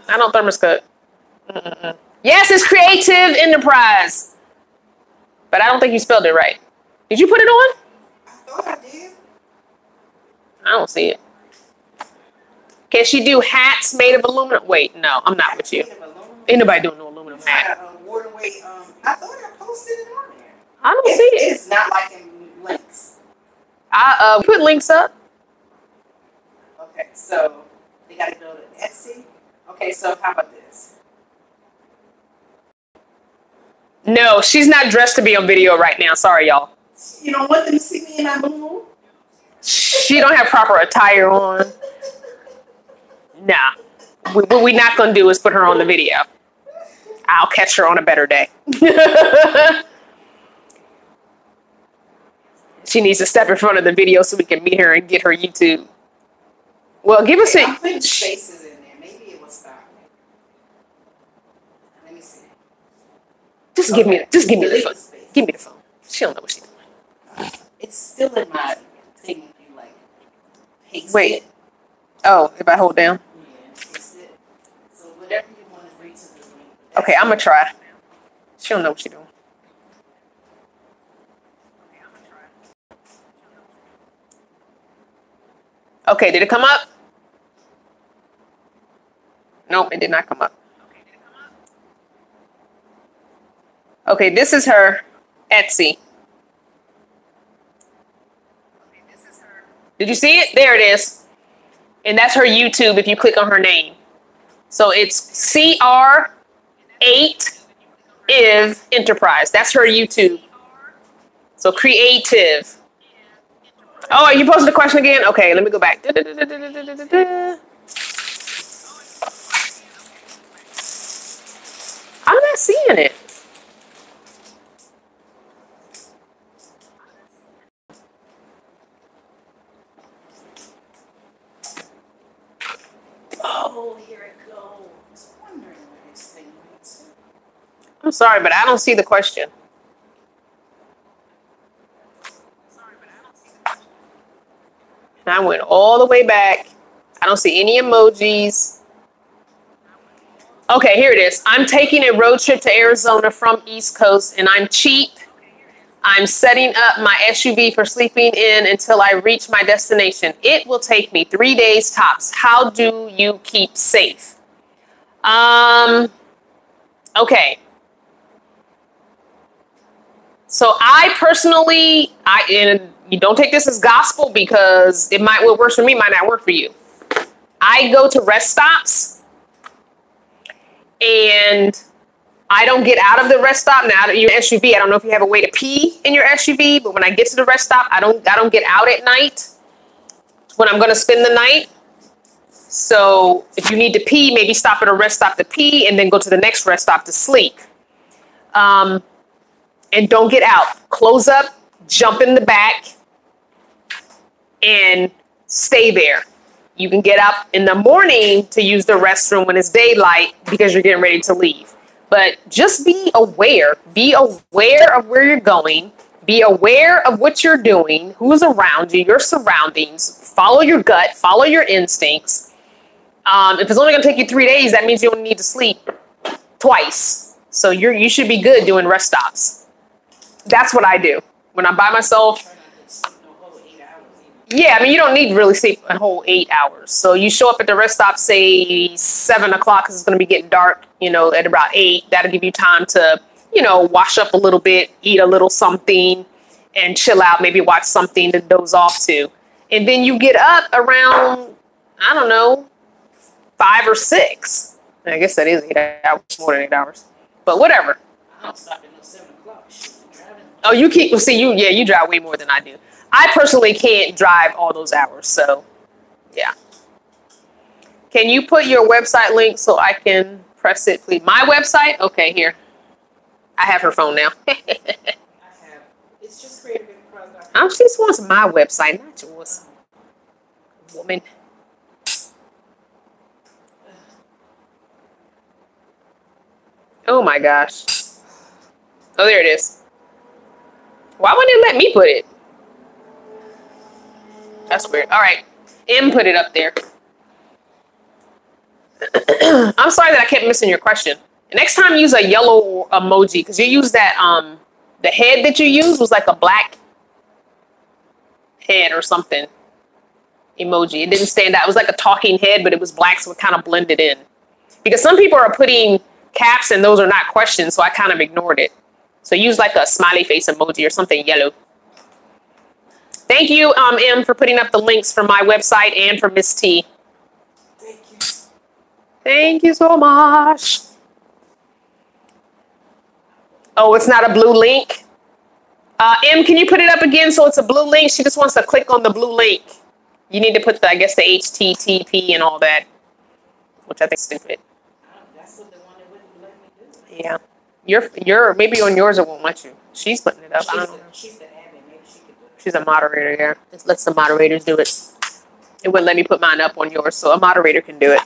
I don't thermos cook. Yes, it's Creative Enterprise. But I don't think you spelled it right. Did you put it on? I thought I did. I don't see it. Can she do hats made of aluminum? Wait, no, I'm not with you. Ain't nobody doing no aluminum hat. reward away. I thought I posted it on there. I don't see it. It's not like in links. I put links up. Okay, so they got to go to Etsy. Okay, so how about this? No, she's not dressed to be on video right now. Sorry, y'all. You don't want them to see me in my moo. She don't have proper attire on. Nah. What we not gonna do is put her on the video. I'll catch her on a better day. She needs to step in front of the video so we can meet her and get her YouTube. Well, give us I'm putting spaces in there. Maybe it will stop me. Let me see. Just give me the phone. Give me the phone. She don't know what she's doing. It's still in my thing. If you like, paste Wait. it. Oh, if I hold down. Yeah, paste it. So whatever you want to bring to the link. Okay, I'm gonna try. She don't know what she's doing. Okay, did it come up? Nope, it did not come up. Okay, this is her Etsy. Did you see it? There it is. And that's her YouTube if you click on her name. So it's CR8 Iv Enterprise. That's her YouTube. So creative. Oh, are you posting the question again? Okay, let me go back. I'm not seeing it. Oh, here it goes. I'm wondering where this thing is. I'm sorry, but I don't see the question. And I went all the way back. I don't see any emojis. Okay, here it is. I'm taking a road trip to Arizona from East Coast, and I'm cheap. I'm setting up my SUV for sleeping in until I reach my destination. It will take me 3 days tops. How do you keep safe? Okay. So I personally, and you don't take this as gospel because it might, what works for me might not work for you. I go to rest stops and I don't get out of the rest stop. Now, your SUV, I don't know if you have a way to pee in your SUV, but when I get to the rest stop, I don't get out at night when I'm going to spend the night. So if you need to pee, maybe stop at a rest stop to pee and then go to the next rest stop to sleep. And don't get out. Close up, jump in the back, and stay there. You can get up in the morning to use the restroom when it's daylight because you're getting ready to leave. But just be aware. Be aware of where you're going. Be aware of what you're doing, who's around you, your surroundings. Follow your gut. Follow your instincts. If it's only going to take you 3 days, that means you only need to sleep twice. So you should be good doing rest stops. That's what I do. When I'm by myself, yeah, I mean, you don't need to really sleep a whole 8 hours. So you show up at the rest stop, say 7 o'clock, because it's going to be getting dark, at about 8. That'll give you time to, wash up a little bit, eat a little something, and chill out, maybe watch something to doze off to. And then you get up around, I don't know, 5 or 6. I guess that is 8 hours, more than 8 hours. But whatever. I don't stop until 7 o'clock. Oh, you drive way more than I do. I personally can't drive all those hours, so yeah. Can you put your website link so I can press it, please? My website? Okay, here. I have her phone now. I have. It's just creativenterprise.com. She just wants my website, not yours. Woman. Oh my gosh. Oh, there it is. Why wouldn't it let me put it? That's weird. All right. M put it up there. I'm sorry that I kept missing your question. Next time, use a yellow emoji because you use that, the head that you used was like a black head or something emoji. It didn't stand out. It was like a talking head, but it was black, so it kind of blended in. Because some people are putting caps and those are not questions, so I kind of ignored it. So use like a smiley face emoji or something yellow. Thank you, M, for putting up the links for my website and for Miss T. Thank you. Thank you so much. Oh, it's not a blue link? M, can you put it up again so it's a blue link? She just wants to click on the blue link. You need to put the, I guess, the HTTP and all that, which I think is stupid. That's what the one that wouldn't let me do. Yeah. Your maybe on yours it won't let you. She's putting it up. I don't know. She's the admin. Maybe she could do it. She's a moderator, yeah. Just let the moderators do it. It wouldn't let me put mine up on yours, so a moderator can do it.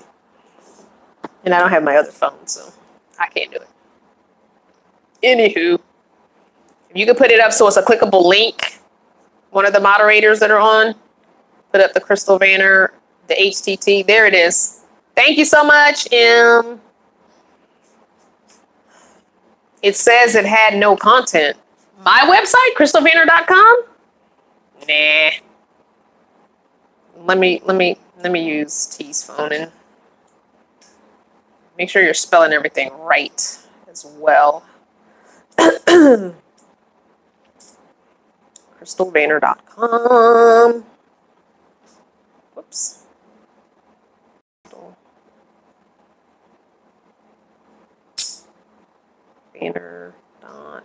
And I don't have my other phone, so I can't do it. Anywho, if you could put it up so it's a clickable link, one of the moderators that are on, put up the Crystal Vanner, the HTT. There it is. Thank you so much, M. It says it had no content. My website, crystalvanner.com? Nah. Let me use T's phone and make sure you're spelling everything right as well. crystalvanner.com. Whoops. Vanner.com.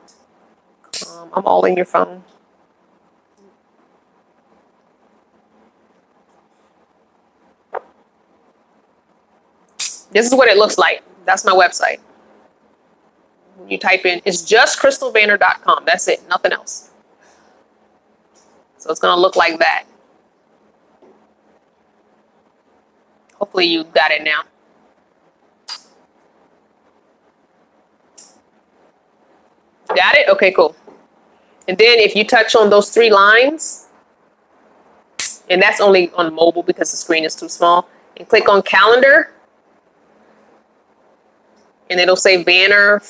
I'm all in your phone. This is what it looks like. That's my website. When you type in, it's just crystalvanner.com. That's it, nothing else. So it's going to look like that. Hopefully you got it now. Got it? Okay, cool. And then if you touch on those three lines, and that's only on mobile because the screen is too small, and click on calendar, and it'll say Vanner,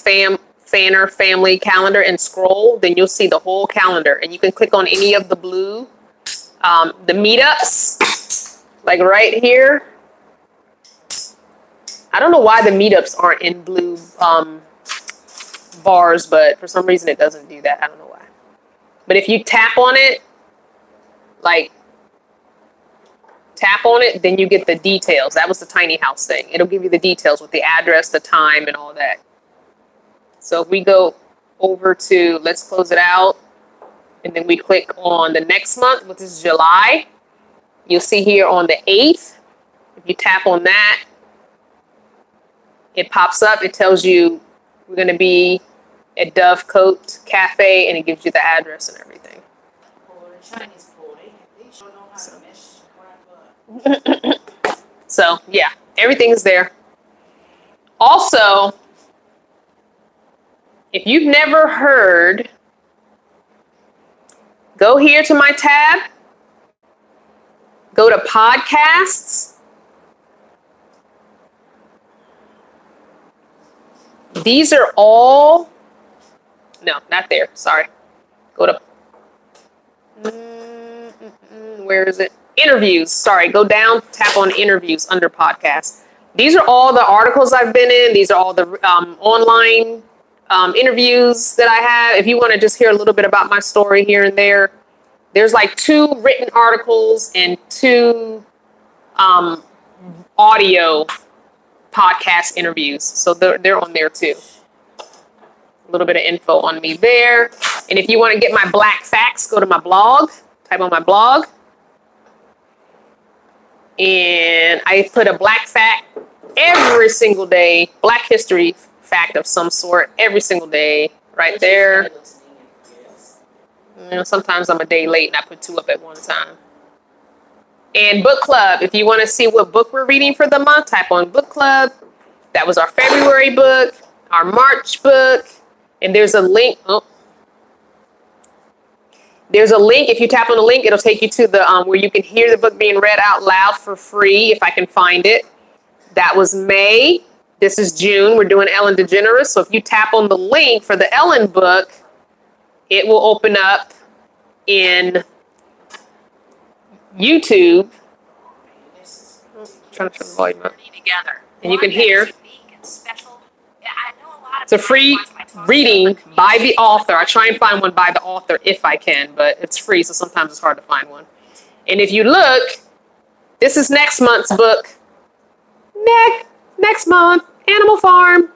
family calendar, and scroll, then you'll see the whole calendar. And you can click on any of the blue, the meetups, like right here. I don't know why the meetups aren't in blue bars, but for some reason it doesn't do that. I don't know why. But if you tap on it, like tap on it, then you get the details. That was the tiny house thing. It'll give you the details with the address, the time, and all that. So if we go over to, let's close it out, and then we click on the next month, which is July, you'll see here on the 8th, if you tap on that, it pops up. It tells you we're going to be at Dove Coat Cafe, and it gives you the address and everything. Chinese pool, they sure know how to mesh. So yeah, everything's there. Also, if you've never heard, go here to my tab, go to podcasts. These are all, no, not there, sorry. Go to, where is it? Interviews, sorry, go down, tap on interviews under podcasts. These are all the articles I've been in. These are all the online interviews that I have. If you want to just hear a little bit about my story here and there, there's like 2 written articles and 2 audio podcast interviews. So they're on there too. A little bit of info on me there. And if you want to get my black facts, go to my blog, type on my blog. And I put a black fact every single day, black history fact of some sort every single day right there. You know, sometimes I'm a day late and I put 2 up at one time. And book club, if you want to see what book we're reading for the month, type on book club. That was our February book, our March book, and there's a link. Oh, there's a link. If you tap on the link, it'll take you to the where you can hear the book being read out loud for free, if I can find it. That was May. This is June. We're doing Ellen DeGeneres. So if you tap on the link for the Ellen book, it will open up in YouTube. I'm trying to turn the volume up. And you can hear. It's a free reading by the author. I try and find one by the author if I can, but it's free, so sometimes it's hard to find one. And if you look, this is next month's book. Next month, Animal Farm.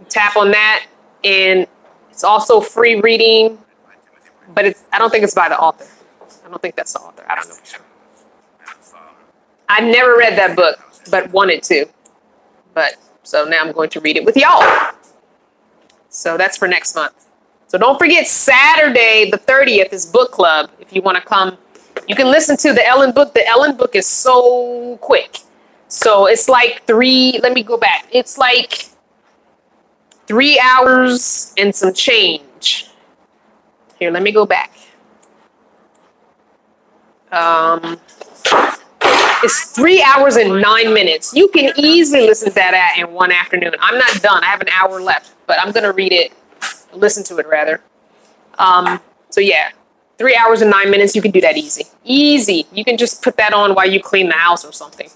Tap on that, and it's also free reading, but I don't think it's by the author. I don't think that's the author. I don't know for sure. I never read that book, but wanted to. So now I'm going to read it with y'all. So that's for next month. So don't forget, Saturday the 30th is book club. If you want to come, you can listen to the Ellen book. The Ellen book is so quick. So it's like let me go back. It's like 3 hours and some change. Here, let me go back. It's 3 hours and 9 minutes. You can easily listen to that in one afternoon. I'm not done. I have an hour left, but I'm going to read it, listen to it rather. So yeah, 3 hours and 9 minutes. You can do that easy. Easy. You can just put that on while you clean the house or something.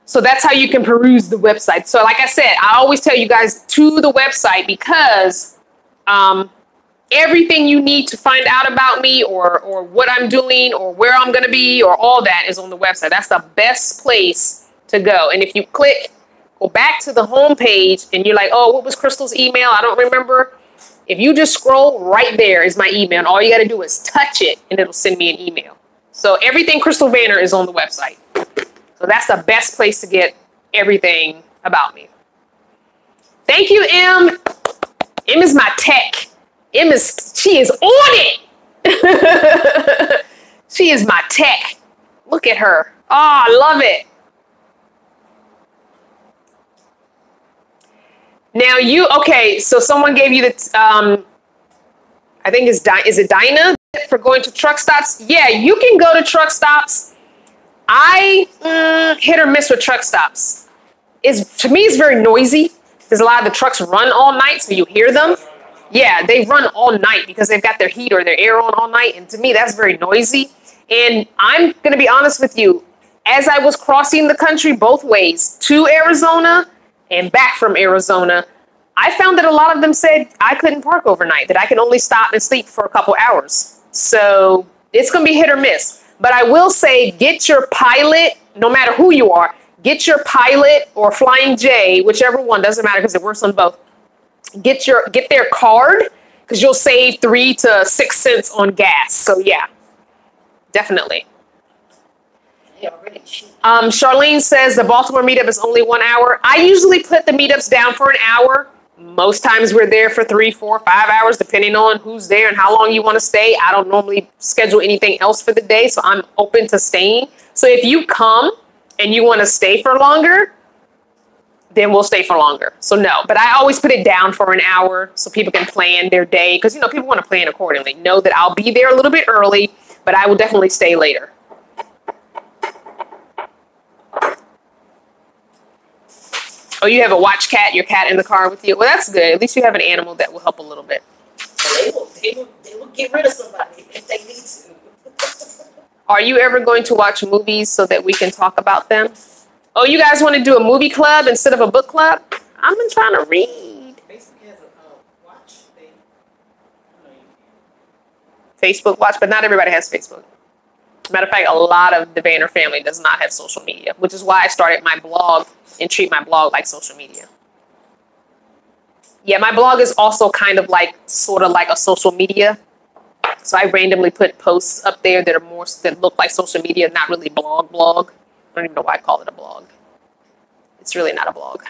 So that's how you can peruse the website. So like I said, I always tell you guys to the website because everything you need to find out about me or what I'm doing or where I'm going to be or all that is on the website. That's the best place to go. And if you go back to the home page and you're like, oh, what was Crystal's email? I don't remember. If you just scroll, right there is my email. And all you got to do is touch it and it'll send me an email. So everything Crystal Vanner is on the website. So that's the best place to get everything about me. Thank you, M. M is my tech. She is on it. She is my tech. Look at her. Oh, I love it. Now okay, so someone gave you the, I think is it Dinah for going to truck stops? Yeah, you can go to truck stops. I hit or miss with truck stops. To me, it's very noisy because a lot of the trucks run all night, so you hear them. Yeah, they run all night because they've got their heat or their air on all night. And to me, that's very noisy. And I'm going to be honest with you. As I was crossing the country both ways to Arizona and back from Arizona, I found that a lot of them said I couldn't park overnight, that I can only stop and sleep for a couple hours. So it's going to be hit or miss. But I will say, get your Pilot, no matter who you are, get your Pilot or Flying J, whichever one, doesn't matter because it works on both. Get their card because you'll save 3 to 6 cents on gas. So yeah, definitely. Charlene says the Baltimore meetup is only 1 hour. I usually put the meetups down for an hour. Most times we're there for 3, 4, 5 hours, depending on who's there and how long you want to stay. I don't normally schedule anything else for the day, so I'm open to staying. So if you come and you want to stay for longer, then we'll stay for longer. So no, but I always put it down for an hour so people can plan their day because, people want to plan accordingly. Know that I'll be there a little bit early, but I will definitely stay later. Oh, you have a watch cat, your cat in the car with you? Well, that's good. At least you have an animal that will help a little bit. They will get rid of somebody if they need to. Are you ever going to watch movies so that we can talk about them? Oh, you guys want to do a movie club instead of a book club? I've been trying to read. Facebook has a watch thing. Facebook watch, but not everybody has Facebook. Matter of fact, a lot of the Vanner family does not have social media, which is why I started my blog and treat my blog like social media. Yeah, my blog is also kind of sort of like a social media. So I randomly put posts up there that look like social media, not really blog. I don't even know why I call it a blog. It's really not a blog.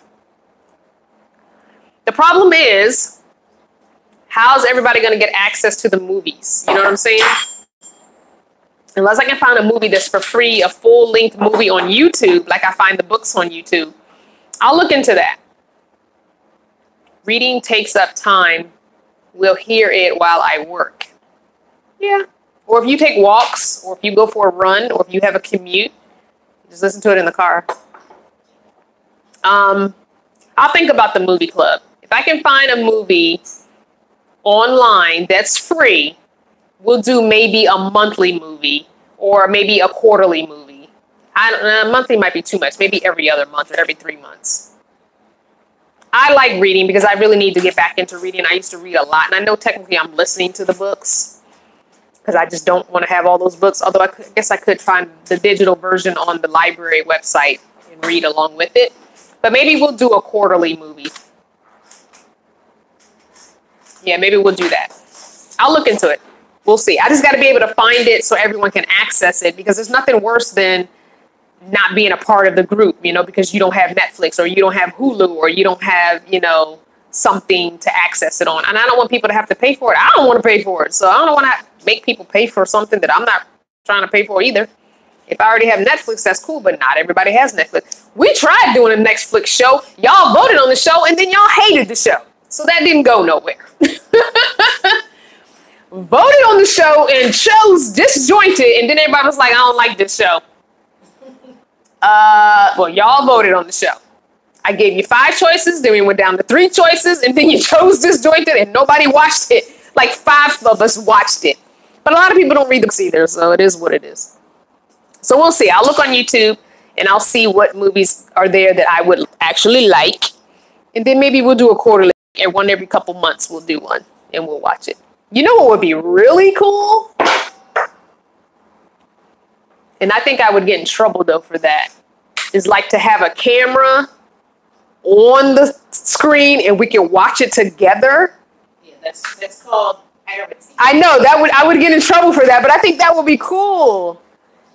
The problem is, how's everybody going to get access to the movies? You know what I'm saying? Unless I can find a movie that's for free, a full-length movie on YouTube, like I find the books on YouTube, I'll look into that. Reading takes up time. We'll hear it while I work. Yeah. Or if you take walks, or if you go for a run, or if you have a commute, just listen to it in the car. I'll think about the movie club. If I can find a movie online that's free, we'll do maybe a monthly movie or maybe a quarterly movie. Monthly might be too much. Maybe every other month or every 3 months. I like reading because I really need to get back into reading. I used to read a lot, and I know technically I'm listening to the books because I just don't want to have all those books. Although I guess I could find the digital version on the library website and read along with it. But maybe we'll do a quarterly movie. Yeah, maybe we'll do that. I'll look into it. We'll see. I just got to be able to find it so everyone can access it, because there's nothing worse than not being a part of the group, you know, because you don't have Netflix or you don't have Hulu or you don't have, you know, something to access it on. And I don't want people to have to pay for it. I don't want to pay for it. So I don't want to make people pay for something that I'm not trying to pay for either. If I already have Netflix, that's cool, but not everybody has Netflix. We tried doing a Netflix show. Y'all voted on the show and then y'all hated the show. So that didn't go nowhere. Voted on the show and chose Disjointed, and then everybody was like, I don't like this show. Well, y'all voted on the show. I gave you 5 choices, then we went down to 3 choices, and then you chose Disjointed, and nobody watched it. Like 5 of us watched it. But a lot of people don't read the books either, so it is what it is. So we'll see. I'll look on YouTube, and I'll see what movies are there that I would actually like. And then maybe we'll do a quarterly, and one every couple months we'll do one, and we'll watch it. You know what would be really cool? And I think I would get in trouble, though, for that. Is like to have a camera on the screen and we can watch it together. Yeah, that's called piracy. I know I would get in trouble for that, but I think that would be cool.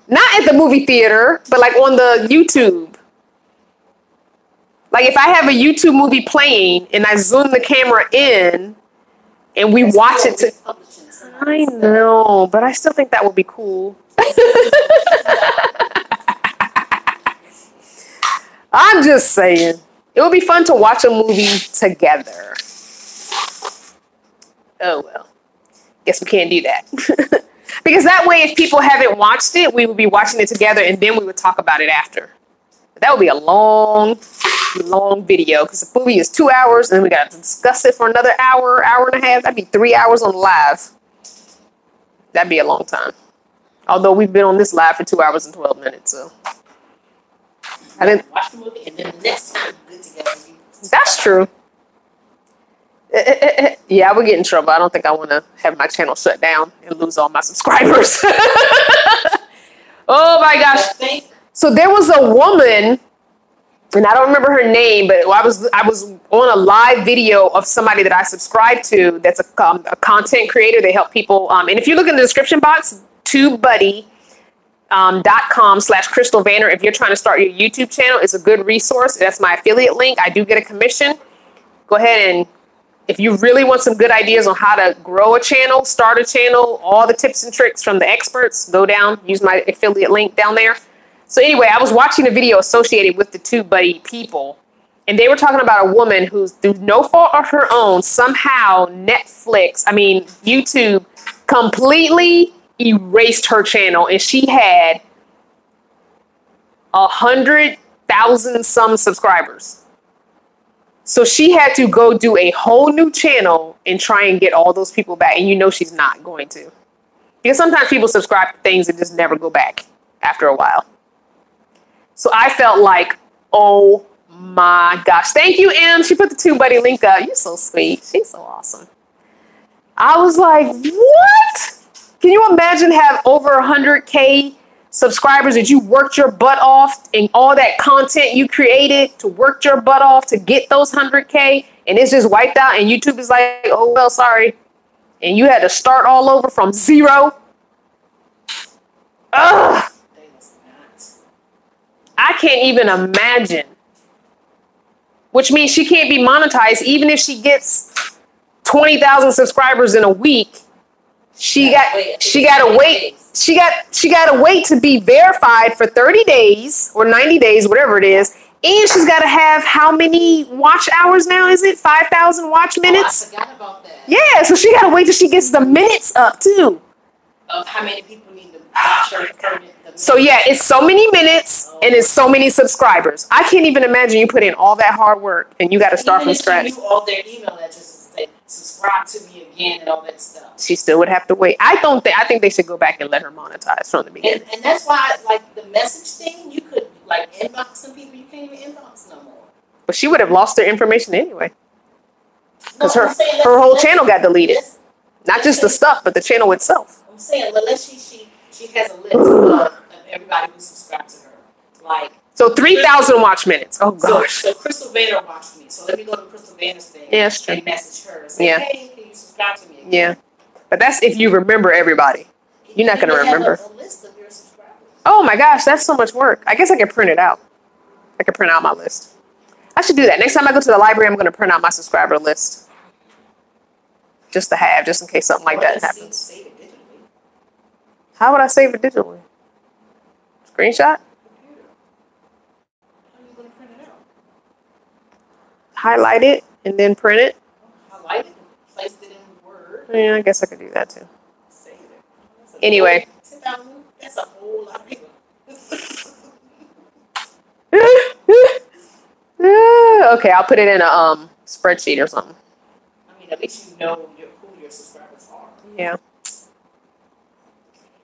Not at the movie theater, but like on the YouTube. Like if I have a YouTube movie playing and I zoom the camera in and we watch it to... I know, but I still think that would be cool. I'm just saying. It would be fun to watch a movie together. Oh, well. Guess we can't do that. Because that way, if people haven't watched it, we would be watching it together and then we would talk about it after. That would be a long video because the movie is 2 hours and then we got to discuss it for another hour, hour and a half. That'd be 3 hours on live. That'd be a long time. Although we've been on this live for 2 hours and 12 minutes, so. I didn't watch the movie and then the next time we're good together. That's true. Yeah, I would get in trouble. I don't think I want to have my channel shut down and lose all my subscribers. Oh my gosh. So there was a woman, and I don't remember her name, but I was on a live video of somebody that I subscribe to that's a content creator. They help people. And if you look in the description box, TubeBuddy.com/Crystal Vanner. If you're trying to start your YouTube channel, it's a good resource. That's my affiliate link. I do get a commission. Go ahead and if you really want some good ideas on how to grow a channel, start a channel, all the tips and tricks from the experts, go down, use my affiliate link down there. So anyway, I was watching a video associated with the TubeBuddy people, and they were talking about a woman who's through no fault of her own, somehow YouTube completely erased her channel, and she had 100,000 some subscribers. So she had to go do a whole new channel and try and get all those people back. And you know she's not going to. Because sometimes people subscribe to things and just never go back after a while. So I felt like, oh my gosh. Thank you, Em. She put the TubeBuddy link up. You're so sweet. She's so awesome. I was like, what? Can you imagine have over 100K subscribers that you worked your butt off and all that content you created to work your butt off to get those 100K and it's just wiped out and YouTube is like, oh, well, sorry. And you had to start all over from zero. Ugh. I can't even imagine. Which means she can't be monetized even if she gets 20,000 subscribers in a week. She got to wait. She got to wait to be verified for 30 days or 90 days, whatever it is. And she's got to have how many watch hours now? Is it 5,000 watch minutes? I forgot about that. Yeah, so she got to wait till she gets the minutes up too. Of how many people need to watch her. So yeah, it's so many minutes and it's so many subscribers. I can't even imagine you put in all that hard work and you got to start from scratch. Even if you knew all their email addresses and say, subscribe to me again and all that stuff. She still would have to wait. I think they should go back and let her monetize from the beginning. And that's why, like, the message thing, you could, like, inbox some people. You can't even inbox no more. But she would have lost her information anyway. Because No, her whole channel got deleted. Not just the stuff, but the channel itself. I'm saying, unless she has a list of everybody who subscribed to her. Like, so 3,000 watch minutes. Oh gosh. So Crystal Vader watched me. So let me go to Crystal Vader's thing. Yeah, that's true. And message her. And say, hey, can you subscribe to me again? Yeah. But that's if you remember everybody. You're not going to remember. A list of your subscribers. Oh my gosh, that's so much work. I guess I can print it out. I can print out my list. I should do that. Next time I go to the library, I'm going to print out my subscriber list. Just to have, just in case something like that happens. Save it digitally. How would I save it digitally? Screenshot? How are you going to print it out? Highlight it and then print it. Highlight it and place it in Word. Yeah, I guess I could do that too. Save it. Anyway. That's a whole lot of people. Okay, I'll put it in a spreadsheet or something. I mean, at least you know who your subscribers are. Yeah.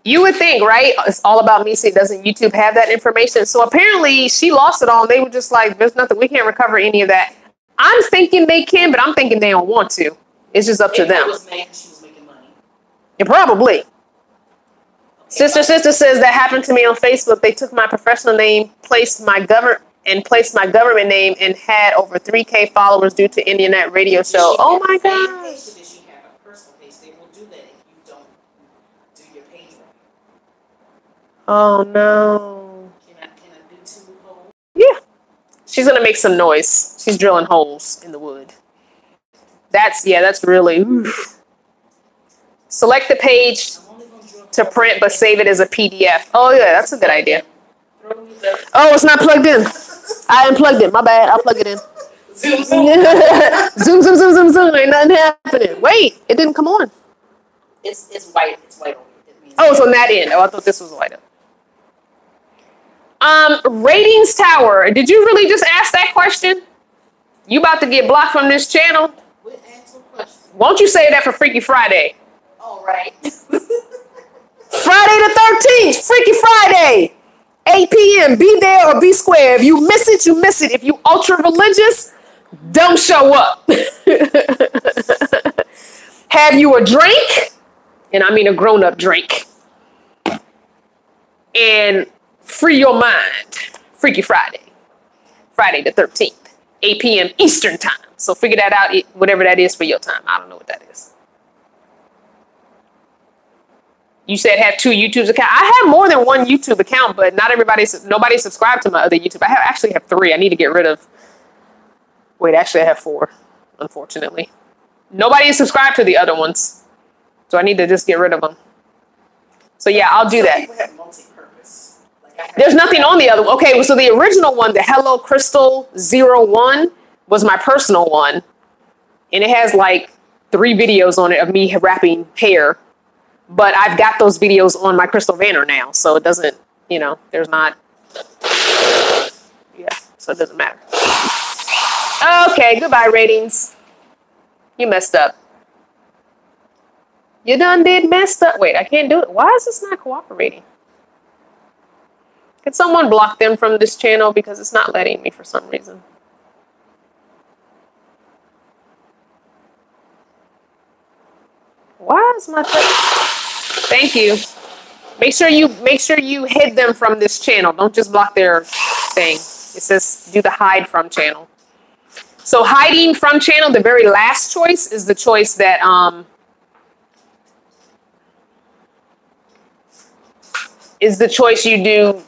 You would think, right? It's all about me. See, doesn't YouTube have that information? So apparently she lost it all. And they were just like, there's nothing. We can't recover any of that. I'm thinking they can, but I'm thinking they don't want to. It's just up to them. She was making money. Yeah, probably. Sister says that happened to me on Facebook. They took my professional name, placed my government name, and had over 3K followers due to Indianet radio show. Oh my gosh. Did she have a personal page? They will do that if you don't do your page right. Oh no. Can I do 2 holes? Yeah. She's gonna make some noise. She's drilling holes in the wood. That's really. Oof. Select the page to print, but save it as a PDF. Oh yeah, that's a good idea. Oh, it's not plugged in. I unplugged it. My bad. I'll plug it in. Zoom. Zoom. Ain't nothing happening. Wait, it didn't come on. It's white. It's white. Oh, it's on that end. Oh, I thought this was light up. Ratings tower. Did you really just ask that question? You about to get blocked from this channel? Won't you say that for Freaky Friday? All right. Friday the 13th. Freaky Friday. 8 p.m. Be there or be square. If you miss it, you miss it. If you ultra religious, don't show up. Have you a drink? And I mean a grown-up drink. And free your mind. Freaky Friday. Friday the 13th. 8 p.m. Eastern time. So figure that out, whatever that is for your time. I don't know what that is. You said have 2 YouTube accounts. I have more than 1 YouTube account, but nobody subscribed to my other YouTube. I actually have 3. I need to get rid of. Wait, actually I have 4, unfortunately. Nobody is subscribed to the other ones. So I need to just get rid of them. So yeah, I'll do that. People have multi-purpose. There's nothing on the other one. Okay, so the original one, the Hello Crystal 01, was my personal one. And it has like 3 videos on it of me wrapping hair. But I've got those videos on my Crystal Vanner now. So it doesn't, there's not. Yeah, so it doesn't matter. Okay, goodbye, ratings. You messed up. You done did messed up. Wait, I can't do it. Why is this not cooperating? Can someone block them from this channel because it's not letting me for some reason? Why is my Thank you. Make sure you hid them from this channel. Don't just block their thing. It says do the hide from channel. So hiding from channel, the very last choice is the choice that is the choice you do.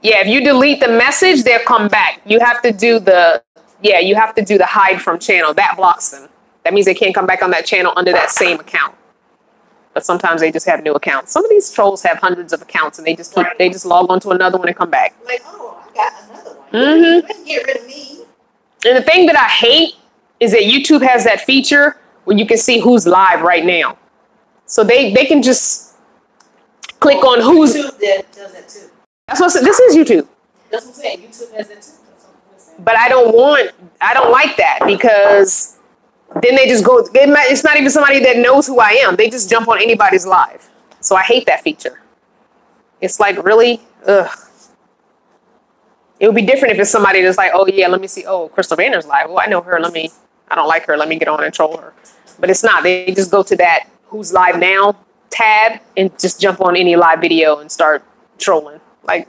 Yeah, if you delete the message, they'll come back. You have to do the hide from channel. That blocks them. That means they can't come back on that channel under that same account. But sometimes they just have new accounts. Some of these trolls have hundreds of accounts and they just log on to another one and come back. Like, oh, I got another one. Mm-hmm. Get rid of me. And the thing that I hate is that YouTube has that feature where you can see who's live right now. So they can just click on who's. YouTube does that too. That's what I said. This is YouTube. That's what I'm saying. YouTube has that too. But I don't like that because then they just go, it's not even somebody that knows who I am. They just jump on anybody's live. So I hate that feature. It's like, really? Ugh. It would be different if it's somebody that's like, oh yeah, let me see. Oh, Crystal Vander's live. Oh, I know her. I don't like her. Let me get on and troll her. But it's not. They just go to that who's live now tab and just jump on any live video and start trolling. Like,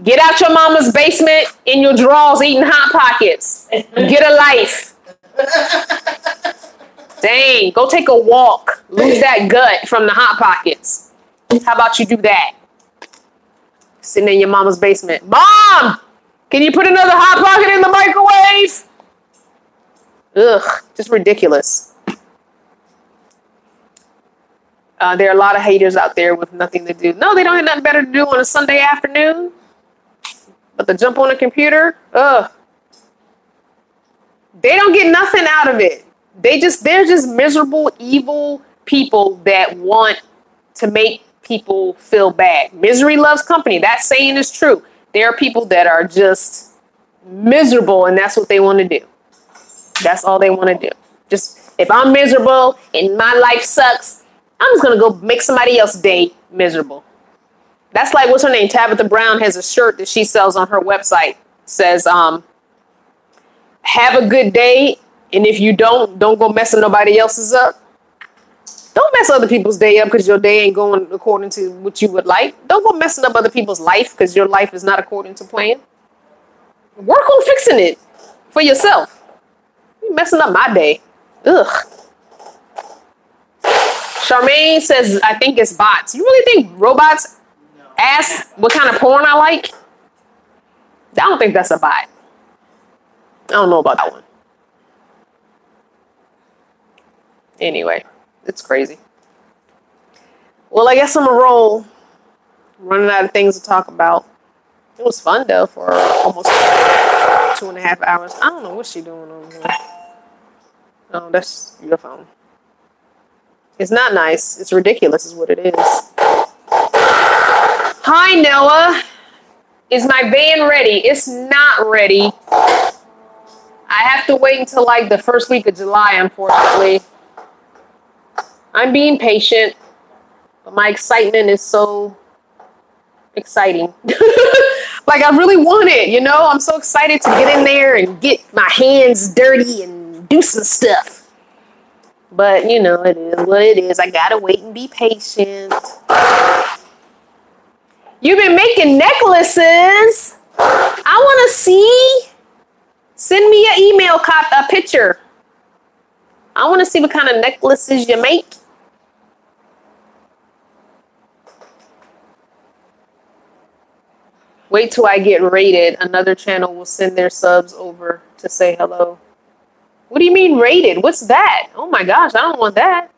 get out your mama's basement in your drawers eating Hot Pockets. Get a life. Dang, go take a walk. Lose that gut from the Hot Pockets. How about you do that? Sitting in your mama's basement. Mom, can you put another Hot Pocket in the microwave? Ugh, just ridiculous. There are a lot of haters out there with nothing to do. No, they don't have nothing better to do on a Sunday afternoon but to jump on a computer. Ugh. They don't get nothing out of it. They're just miserable, evil people that want to make people feel bad. Misery loves company. That saying is true. There are people that are just miserable, and that's what they want to do. That's all they want to do. Just, if I'm miserable and my life sucks, I'm just going to go make somebody else's day miserable. That's like, what's her name? Tabitha Brown has a shirt that she sells on her website. It says, have a good day, and if you don't go messing nobody else's up. Don't mess other people's day up because your day ain't going according to what you would like. Don't go messing up other people's life because your life is not according to plan. Work on fixing it for yourself. You're messing up my day. Ugh. Charmaine says, I think it's bots. You really think robots ask what kind of porn I like? I don't think that's a bot. I don't know about that one. Anyway, it's crazy. Well, I guess I'm a roll. Running out of things to talk about. It was fun, though, for almost 2.5 hours. I don't know what she's doing over here. Oh, that's your phone. It's not nice. It's ridiculous is what it is. Hi, Noah. Is my van ready? It's not ready. I have to wait until like the first week of July, unfortunately. I'm being patient, but my excitement is so exciting. Like, I really want it, you know? I'm so excited to get in there and get my hands dirty and do some stuff. But, you know, it is what it is. I gotta wait and be patient. You've been making necklaces. I want to see. Send me an email, a picture. I want to see what kind of necklaces you make. Wait till I get rated. Another channel will send their subs over to say hello. What do you mean rated? What's that? Oh my gosh, I don't want that.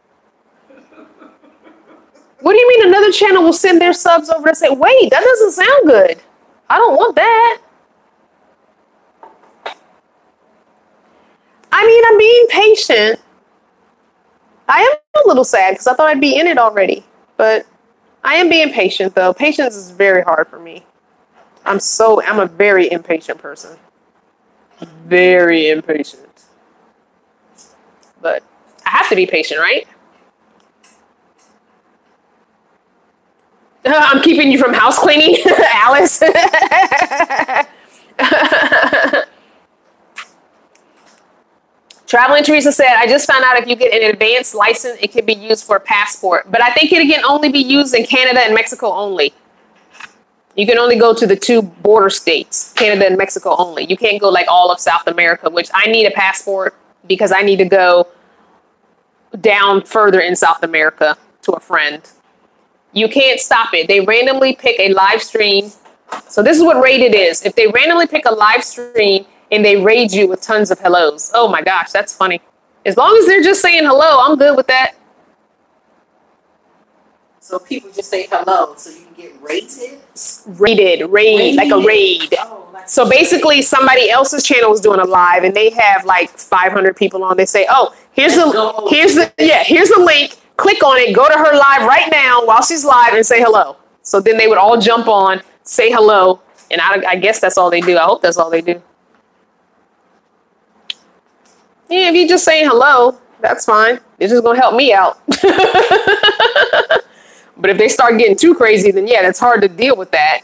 What do you mean another channel will send their subs over to say, wait, that doesn't sound good. I don't want that. I mean, I'm being patient. I am a little sad because I thought I'd be in it already. But I am being patient, though. Patience is very hard for me. I'm a very impatient person. Very impatient. But I have to be patient, right? I'm keeping you from house cleaning, Alice. Traveling Teresa said, I just found out if you get an advanced license, it can be used for a passport. But I think it can only be used in Canada and Mexico only. You can only go to the 2 border states, Canada and Mexico only. You can't go like all of South America, which I need a passport because I need to go down further in South America to a friend. You can't stop it. They randomly pick a live stream. So this is what rated is. If they randomly pick a live stream and they raid you with tons of hellos. Oh my gosh, that's funny. As long as they're just saying hello, I'm good with that. So people just say hello, so you can get rated? Raid, like a raid. Oh, like so basically somebody else's channel is doing a live and they have like 500 people on. They say, oh, here's the link. Click on it, go to her live right now while she's live and say hello. So then they would all jump on, say hello. And I guess that's all they do. I hope that's all they do. Yeah, if you're just saying hello, that's fine. It's just going to help me out. But if they start getting too crazy, then yeah, it's hard to deal with that.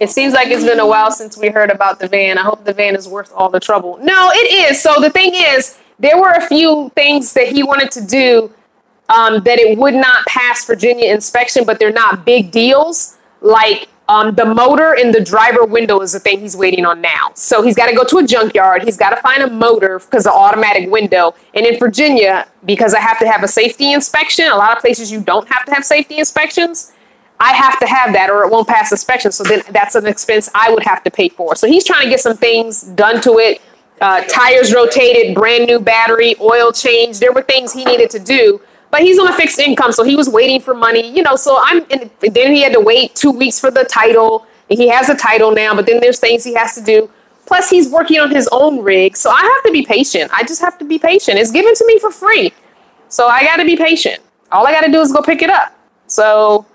It seems like it's been a while since we heard about the van. I hope the van is worth all the trouble. No, it is. So the thing is, there were a few things that he wanted to do that it would not pass Virginia inspection, but they're not big deals. Like the motor in the driver window is the thing he's waiting on now. So he's got to go to a junkyard. He's got to find a motor because of automatic window. And in Virginia, because I have to have a safety inspection, a lot of places you don't have to have safety inspections. I have to have that or it won't pass inspection. So then that's an expense I would have to pay for. So he's trying to get some things done to it. Tires rotated, brand new battery, oil change. There were things he needed to do. But he's on a fixed income, so he was waiting for money, you know, so then he had to wait 2 weeks for the title. And he has a title now, but then there's things he has to do. Plus, he's working on his own rig, so I have to be patient. I just have to be patient. It's given to me for free, so I got to be patient. All I got to do is go pick it up. So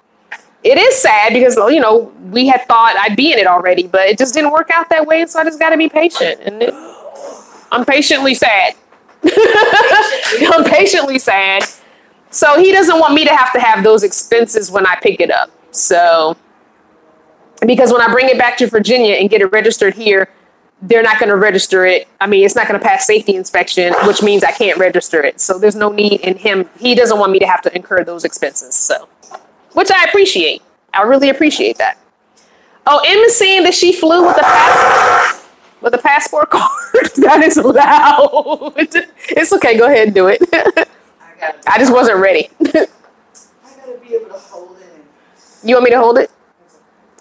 it is sad because, you know, we had thought I'd be in it already, but it just didn't work out that way, and so I just got to be patient. And I'm patiently sad. I'm patiently sad. So he doesn't want me to have those expenses when I pick it up. So, because when I bring it back to Virginia and get it registered here, they're not going to register it. I mean, it's not going to pass safety inspection, which means I can't register it. So there's no need in him. He doesn't want me to have to incur those expenses. So, which I appreciate. I really appreciate that. Oh, Emma's saying that she flew with a passport card. That is loud. It's okay. Go ahead and do it. I just wasn't ready. I gotta be able to hold it. You want me to hold it?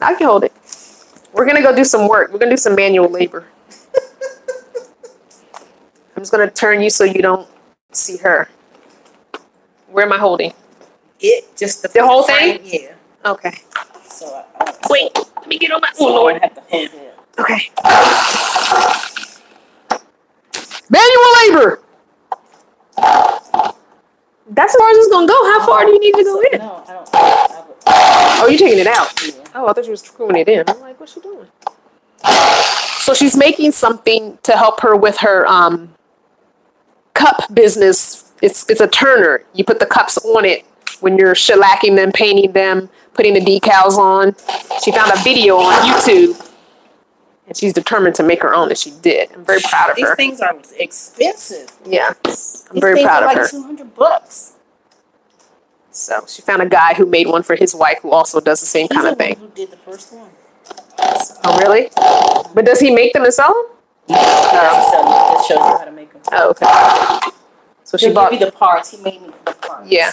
I can hold it. We're gonna go do some work. We're gonna do some manual labor. I'm just gonna turn you so you don't see her. Where am I holding? It just the whole thing? Yeah. Okay. So wait, let me get on my. Oh Lord, I have to hold it. Okay. Manual labor. That's as far as it's gonna go. How far do you need to go in? No, I don't. Oh, you're taking it out. Yeah. Oh, I thought you were screwing it in. I'm like, what's she doing? So she's making something to help her with her cup business. It's a turner. You put the cups on it when you're shellacking them, painting them, putting the decals on. She found a video on YouTube. And she's determined to make her own, and she did. I'm very proud of her. These things are expensive. Yeah, I'm very proud of her. $200. So she found a guy who made one for his wife, who also does the same kind of thing. Who did the first one? Oh, really? But does he make them and sell them? That shows you how to make them. Oh, okay. So she bought me the parts. He made me the parts. Yeah,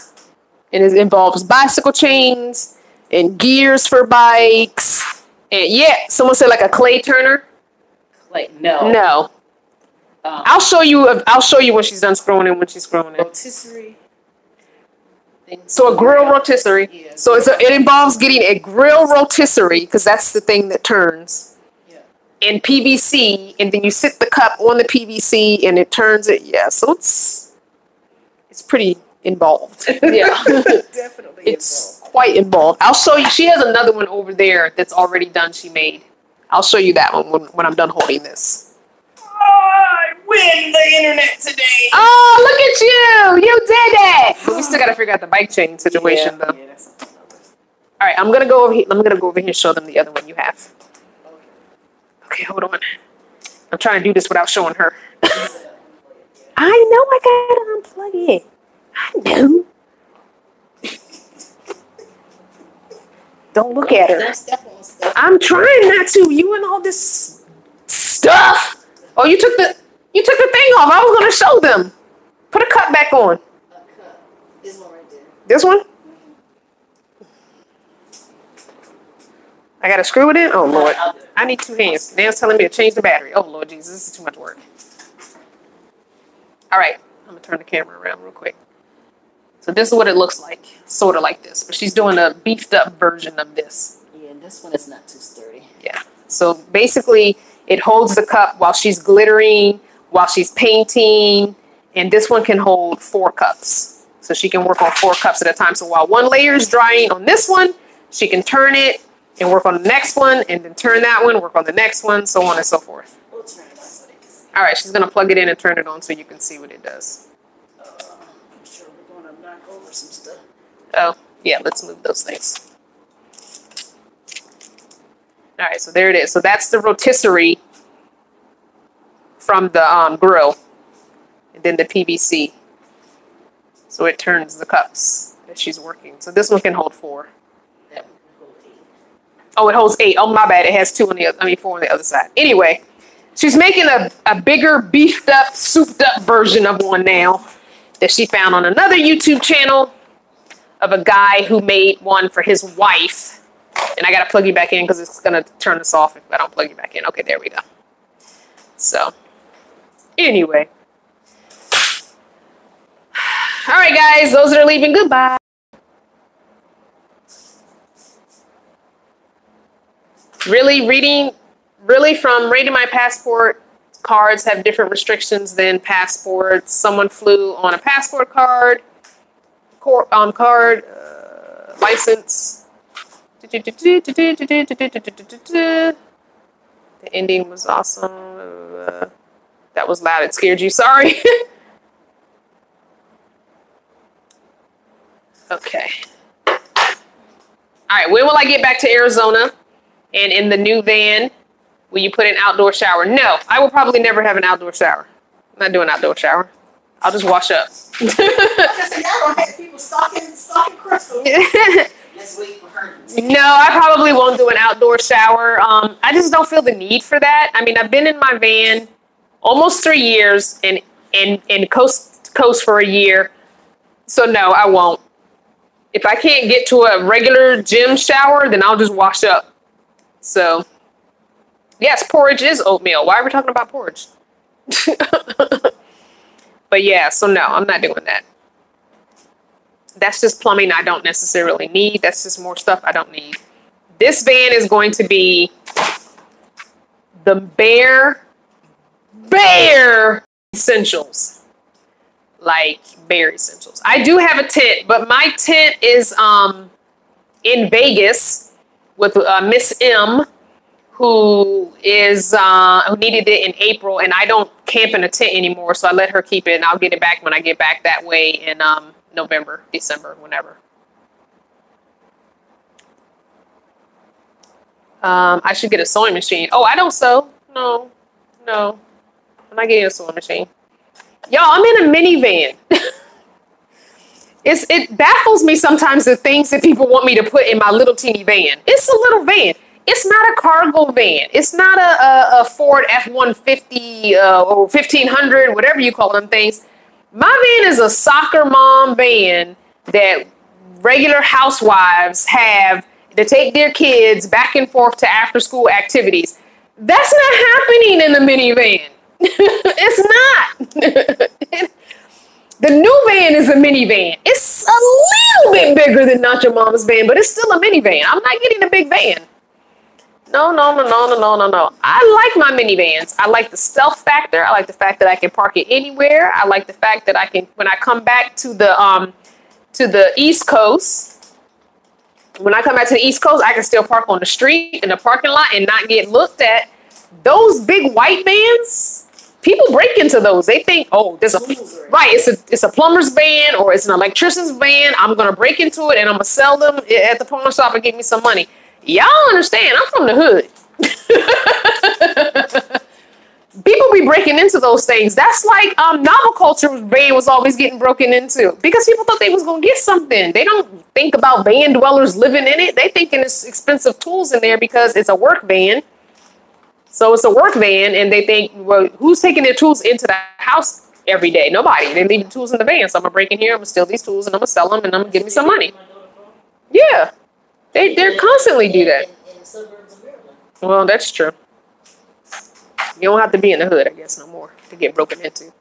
and it involves bicycle chains and gears for bikes. And yeah, someone said like a clay turner. Like no. No. I'll show you. I'll show you when she's done screwing in. When she's screwing in. Rotisserie. So a grill rotisserie. Yeah. So it involves getting a grill rotisserie because that's the thing that turns. Yeah. And PVC, and then you sit the cup on the PVC and it turns it. Yeah. So it's pretty involved. Yeah. Definitely. It's quite involved. I'll show you. She has another one over there that's already done. She made. I'll show you that one when I'm done holding this. I win the internet today. Oh, look at you! You did it. But we still gotta figure out the bike chain situation though. Yeah, that's something else. All right, I'm gonna go over here. I'm gonna go over here and show them the other one you have. Okay, hold on. I'm trying to do this without showing her. I know I gotta unplug it. I know. Don't look at her. I'm trying not to. You and all this stuff. Oh, you took the thing off. I was gonna show them. Put a cup back on. This one right there. This one? I gotta screw it in? Oh Lord. I need 2 hands. Dan's telling me to change the battery. Oh Lord Jesus, this is too much work. Alright, I'm gonna turn the camera around real quick. So this is what it looks like. Sort of like this. But she's doing a beefed up version of this. Yeah, this one is not too sturdy. Yeah. So basically it holds the cup while she's glittering, while she's painting, and this one can hold 4 cups. So she can work on 4 cups at a time. So while one layer is drying on this one, she can turn it and work on the next one, and then turn that one, work on the next one, so on and so forth. We'll turn it on so they can see. All right, she's gonna plug it in and turn it on so you can see what it does. I'm sure we're gonna knock over some stuff. Oh, yeah, let's move those things. All right, so there it is. So that's the rotisserie from the grill, and then the PVC. So it turns the cups as she's working. So this one can hold 4. That one can hold 8. Oh, it holds 8. Oh, my bad. It has 2 on the other. I mean 4 on the other side. Anyway, she's making a bigger, beefed up, souped up version of one now that she found on another YouTube channel of a guy who made one for his wife. And I got to plug you back in because it's going to turn this off if I don't plug you back in. Okay, there we go. So, anyway. All right, guys. Those that are leaving, goodbye. Really from rating my passport, cards have different restrictions than passports. Someone flew on a passport card, license. The ending was awesome. That was loud. It scared you. Sorry. Okay. All right. When will I get back to Arizona? And in the new van, will you put an outdoor shower? No, I will probably never have an outdoor shower. I'm not doing an outdoor shower. I'll just wash up. I just y'all don't have people stalking Crystal. Let's wait for her. No, I probably won't do an outdoor shower. I just don't feel the need for that. I mean, I've been in my van almost 3 years and coast to coast for a year. So no, I won't. If I can't get to a regular gym shower, then I'll just wash up. So, yes, porridge is oatmeal. Why are we talking about porridge? But yeah, so no, I'm not doing that. That's just plumbing I don't necessarily need. That's just more stuff I don't need. This van is going to be the bare essentials. Like bare essentials. I do have a tent, but my tent is in Vegas with Miss M, who needed it in April, and I don't camp in a tent anymore, so I let her keep it, and I'll get it back when I get back that way in November, December, whenever. I should get a sewing machine. Oh, I don't sew. No, I'm not getting a sewing machine. Y'all, I'm in a minivan. It baffles me sometimes the things that people want me to put in my little teeny van. It's a little van. It's not a cargo van. It's not a Ford F-150 or 1500, whatever you call them things. My van is a soccer mom van that regular housewives have to take their kids back and forth to after school activities. That's not happening in the minivan. It's not. The new van is a minivan. It's a little bit bigger than Not Your Mama's van, but it's still a minivan. I'm not getting a big van. No. I like my minivans. I like the stealth factor. I like the fact that I can park it anywhere. I like the fact that I can, when I come back to the East Coast, I can still park on the street in the parking lot and not get looked at. Those big white vans, people break into those. They think, oh, it's a plumber's van or it's an electrician's van. I'm gonna break into it and I'm gonna sell them at the pawn shop and get me some money. Y'all understand? I'm from the hood. People be breaking into those things. That's like novel culture van was always getting broken into because people thought they was gonna get something. They don't think about van dwellers living in it. They thinking it's expensive tools in there because it's a work van. So it's a work van, and they think, well, who's taking their tools into the house every day? Nobody. They leave the tools in the van. So I'm gonna break in here. I'm gonna steal these tools, and I'm gonna sell them, and I'm gonna give me some money. Yeah, they're constantly do that. In the suburbs of Maryland. Well, that's true. You don't have to be in the hood, I guess, no more to get broken into.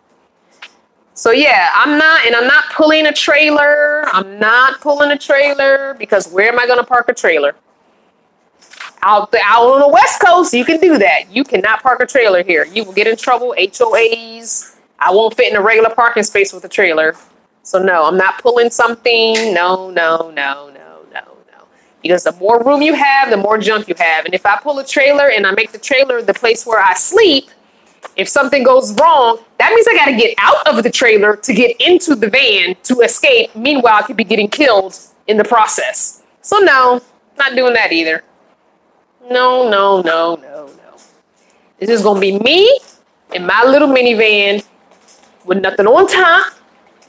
So yeah, I'm not pulling a trailer. I'm not pulling a trailer because where am I gonna park a trailer? Out on the West Coast, you can do that. You cannot park a trailer here. You will get in trouble, HOAs. I won't fit in a regular parking space with a trailer. So no, I'm not pulling something. No. Because the more room you have, the more junk you have. And if I pull a trailer and I make the trailer the place where I sleep, if something goes wrong, that means I got to get out of the trailer to get into the van to escape. Meanwhile, I could be getting killed in the process. So no, not doing that either. No, no, no, no, no. This is going to be me in my little minivan with nothing on top,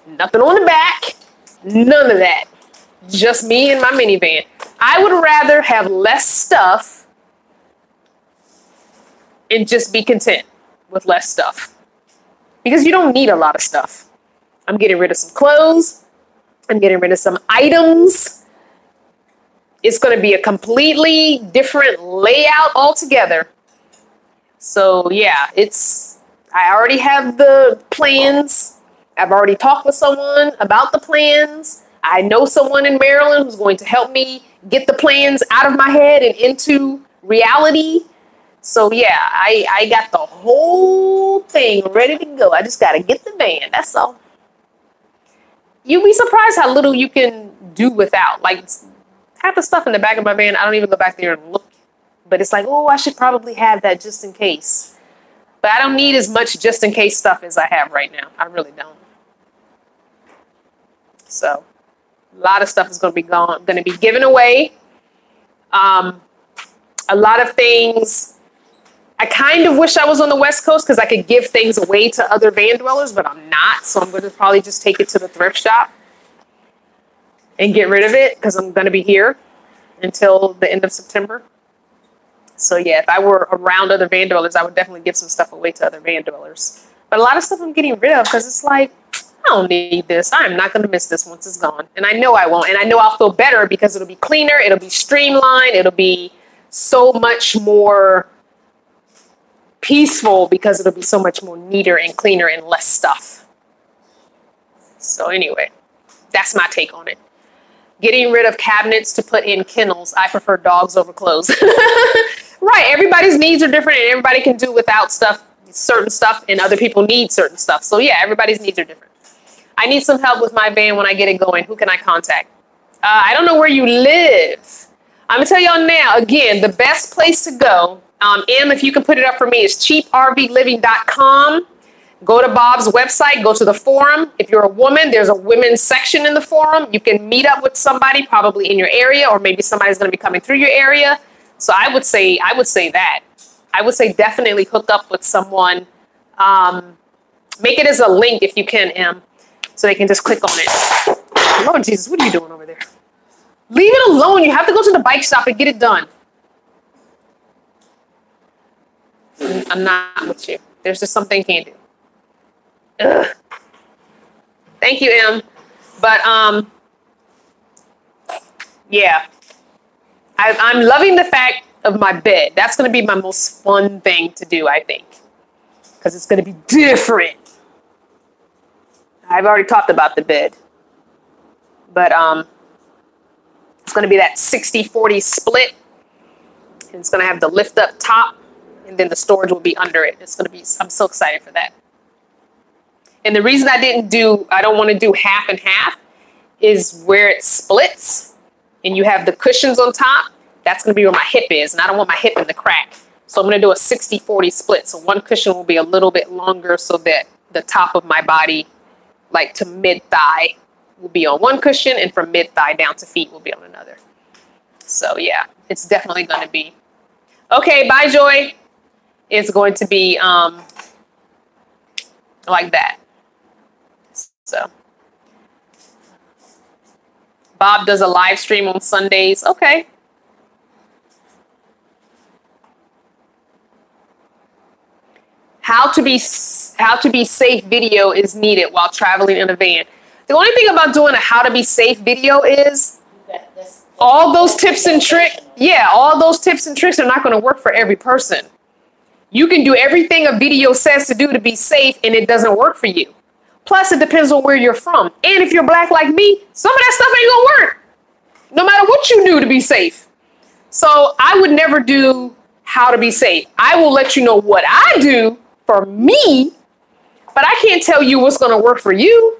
nothing on the back, none of that. Just me and my minivan. I would rather have less stuff and just be content with less stuff. Because you don't need a lot of stuff. I'm getting rid of some clothes. I'm getting rid of some items. It's going to be a completely different layout altogether. So yeah, I already have the plans. I've already talked with someone about the plans. I know someone in Maryland who's going to help me get the plans out of my head and into reality. So yeah, I got the whole thing ready to go. I just got to get the van. That's all. You'd be surprised how little you can do without. Like half the stuff in the back of my van, I don't even go back there and look. But it's like, oh, I should probably have that just in case. But I don't need as much just in case stuff as I have right now. I really don't. So a lot of stuff is going to be given away. A lot of things. I kind of wish I was on the West Coast because I could give things away to other van dwellers, but I'm not. So I'm going to probably just take it to the thrift shop and get rid of it because I'm going to be here until the end of September. So yeah, if I were around other van dwellers, I would definitely give some stuff away to other van dwellers. But a lot of stuff I'm getting rid of because it's like, I don't need this. I'm not going to miss this once it's gone. And I know I won't. And I know I'll feel better because it'll be cleaner. It'll be streamlined. It'll be so much more peaceful because it'll be so much more neater and cleaner and less stuff. So anyway, that's my take on it. Getting rid of cabinets to put in kennels. I prefer dogs over clothes. Right. Everybody's needs are different and everybody can do without stuff, certain stuff, and other people need certain stuff. So yeah, everybody's needs are different. I need some help with my van when I get it going. Who can I contact? I don't know where you live. I'm going to tell y'all now, again, the best place to go, if you can put it up for me, is cheaprvliving.com. Go to Bob's website, go to the forum. If you're a woman, there's a women's section in the forum. You can meet up with somebody probably in your area, or maybe somebody's going to be coming through your area. So I would say that. I would say definitely hook up with someone. Make it as a link if you can, so they can just click on it. Lord Jesus, what are you doing over there? Leave it alone. You have to go to the bike shop and get it done. I'm not with you. There's just something you can't do. Ugh. Thank you, M. But yeah, I'm loving the fact of my bed. That's going to be my most fun thing to do, I think, because it's going to be different. I've already talked about the bed, but it's going to be that 60-40 split. And it's going to have the lift up top, and then the storage will be under it. It's going to be, I'm so excited for that. And the reason I don't want to do half and half is where it splits and you have the cushions on top. That's going to be where my hip is, and I don't want my hip in the crack. So I'm going to do a 60-40 split. So one cushion will be a little bit longer so that the top of my body, like to mid-thigh, will be on one cushion, and from mid-thigh down to feet will be on another. So yeah, it's definitely going to be. Okay, bye, Joy. It's going to be like that. So Bob does a live stream on Sundays. Okay. How to be safe video is needed while traveling in a van. The only thing about doing a how to be safe video is all those tips and tricks. Yeah, all those tips and tricks are not going to work for every person. You can do everything a video says to do to be safe, and it doesn't work for you. Plus, it depends on where you're from. And if you're black like me, some of that stuff ain't going to work, no matter what you do to be safe. So I would never do how to be safe. I will let you know what I do for me, but I can't tell you what's going to work for you.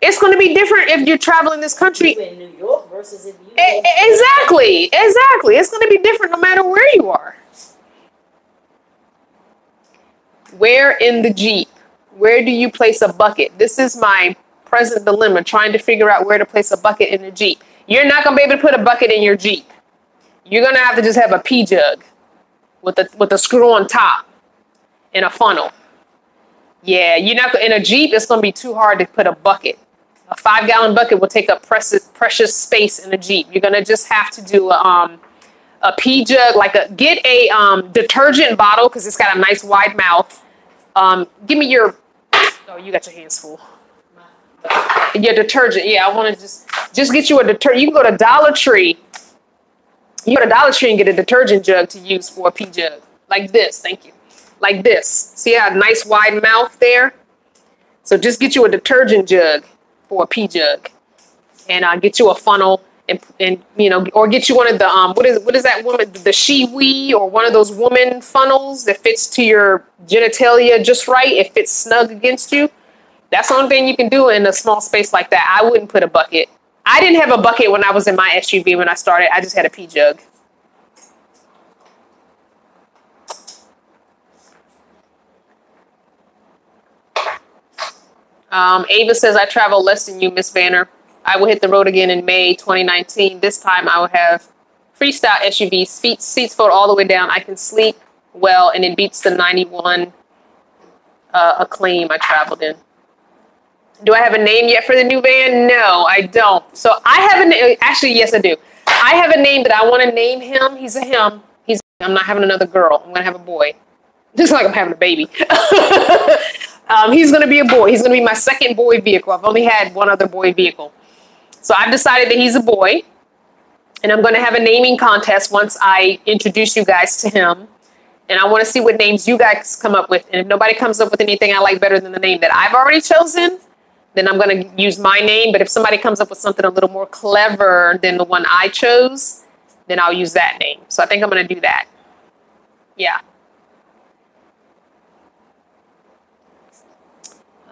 It's going to be different if you're traveling this country. In New York versus if you Exactly. It's going to be different no matter where you are. Where in the Jeep? Where do you place a bucket? This is my present dilemma, trying to figure out where to place a bucket in the Jeep. You're not going to be able to put a bucket in your Jeep. you're gonna have to just have a pee jug with a screw on top and a funnel. Yeah, you're not in a Jeep. It's gonna be too hard to put a bucket. A 5-gallon bucket will take up precious space in a Jeep. You're gonna just have to do a pee jug, get a detergent bottle because it's got a nice wide mouth. Give me your. Oh, you got your hands full. Your detergent. Yeah, I want to just get you a detergent. You can go to Dollar Tree. You go to Dollar Tree and get a detergent jug to use for a pee jug. Like this. Thank you. Like this. See how nice wide mouth there? So just get you a detergent jug for a pee jug. And get you a funnel and or get you one of the what is that woman, the She-Wee, or one of those woman funnels that fits to your genitalia just right. It fits snug against you. That's the only thing you can do in a small space like that. I wouldn't put a bucket. I didn't have a bucket when I was in my SUV when I started. I just had a pee jug. Ava says, I travel less than you, Miss Banner. I will hit the road again in May 2019. This time I will have freestyle SUV, seats fold all the way down. I can sleep well, and it beats the 91 Acclaim I traveled in. Do I have a name yet for the new van? No, I don't. So I have actually, yes, I do. I have a name that I want to name him. He's a him. I'm not having another girl. I'm going to have a boy. Just like I'm having a baby. He's going to be a boy. He's going to be my second boy vehicle. I've only had one other boy vehicle. So I've decided that he's a boy. And I'm going to have a naming contest once I introduce you guys to him. And I want to see what names you guys come up with. And if nobody comes up with anything I like better than the name that I've already chosen, then I'm going to use my name. But if somebody comes up with something a little more clever than the one I chose, then I'll use that name. So I think I'm going to do that. Yeah.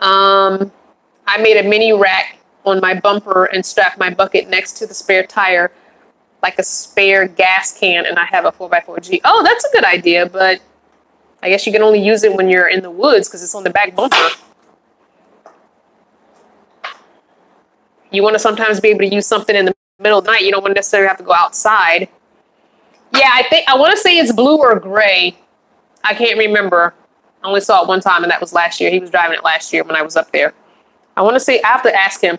I made a mini rack on my bumper and strapped my bucket next to the spare tire like a spare gas can, and I have a 4x4 Jeep. Oh, that's a good idea, but I guess you can only use it when you're in the woods because it's on the back bumper. You want to sometimes be able to use something in the middle of the night. You don't want to necessarily have to go outside. Yeah, I want to say it's blue or gray. I can't remember. I only saw it one time, and that was last year. He was driving it last year when I was up there. I want to say, I have to ask him.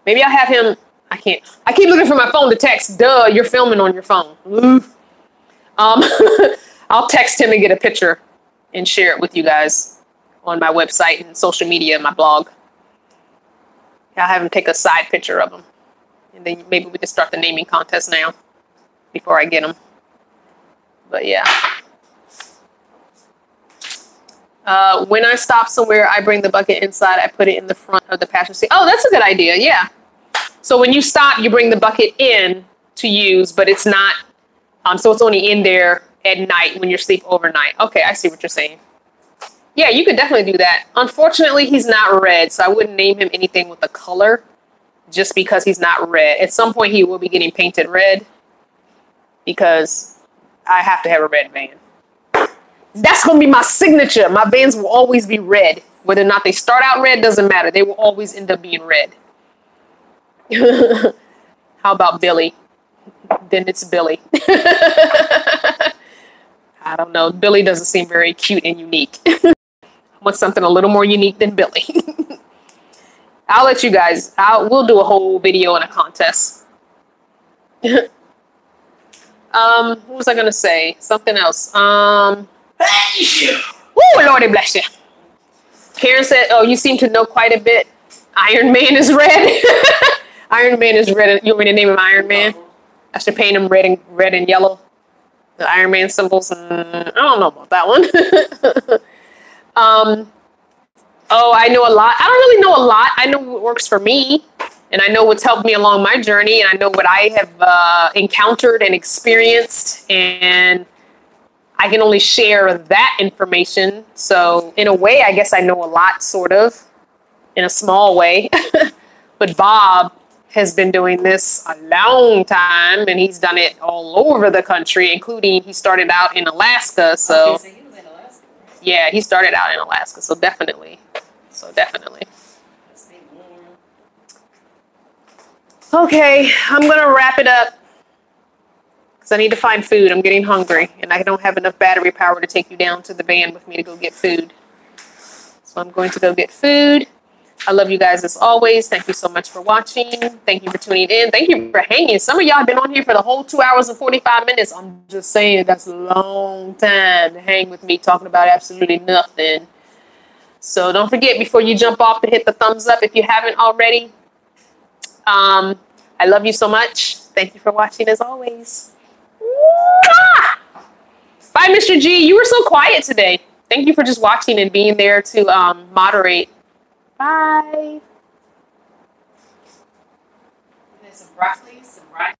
Maybe I'll have him. I can't. I keep looking for my phone to text. Duh, you're filming on your phone. I'll text him and get a picture and share it with you guys on my website and social media and my blog. I'll have him take a side picture of him. And then maybe we can start the naming contest now before I get him. But yeah. When I stop somewhere, I bring the bucket inside. I put it in the front of the passenger seat. Oh, that's a good idea. Yeah. So when you stop, you bring the bucket in to use, but it's not, so it's only in there at night when you sleep overnight. Okay, I see what you're saying. Yeah, you could definitely do that. Unfortunately, he's not red, so I wouldn't name him anything with a color just because he's not red. At some point, he will be getting painted red because I have to have a red van. That's going to be my signature. My vans will always be red. Whether or not they start out red doesn't matter. They will always end up being red. How about Billy? Then it's Billy. I don't know. Billy doesn't seem very cute and unique. I want something a little more unique than Billy. I'll let you guys. We'll do a whole video on a contest. What was I gonna say? Something else. Woo, Lordy bless you. Karen said, "Oh, you seem to know quite a bit. Iron Man is red." Iron Man is red. You want me to name him Iron Man? I should paint him red and yellow. The Iron Man symbols. I don't know about that one. Oh, I know a lot. I don't really know a lot. I know what works for me, and I know what's helped me along my journey, and I know what I have encountered and experienced, and I can only share that information. So in a way, I guess I know a lot, sort of, in a small way. But Bob has been doing this a long time, and he's done it all over the country, including he started out in Alaska. So, he was in Alaska, right? Yeah, he started out in Alaska. So definitely. Okay, I'm going to wrap it up. because I need to find food. I'm getting hungry, and I don't have enough battery power to take you down to the van with me to go get food. So I'm going to go get food. I love you guys as always. Thank you so much for watching. Thank you for tuning in. Thank you for hanging. Some of y'all have been on here for the whole 2 hours and 45 minutes. I'm just saying that's a long time to hang with me talking about absolutely nothing. So don't forget before you jump off to hit the thumbs up if you haven't already. I love you so much. Thank you for watching as always. Bye, Mr. G. You were so quiet today. Thank you for just watching and being there to moderate. Bye. And then some broccoli, some rice.